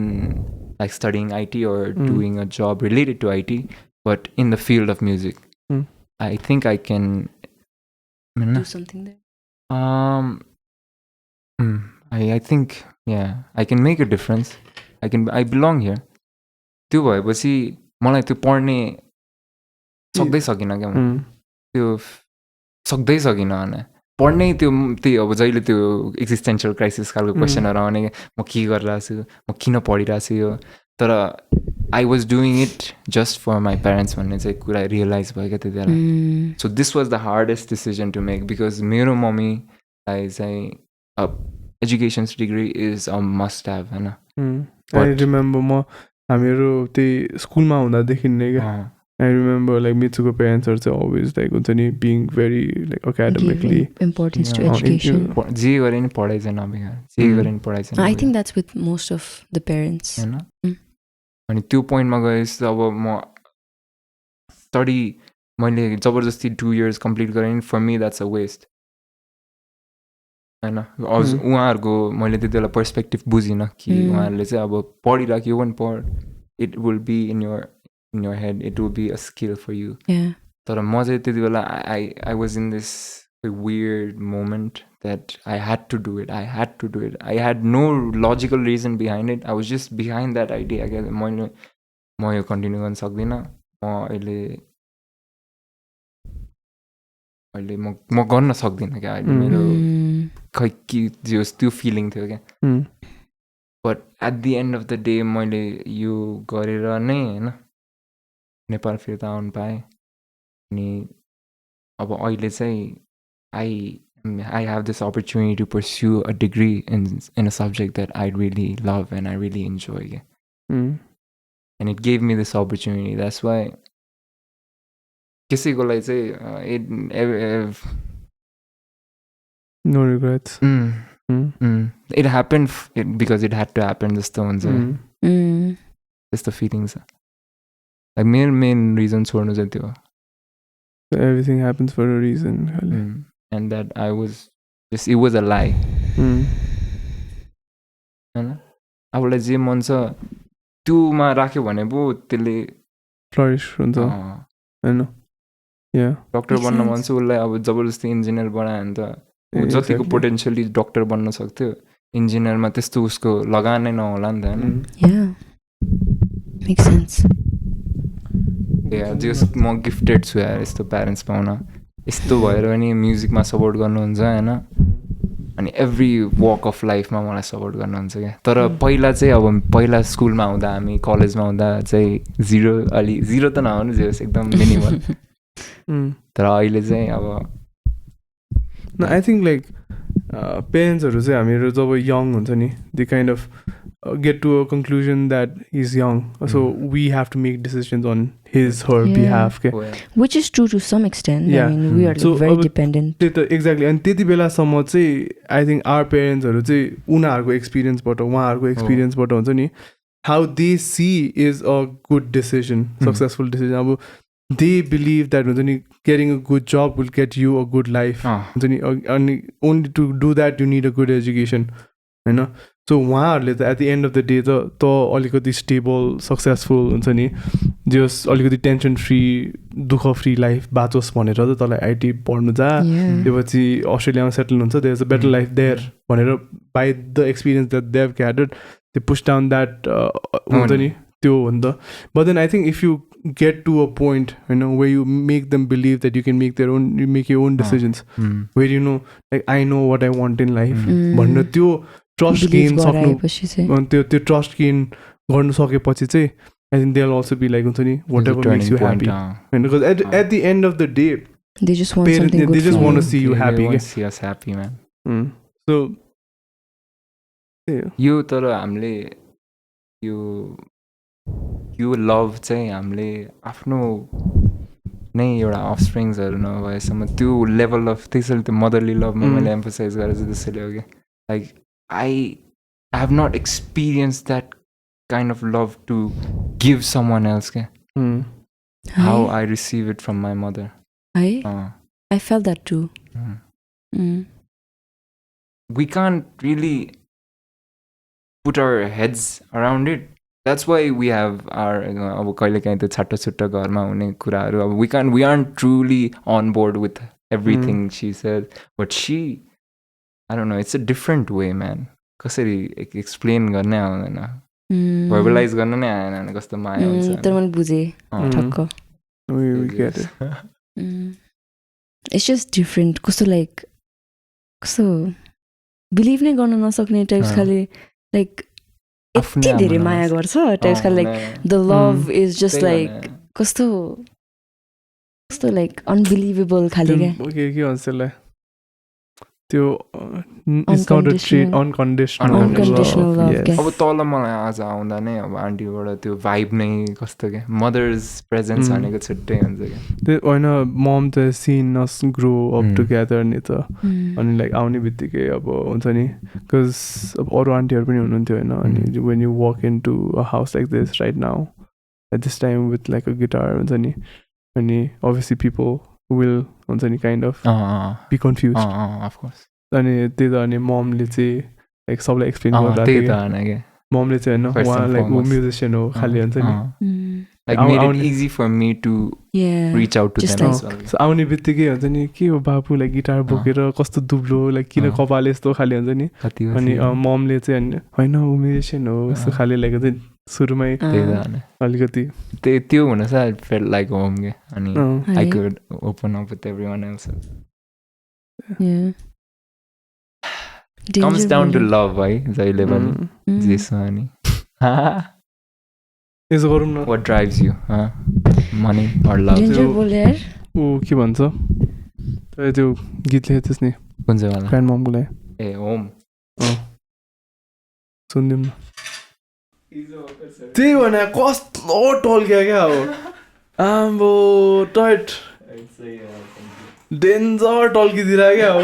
like studying IT or doing a job related to IT but in the field of music I think I can Do something there. I think, yeah, I can make a difference. I belong here. त्यो भएपछि मलाई त्यो पढ्ने सक्दै सकिनँ क्या म त्यो सक्दै सकिनँ होइन पढ्नै त्यही अब जहिले त्यो एक्जिस्टेन्सियल क्राइसिस खालको क्वेसनहरू आउने म के गरिरहेको छु म किन पढिरहेको छु यो तर I was doing it just for my parents भन्ने चाहिँ कुरा रियलाइज भयो क्या त्यति बेला so this was the hardest decision to make because मेरो मम्मीलाई चाहिँ educations degree is a must have होइन आई रिमेम्बर म हामीहरू त्यही स्कुलमा हुँदादेखि नै क्या आई रिमेम्बर लाइक मिचुको पेरेन्ट्सहरू चाहिँ अलवेज लाइक हुन्छ नि being very like academically Importance to education. जे गरे नि पढाइ चाहिँ नबिगार जे गरे नि पढाइ चाहिँ I think that's with most of the parents. होइन अनि त्यो पोइन्टमा गएपछि अब म स्टडी मैले जबरजस्ती 2 years कम्प्लिट गरेँ नि for me that's a waste होइन उहाँहरूको मैले त्यति बेला पर्सपेक्टिभ बुझिनँ कि उहाँहरूले चाहिँ अब पढिरहेको यो पनि पढ it will be in your head it will be a skill for you तर म चाहिँ त्यति बेला I was in this weird moment that I had to do it I had no logical reason behind it I was just behind that idea क्या म यो continue गर्न सक्दिनँ अहिले म गर्न सक्दिनँ क्या अहिले मेरो खै कि जे होस् त्यो फिलिङ थियो क्या but at the end of the day मैले यो गरेर नै होइन नेपाल फिर्ता आउनु पाएँ अनि अब अहिले चाहिँ I I have this opportunity to pursue a degree in a subject that I really love and I really enjoy. And it gave me this opportunity. That's why कसैको लागि चाहिँ no regrets. It happened because it had to happen. जस्तो हुन्छ त्यस्तो feeling छ like मेरो main reason छोड्नु चाहिँ त्यो Everything happens for a reason. And that I was just, it was a lie. हैन आफूलाई जे मन छ त्योमा राख्यो भने पो त्यसले Flourish हुन्छ हैन डक्टर बन्न मन छ उसलाई अब जबरजस्ती इन्जिनियर बनायो भने त जतिको पोटेन्सियली डक्टर बन्न सक्थ्यो इन्जिनियरमा त्यस्तो उसको लगान नै नहोला नि त हैन मेक सेन्स जस म गिफ्टेड छु यार यस्तो प्यारेन्ट्स पाउन यस्तो भएर पनि म्युजिकमा सपोर्ट गर्नुहुन्छ हैन अनि एभ्री वक अफ लाइफमा मलाई सपोर्ट गर्नुहुन्छ क्या तर पहिला चाहिँ अब पहिला स्कुलमा हुँदा हामी कलेजमा हुँदा चाहिँ जिरो त नहुनु जेस एकदम मिनिमल तर अहिले चाहिँ अब आई थिङ्क लाइक पेरेन्ट्सहरू चाहिँ हामीहरू जब यङ हुन्छ नि they kind of get to a conclusion that he's young, so we have to make decisions on his her behalf. Okay? Which is true to some extent. I mean, we are so, very dependent. Exactly. And त्यति बेलासम्म चाहिँ I think our parentsहरू चाहिँ उनीहरूको एक्सपिरियन्सबाट उहाँहरूको एक्सपिरियन्सबाट हुन्छ नि how they see is a good decision, successful decision. अब they believe that हुन्छ नि getting a good job will get you a good life. हुन्छ नि अनि only to do that you need a good education. हैन so उहाँहरूले त at the end of the day त अलिकति स्टेबल सक्सेसफुल हुन्छ नि जस अलिकति टेन्सन फ्री दुःख फ्री लाइफ बाँचोस् भनेर त तँलाई आइटी पढ्नु जा त्योपछि अस्ट्रेलियामा सेटल हुन्छ there is a better life there भनेर by the experience that they have gathered they push down that हुन्छ नि त्यो हो नि त but then I think if you get to a point where you make them believe that you can make you make your own decisions where you know like I know what I want in life भन्ने त्यो trust gain सक्नु त्यो trust gain गर्नु सकेपछि चाहिँ I think they will also be like हुन्छ नि whatever makes you happy हैन because at the end of the day they just want something good they just want to see you happy. They want to see us happy, man. So यो तर हामीले यो love चाहिँ हामीले आफ्नो नै एउटा अफस्प्रिङ्सहरू नभएसम्म त्यो लेभल अफ त्यसैले त्यो मदरली लभमा मैले एम्फोसाइज गरेर चाहिँ त्यसैले हो क्या like I have not experienced that kind of love to give someone else. How I receive it from my mother. I felt that too. We can't really put our heads around it. That's why we have our अब कहिले काहीँ त्यो छाटो छुट्टो घरमा हुने कुराहरू अब we aren't truly on board with everything she says, but she, I don't know, it's a different way, man. कसरी explain गर्ने आउँदैन भर्बलाइज गर्न नै आएन कस्तो माया हुन्छ तर मैले बुझेँ ठक्क इट्स जस्ट डिफ्रेन्ट कस्तो लाइक कस्तो बिलिभ नै गर्न नसक्ने टाइप्स खाले लाइक यति धेरै माया गर्छ टाइप्स खाले like the love is just like कस्तो कस्तो लाइक अनबिलिभेबल खाले क्या के भन्छ त्यसलाई त्यो it's not a trait unconditional love अब तल मलाई आज आउँदा नै अब आन्टीबाट त्यो भाइब नै कस्तो क्या मदर्स प्रेजेन्स भनेको छुट्टै हुन्छ क्या त्यो होइन मम त सिन अस ग्रो अप टुगेदर नि त अनि लाइक आउने बित्तिकै अब हुन्छ नि बिकज अब अरू आन्टीहरू पनि हुनुहुन्थ्यो होइन अनि when you walk into a house like this right now at this time with like a guitar हुन्छ नि अनि अभियसली पिपल will हुन्छ नि kind of be confuse of course अनि त्यही त अनि ममले चाहिँ लाइक सबलाई एक्सप्लेन गर्दा ममले चाहिँ होइन उहाँ लाइक ऊ म्युजिसियन हो खालि हुन्छ नि like made it easy for me to reach out to just them like, as well. So आउने बित्तिकै हुन्छ नि के हो बाबु लाइक गिटार बोकेर कस्तो दुब्लो लाइक किन कपाल यस्तो खालि हुन्छ नि अनि ममले चाहिँ होइन ऊ म्युजिसियन हो यस्तो खालि लाइक चाहिँ सुरुमै अलिकति त्यो हुन चाहिँ I felt like home के अनि I could open up with everyone else. Comes down to love है जहिले पनि जेसमा नि यसो गरौँ न What drives you? Money or love? Ginger बोल यार ऊ के भन्छ त्यो गीतले त्यस नि कुन चाहिँ वाला ग्रान्ड ममको लागि ए होम सुनिदिउँ न त्यही भने कस्तो टल्क्या क्या अब आम्बो टट डेन्जर टल्किदिएर क्या अब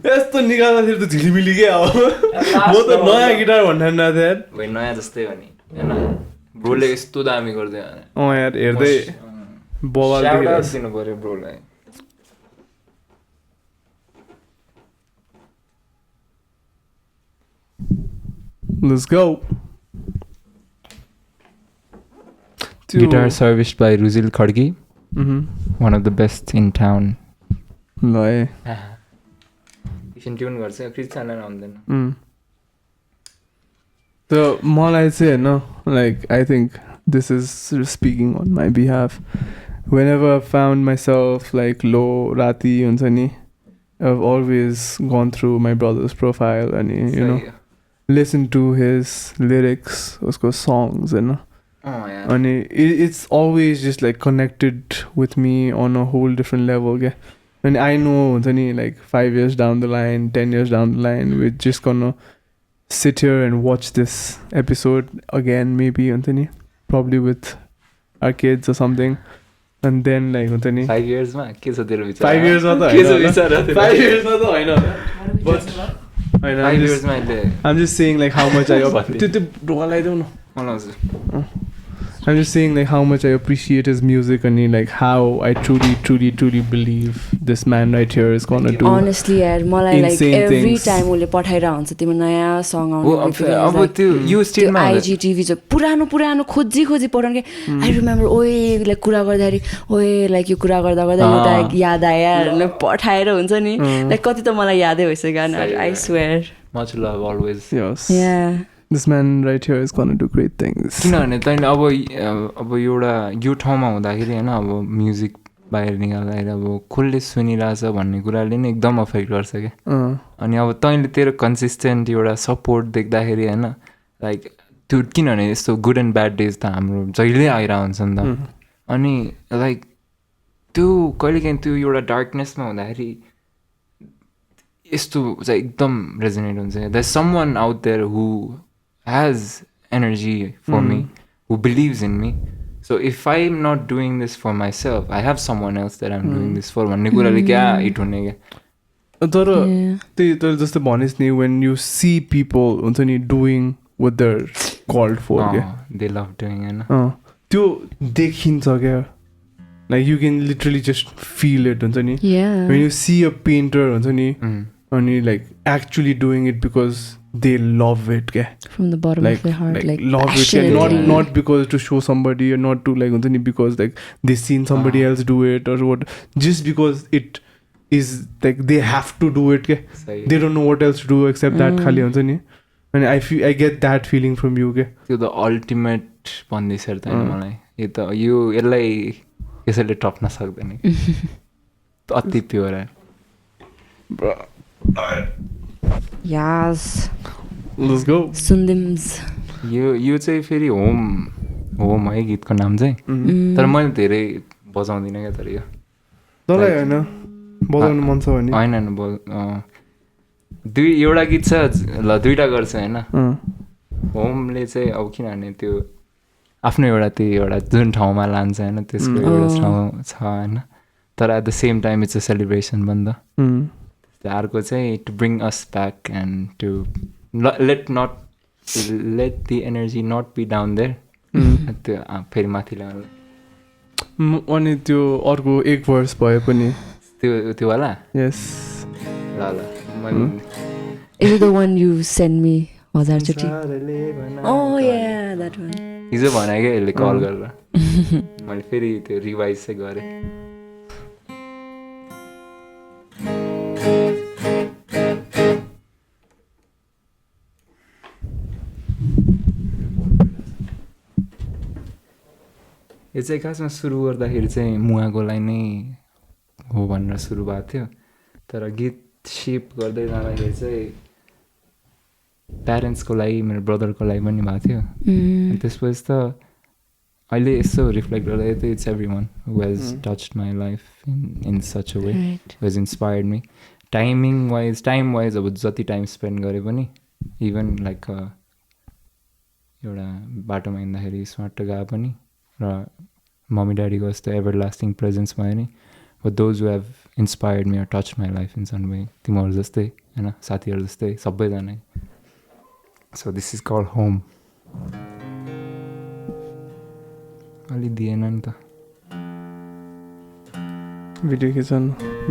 यस्तो निकाल्दाखेरि त झिलिमिली क्या अब म त नयाँ गिटार भन्नु थिएँ नयाँ जस्तै हो नि होइन ब्रोले यस्तो दामी गर्दै यार हेर्दै बवाल दिनु पर्यो ब्रोलाई Let's go. Guitar serviced by Ruzil Khadgi. One of the best in town. ल ए एकछिन ट्युन गर्छ क्रिस्चियन आउँदैन त मलाई चाहिँ होइन like I think this is speaking on my behalf whenever found myself like low राति हुन्छ नि I have always gone through my brother's profile अनि you know listen to his lyrics उसको सङ्ग्स होइन अनि it's always just like connected with me on a whole different level क्या अनि I know हुन्छ नि like 5 years down the line 10 years down the line we're just gonna sit here and watch this episode again maybe हुन्छ नि probably with our kids or something and then like हुन्छ नि 5 years मा के छ तेरो विचार 5 years मा त हैन 5 years मा त हैन but I'm just saying like how much I त्यो ढोका लगाइदेऊ न I'm just saying like how much I appreciate his music and like how I truly believe this man right here is gonna do honestly यार मलाई like every time उले पठाइरा हुन्छ तिम्रो नयाँ song आउने अब त्यो यु स्टिलमा IGTV जो पुरानो खोजी पठाउनु के आई रिमेम्बर ओए लाइक कुरा गर्दाखेरि ओए लाइक यो कुरा गर्दा एउटा याद आयो यार पठाएर हुन्छ नि लाइक कति त मलाई यादै भइसक्यो I swear much love always yes yeah this man right here is gonna do great things किनभने तैँले अब एउटा यो ठाउँमा हुँदाखेरि होइन अब म्युजिक बाहिर निकाल्दाखेरि अब कसले सुनिरहेछ भन्ने कुराले नै एकदम अफेक्ट गर्छ क्या अनि अब तैँले तेरो कन्सिस्टेन्ट एउटा सपोर्ट देख्दाखेरि होइन लाइक त्यो किनभने यस्तो गुड एन्ड ब्याड डेज त हाम्रो जहिले आइरहेको हुन्छ नि त अनि लाइक त्यो कहिलेकाहीँ त्यो एउटा डार्कनेसमा हुँदाखेरि यस्तो चाहिँ एकदम रेजोनेट हुन्छ क्या there someone out there who has energy for me, who believes in me. So if I'm not doing this for myself, I have someone else that I'm doing this for. भन्ने कुराले क्या hit हुने क्या तर त्यही तर जस्तो भनिस् नि when you see people हुन्छ नि doing what they're called for क्या they love doing होइन त्यो देखिन्छ क्या like you can literally just feel it हुन्छ नि when you see a painter हुन्छ नि अनि like actually doing it because they love it yeah from the bottom of their heart like love it yeah? not because to show somebody or not to like because like they seen somebody else do it or what just because it is like they have to do it yeah? They don't know what else to do except that khali huncha ni and I get that feeling from you okay त्यो the ultimate भन्दै छ त मलाई यो त यो यसलाई यसैले टप्न सक्दैन अति प्योर है bro yes let's go sundims यो चाहिँ फेरि होम है गीतको नाम चाहिँ तर मैले धेरै बजाउँदिनँ क्या तर यो तँलाई होइन बजाउनु मन छ भने होइन एउटा गीत छ ल दुईवटा गर्छ होइन होमले चाहिँ अब किनभने त्यो आफ्नो एउटा जुन ठाउँमा लान्छ होइन त्यसको एउटा ठाउँ छ होइन तर at the same time it's a celebration पनि त अर्को चाहिँ to bring us back and to let the energy not be down there त्यो फेरि माथि ल्याउनु अनि त्यो अर्को एक वर्ष भए पनि त्यो वाला यस ल Is it the one you send me 1000 चोटि? Oh yeah, that one. हिजो भने क्या यसले कल गरेर मैले फेरि त्यो रिभाइज चाहिँ गरेँ यो चाहिँ खासमा सुरु गर्दाखेरि चाहिँ मुवाकोलाई नै हो भनेर सुरु भएको थियो तर गीत सिप गर्दै जाँदाखेरि चाहिँ प्यारेन्ट्सको लागि मेरो ब्रदरको लागि पनि भएको थियो त्यसपछि त अहिले यसो रिफ्लेक्ट गर्दा it's every one who has touched my life in such a way who has inspired me time wise अब जति टाइम स्पेन्ड गरे पनि इभन लाइक एउटा बाटोमा हिँड्दाखेरि स्मार्ट गए पनि र मम्मी ड्याडीको जस्तो एभर लास्टिङ प्रेजेन्स भयो नि but those who have inspired me touch my life in some way तिमीहरू जस्तै होइन साथीहरू जस्तै सबैजना so this is called home अलि दिएन नि त भिडियो खिचन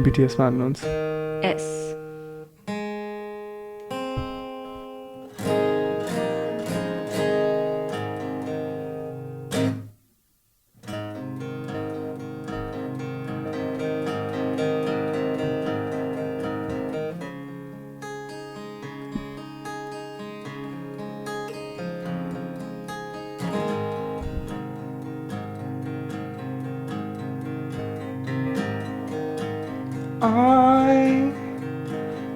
बिटिएसमा हाल्नुहुन्छ Yes. I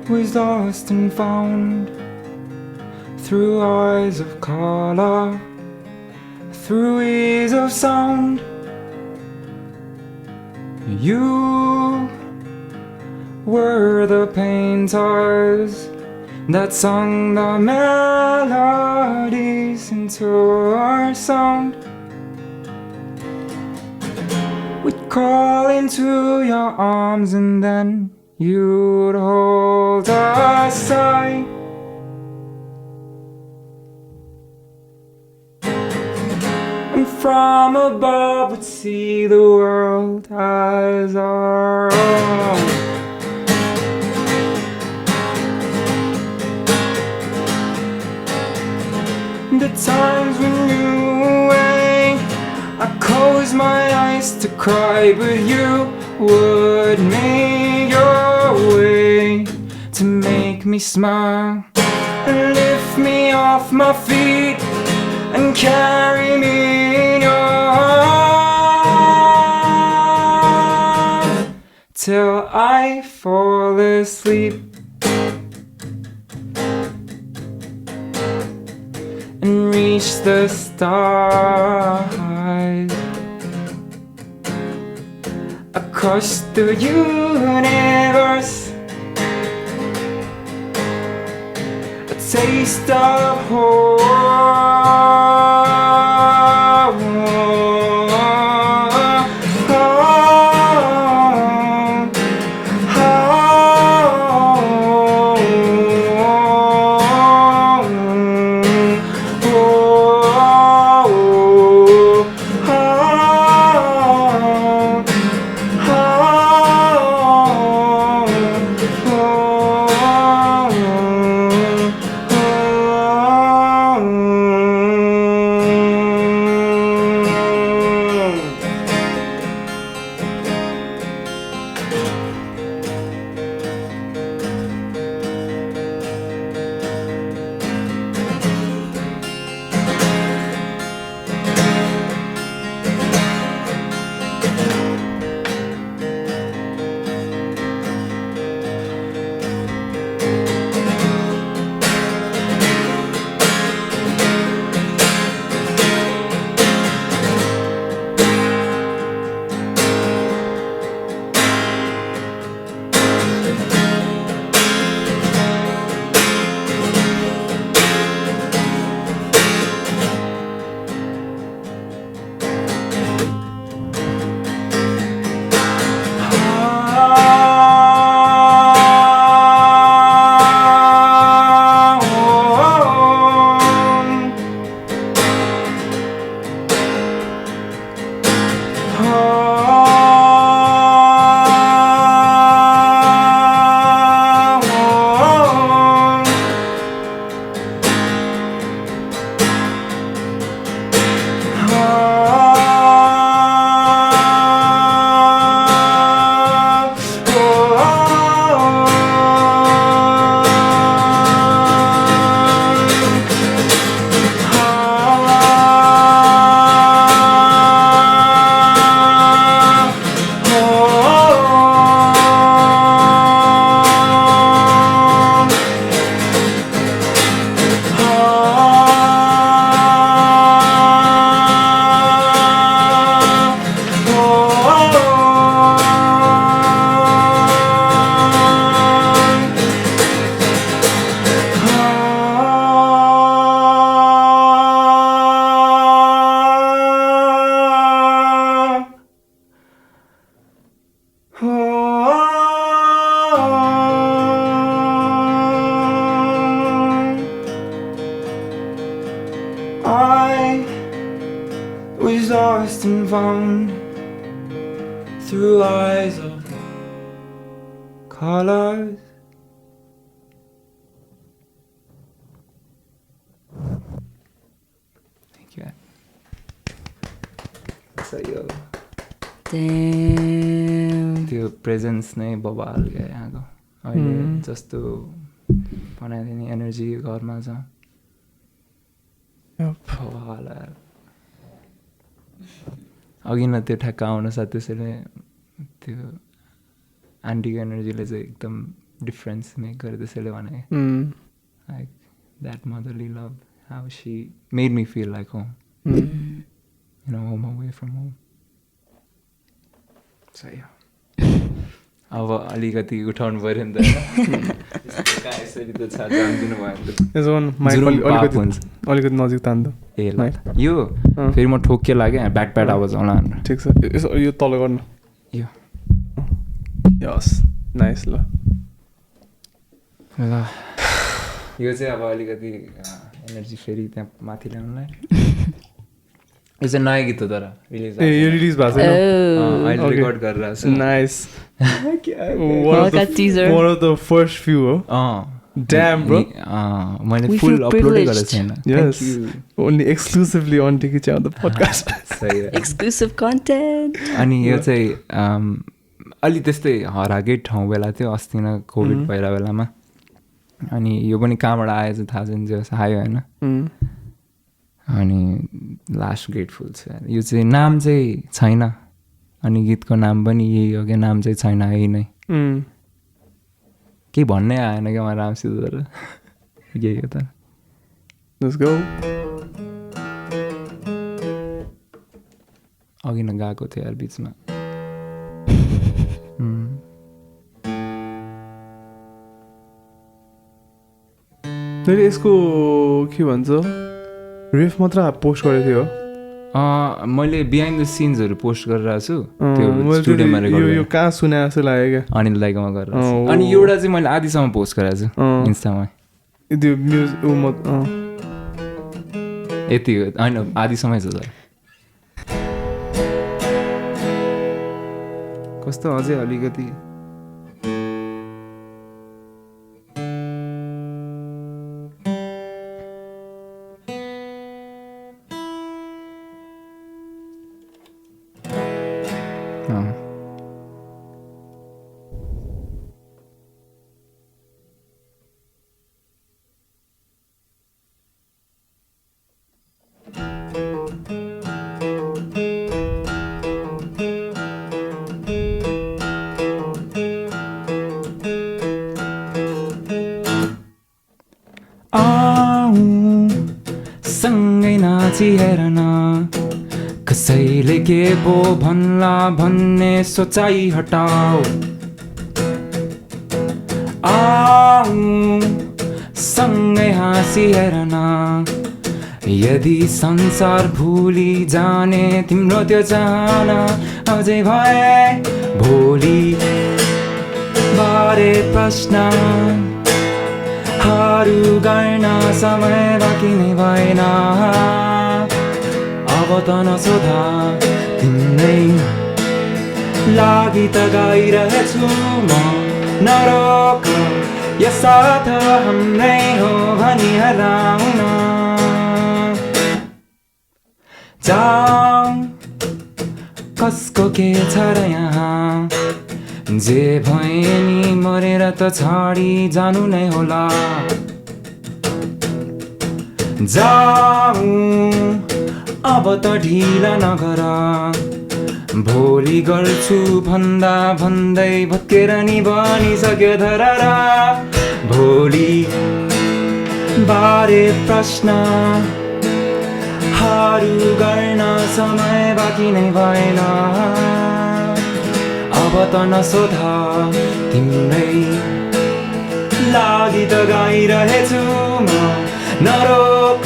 was lost and found through eyes of color, through ears of sound. You were the painters that sung the melodies into our sound. We'd crawl into your arms and then you'd hold us tight. And from above we'd see the world as our own. The times when you I close my eyes to cry, but you would make your way to make me smile and lift me off my feet and carry me in your arms till I fall asleep and reach the stars. Across the universe, a taste of was lost and found through eyes of colors. Thank you. So yo, Damn. त्यो presence नै बबाल क्या यहाँको अहिले जस्तो बनाइदिने energy घरमा छ बबाल यार अघि न त्यो ठ्याक्क आउन सक्छ त्यसैले त्यो आन्टीको एनर्जीले चाहिँ एकदम डिफ्रेन्स मेक गरे त्यसैले भने like that motherly love how she made me feel like home you know, home away from home. So yeah. अब अलिकति उठाउनु पऱ्यो नि त यसरी त छ जान्दिनु भयो अलिकति नजिक तान्द ए ल यो फेरि म ठोक्के लाग्यो ब्याट प्याट आवाज आउला भनेर ठिक छ यसो यो तल गर्नु यो यस नाइस ल यो चाहिँ अब अलिकति एनर्जी फेरि त्यहाँ माथि ल्याउनुलाई यो चाहिँ नयाँ गीत हो तर रिलिज ए यो रिलिज भएको छैन अहिले रेकर्ड गरिरहेको छु nice teaser. one of the first few damn bro मैले We फुल feel अपलोडै privileged. गरेको छैन yes only exclusively on Dhikichyau the podcast सही हो Exclusive content. अनि यो चाहिँ अलि त्यस्तै हराएकै ठाउँ बेला थियो अस्ति न कोभिड भइरहेको बेलामा अनि यो पनि कहाँबाट आयो चाहिँ थाहा छैन जो आयो होइन अनि लास्ट ग्रेटफुल छ यो चाहिँ नाम चाहिँ छैन अनि गीतको नाम पनि यही हो क्या नाम चाहिँ छैन यही नै केही भन्नै आएन क्या म रामसित तर यही हो त let's go अघि न गएको थियो यार बिचमा मैले यसको के भन्छ रिफ मात्र पोस्ट गरेको थियो मैले बिहाइन्ड द सिन्सहरू पोस्ट गरिरहेको छु मैले स्टुडियोमा यो कहाँ सुने जस्तो लाग्यो क्या अनिल दाइकोमा गरेर अनि एउटा चाहिँ मैले आधीसम्म पोस्ट गरेको छु इन्स्टामा त्यो यति हो होइन आधीसम्मै छ त कस्तो अझै अलिकति सँगै नाची हेरन कसैले के पो भन्ला भन्ने सोचाइ हटाऊ आऊ सँगै हाँसी हेरन यदि संसार भुली जाने तिम्रो त्यो चाहना अझै भए भोलि बारे प्रश्न हरू गर्न समय बाँकी नै भएन अब त नसोधा तिम्रै लागि त गाइरहेछु म नरोक यो साथ हाम्रै हो भनी हराउन जाऊ कसको के छ र यहाँ जे भए नि मरेर त छाडी जानु नै होला जाऊ अब त ढिला नगर भोलि गर्छु भन्दा भन्दै भत्केर नि बनिसक्यो धररा भोलि बारे प्रश्न हरू गर्न समय बाँकी नै भएन अब त नसोधा तिम्रै लागि त गाइरहेछु म नरोक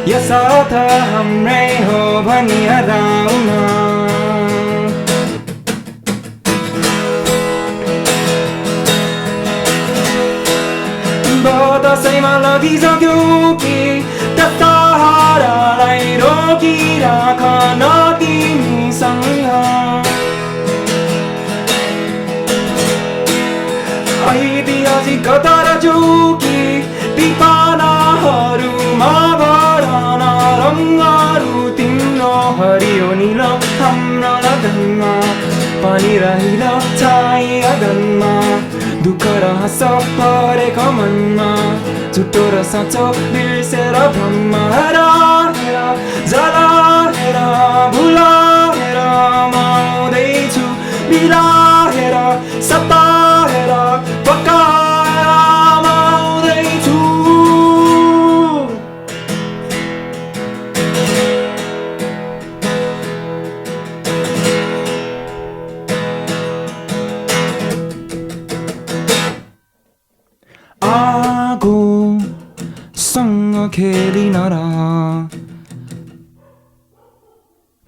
यो साथ हाम्रै हो भनी हराउन दसैँमा लगिसक्यो कि त सहारालाई रोकिराख न तिमीसँग ऐतिहासिक तर जोकी ती पानाहरूमा भरन रङ्गहरू तिम्रो हरियो निलो हाम्रो लगनमा पानी रहिलो छाई अगनमा दुःख र हाँस परेको मनमा झुटो र साँचो बिर्सेर भ्रममा हेर हेर जला हेर भुला हेर म आउँदैछु बिला हेर सता हेर पकाएर म आउँदैछु आगोसँग खेलिन र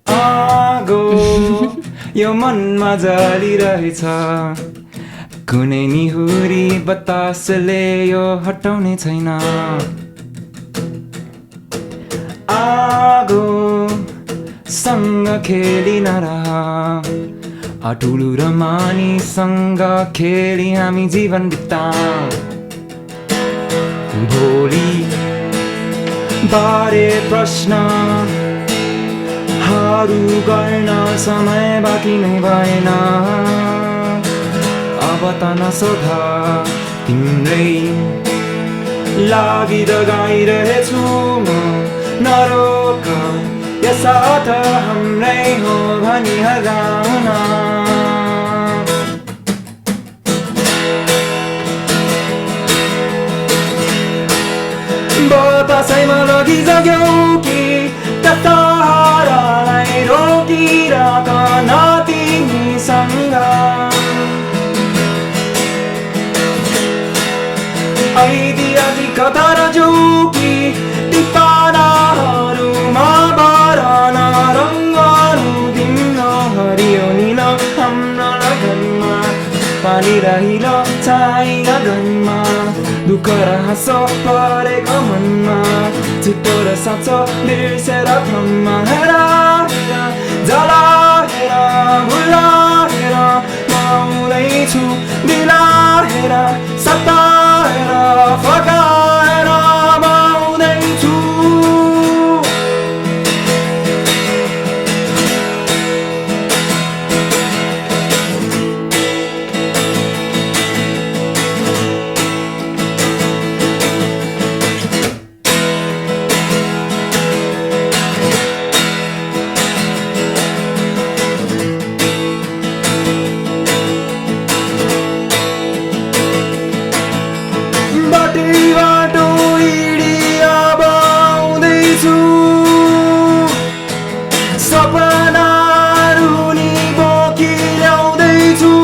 आगो यो मनमा जलिरहेछ कुनै निहुरी बतासले यो हटाउने छैन आगोसँग खेलिन र ठुलो र मानिसँग खेली हामी जीवन बिताउँ भोलि बारे प्रश्नहरू गर्न समय बाँकी नै भएन अब त नसोध तिम्रै लागि त गाइरहेछु म नरोक यसर्थ हाम्रै हो भनी हगाउन बतासैमा लगिसक्यौ कि तारालाई रोकिराख न तिमीसँग ऐतिहासिक तर जोकी ती पानाहरूमा भरन रङ्गहरू तिम्रो हरियो निलो हाम्रो लगनमा पानी रहिलो छाई अगनमा दुःख र हाँस परेको मनमा झुटो र साँचो बिर्सेर भ्रममा हेर हेर जला हेर भुला हेर म आउँदैछु बिला हेर सता हेर फकाएर म आउँदैछु बाटो हिँडिया बाउँदैछु सपनाहरू नि बोकी ल्याउँदैछु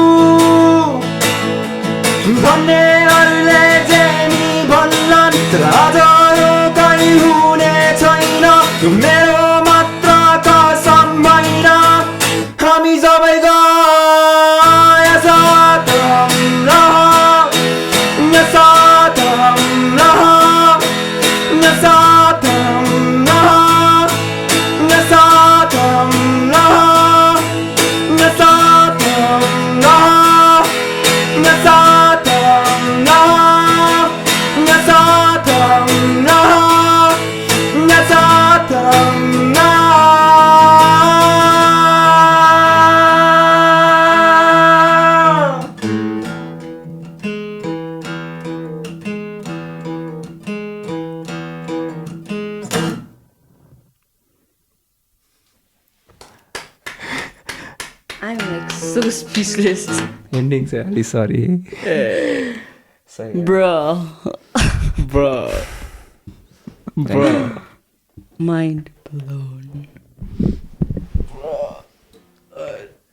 भन्नेहरूले जेनी भन्लान् आज यो कहीँ हुने छैन यो मेरो मात्र कसम होइन हामी सबैको यसर्थ I'm like so speechless. Ending say Ali sorry. Bro. Mind blown.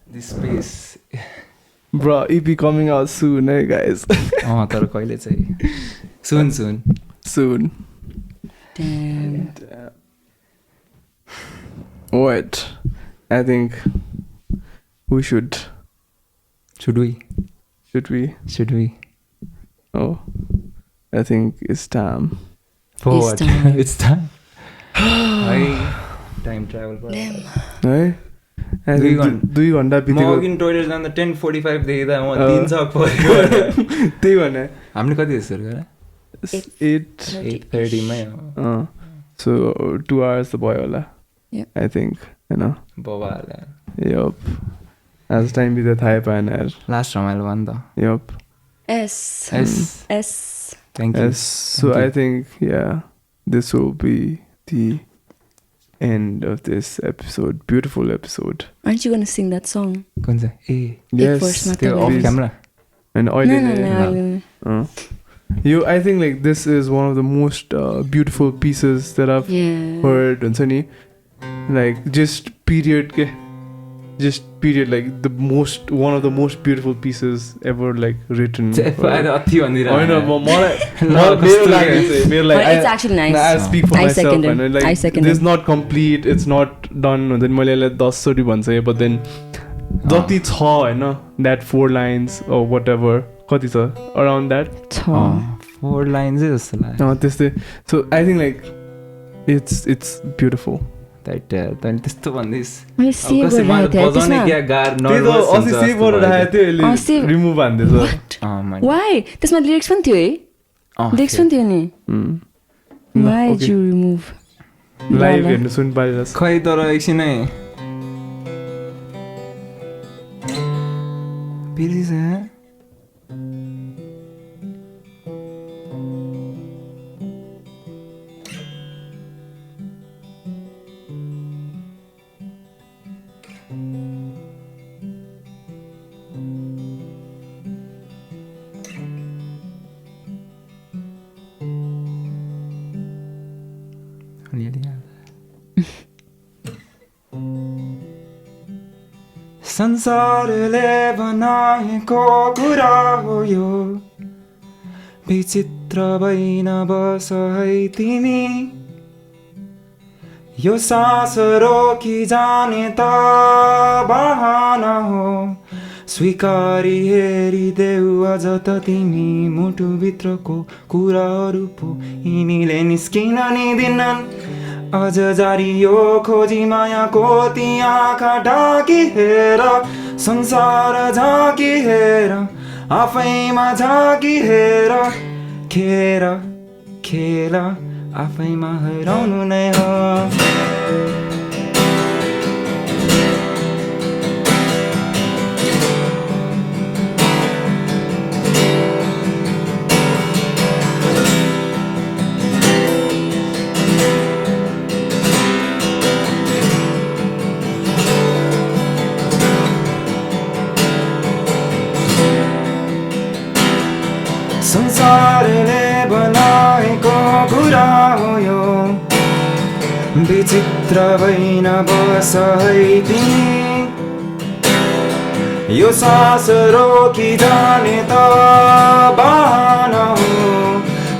This space. Bro, EP coming out soon, hey guys. तर कहिले चाहिँ soon. Damn. What? I think we should. Should we? Oh, I think it's time. For what? It's time. It's time. Time travel है 2 घन्टा म बितेको अघि toilet जाँदा 10:45 देखिँदा म 3 सक पऱ्यो त्यही भने हामीले कति जस्तो गरेर 8:30 मै so 2 hours त भयो होला I think हैन बबाले यप आज टाइम बित्यो थाहै पाएन यार लास्ट रमाइलो भयो नि त yup S. Thank you. So I think this will be the end of this episode. Beautiful episode. Aren't you gonna sing that song? कुन चाहिँ Yes. verse मात्र त्यो please. Of camera And No. I think like this is one of the most beautiful pieces that I've heard. हुन्छ नि like just period like one of the most beautiful pieces ever like written. अति भनिदिएर होइन But it's actually nice. I speak for I myself second it. and like I second this it. is not complete, it's not done. हुन्छ नि मैले यसलाई 10 चोटि भन्छ but then जति छ होइन that 4 lines or whatever कति छ around that 4 lines जस्तो लाग्यो त्यस्तै so I think like it's beautiful. तैँले त्यस्तो भन्दैस् मैले save गरेर राखेको थिएँ बजाउने त्यसमा। क्या गार त्यही त अस्ति सेभ गरेर राखेको थियो यसले save- रिमुभ हान्दैछ Why? त्यसमा lyrics पनि थियो है lyrics पनि थियो नि Why did you remove? Live हेर्नु सुन पाइरहेछ खै तर एकछिनै बिर्सिस संसारले बनाएको कुरा हो यो विचित्र भइन बस है तिमी यो सास रोकी जाने त बहाना हो स्वीकारी हेरिदेऊ अझ त तिमी मुटुभित्रको कुराहरू पो यिनीले निस्किन नि दिन्नन् अझ जारी यो खोजी मायाको ती आँखा ढाकी हेर संसार झाँकी हेर आफैमा झाँकी हेर खेर खेल आफैमा हराउनु नै हो संसारले बनाएको कुरा हो यो विचित्र भइन बस है तिमी यो सास रोकी जाने त बहाना हो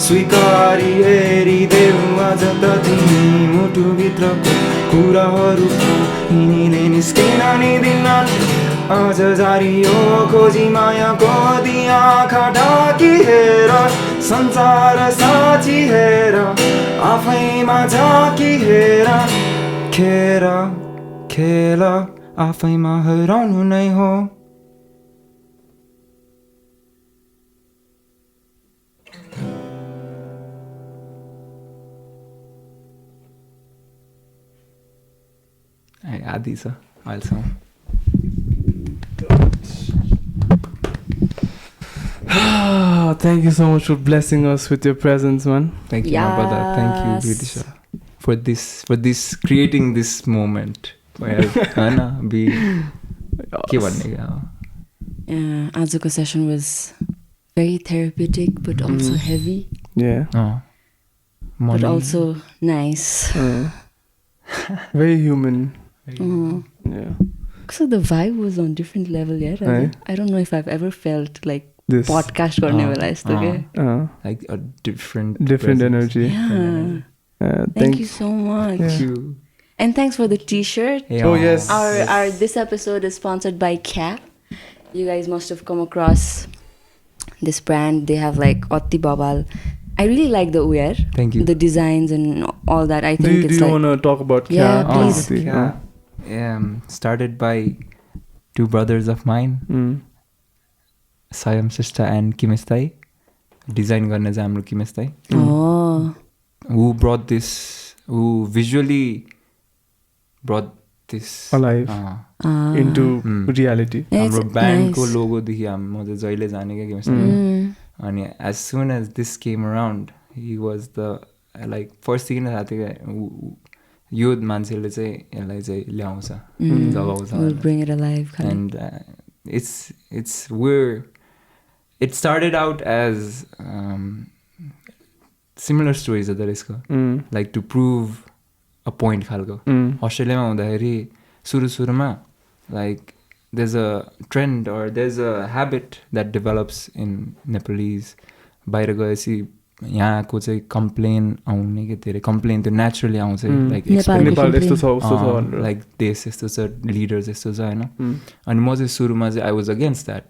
स्वीकारी हेरिदेऊ अझ त तिमी मुटुभित्रको कुराहरू यिनीले निस्किन नि दिन्नन् अझ जारी यो खोजी मायाको ती आँखा ढाकी हेर संसार साँची हेर आफैमा झाँकी हेर खेर खेल आफैमा हराउनु नै हो आदि छ अहिलेसम्म Thank you so much for blessing us with your presence, man. Thank you, my brother. Thank you, Vidisha, for this creating this moment. Hana be के भन्ने क्या आजको session was very therapeutic but also heavy. Yeah. But also nice. Very human. Yeah. So the vibe was on different level, yeah. I don't know if I've ever felt like this podcast गर्ने बेला यस्तो के like a different energy. Yeah. Thank you so much. Thank you. And thanks for the t-shirt. Oh yes. Our this episode is sponsored by Cap. You guys must have come across this brand. They have like Atti Babal I really like the wear, Thank you. the designs and all that. I think Do it's you like want to talk about Yeah, kya? please. Basically? Started by two brothers of mine, Sayam Sister and Kimistai. Design गर्ने चाहिँ हाम्रो किमेस्ताई. oh who visually brought this alive into reality. हाम्रो ब्यान्डको nice. लोगोदेखि म चाहिँ जहिले जाने क्या किमेस्ताई. अनि as soon as this came around, he was the like firstदेखि नै थाहा थियो क्या यो मान्छेले चाहिँ यसलाई चाहिँ ल्याउँछ जगाउँछ. We'll bring it alive. And it's where it started out as similar stories of यसको like to prove a point खालको. अस्ट्रेलियामा हुँदाखेरि सुरुमा like there's a trend or there's a habit that develops in Nepalese. बाहिर गएपछि यहाँको चाहिँ complain आउने के धेरै कम्प्लेन त्यो नेचुरली आउँछ लाइक नेपाल यस्तो छ उस्तो छ भनेर लाइक देश यस्तो छ लिडर्स यस्तो छ होइन. अनि म चाहिँ सुरुमा चाहिँ I was against that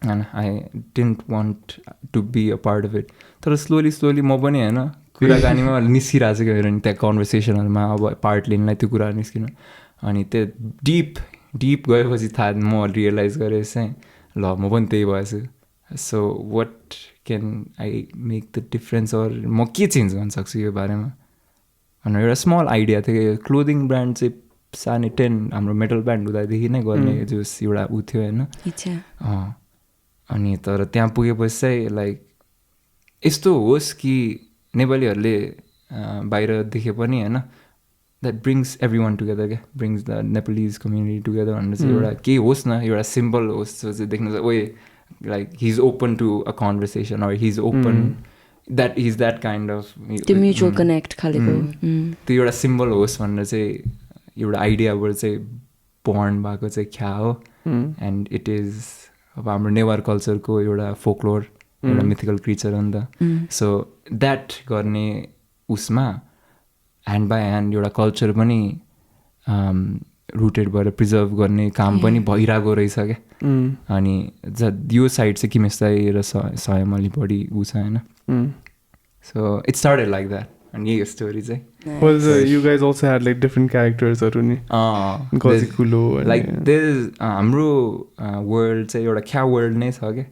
and I didn't want to be a part of it. तर स्लोली म पनि होइन कुराकानीमा निस्किरहेको छ हेर नि त्यहाँ कन्भर्सेसनहरूमा अब पार्ट लिनलाई त्यो कुरा निस्किनु. अनि त्यो डिप गएपछि थाहा म रियलाइज गरेँ चाहिँ ल म पनि त्यही भएछु. So what can I make the difference or म के चेन्ज गर्न सक्छु यो बारेमा भनेर एउटा स्मल आइडिया थियो कि क्लोदिङ ब्रान्ड चाहिँ सानै 10 हाम्रो मेटल ब्यान्ड हुँदादेखि नै गर्ने जस एउटा ऊ थियो होइन. अनि तर त्यहाँ पुगेपछि चाहिँ लाइक यस्तो होस् कि नेपालीहरूले बाहिर देखे पनि होइन that brings everyone together क्या brings the Nepalese community together भनेर चाहिँ एउटा केही होस् न एउटा सिम्बल होस् जो चाहिँ देख्नु चाहिँ ओए like he's open to a conversation or he's open that he's that kind of the mutual connect खालेको त्यो एउटा सिम्बल होस् भनेर चाहिँ एउटा आइडियाबाट चाहिँ बर्न भएको चाहिँ क्या हो. एन्ड इट इज अब हाम्रो नेवार कल्चरको एउटा फोकलोर एउटा मिथिकल क्रिचर हो नि त. सो द्याट गर्ने उसमा ह्यान्ड बाई ह्यान्ड एउटा कल्चर पनि रुटेड भएर प्रिजर्भ गर्ने काम पनि भइरहेको रहेछ क्या. अनि यो साइड चाहिँ किमेस्ताई र सयम अलि बढी ऊ छ होइन. So it started like that. अनि यही स्टोरी चाहिँ you guys also had like different characters हरू नि गजिकुलो लाइक देयर हाम्रो वर्ल्ड चाहिँ एउटा ख्या वर्ल्ड नै छ क्या.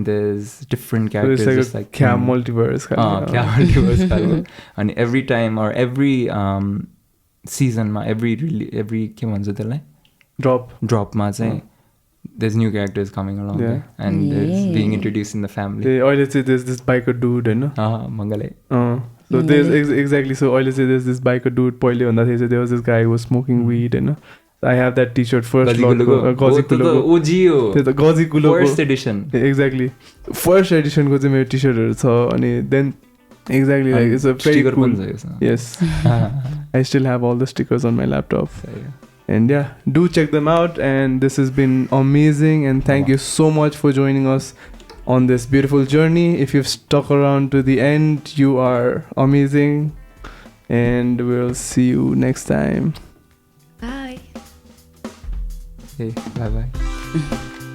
there's different characters just like ख्या मल्टिभर्स ख्या मल्टिभर्स. अनि every time or every सिजनमा every के भन्छ त्यसलाई ड्रपमा चाहिँ there's new characters coming along and there's being introduced in the family. अहिले चाहिँ there's this biker dude होइन Mangale. So there's exactly so अहिले चाहिँ there's this biker dude पहिले भन्दाखेरि चाहिँ there was this guy who was smoking weed होइन. I have that t-shirt first first edition exactly first edition को चाहिँ मेरो t-shirtहरू छ. अनि then exactly like it's a very cool yes I still have all the stickers on my laptop. And yeah, do check them out. And this has been amazing. And thank you so much for joining us on this beautiful journey. If you've stuck around to the end, you are amazing. And we'll see you next time. Bye. Hey, bye-bye.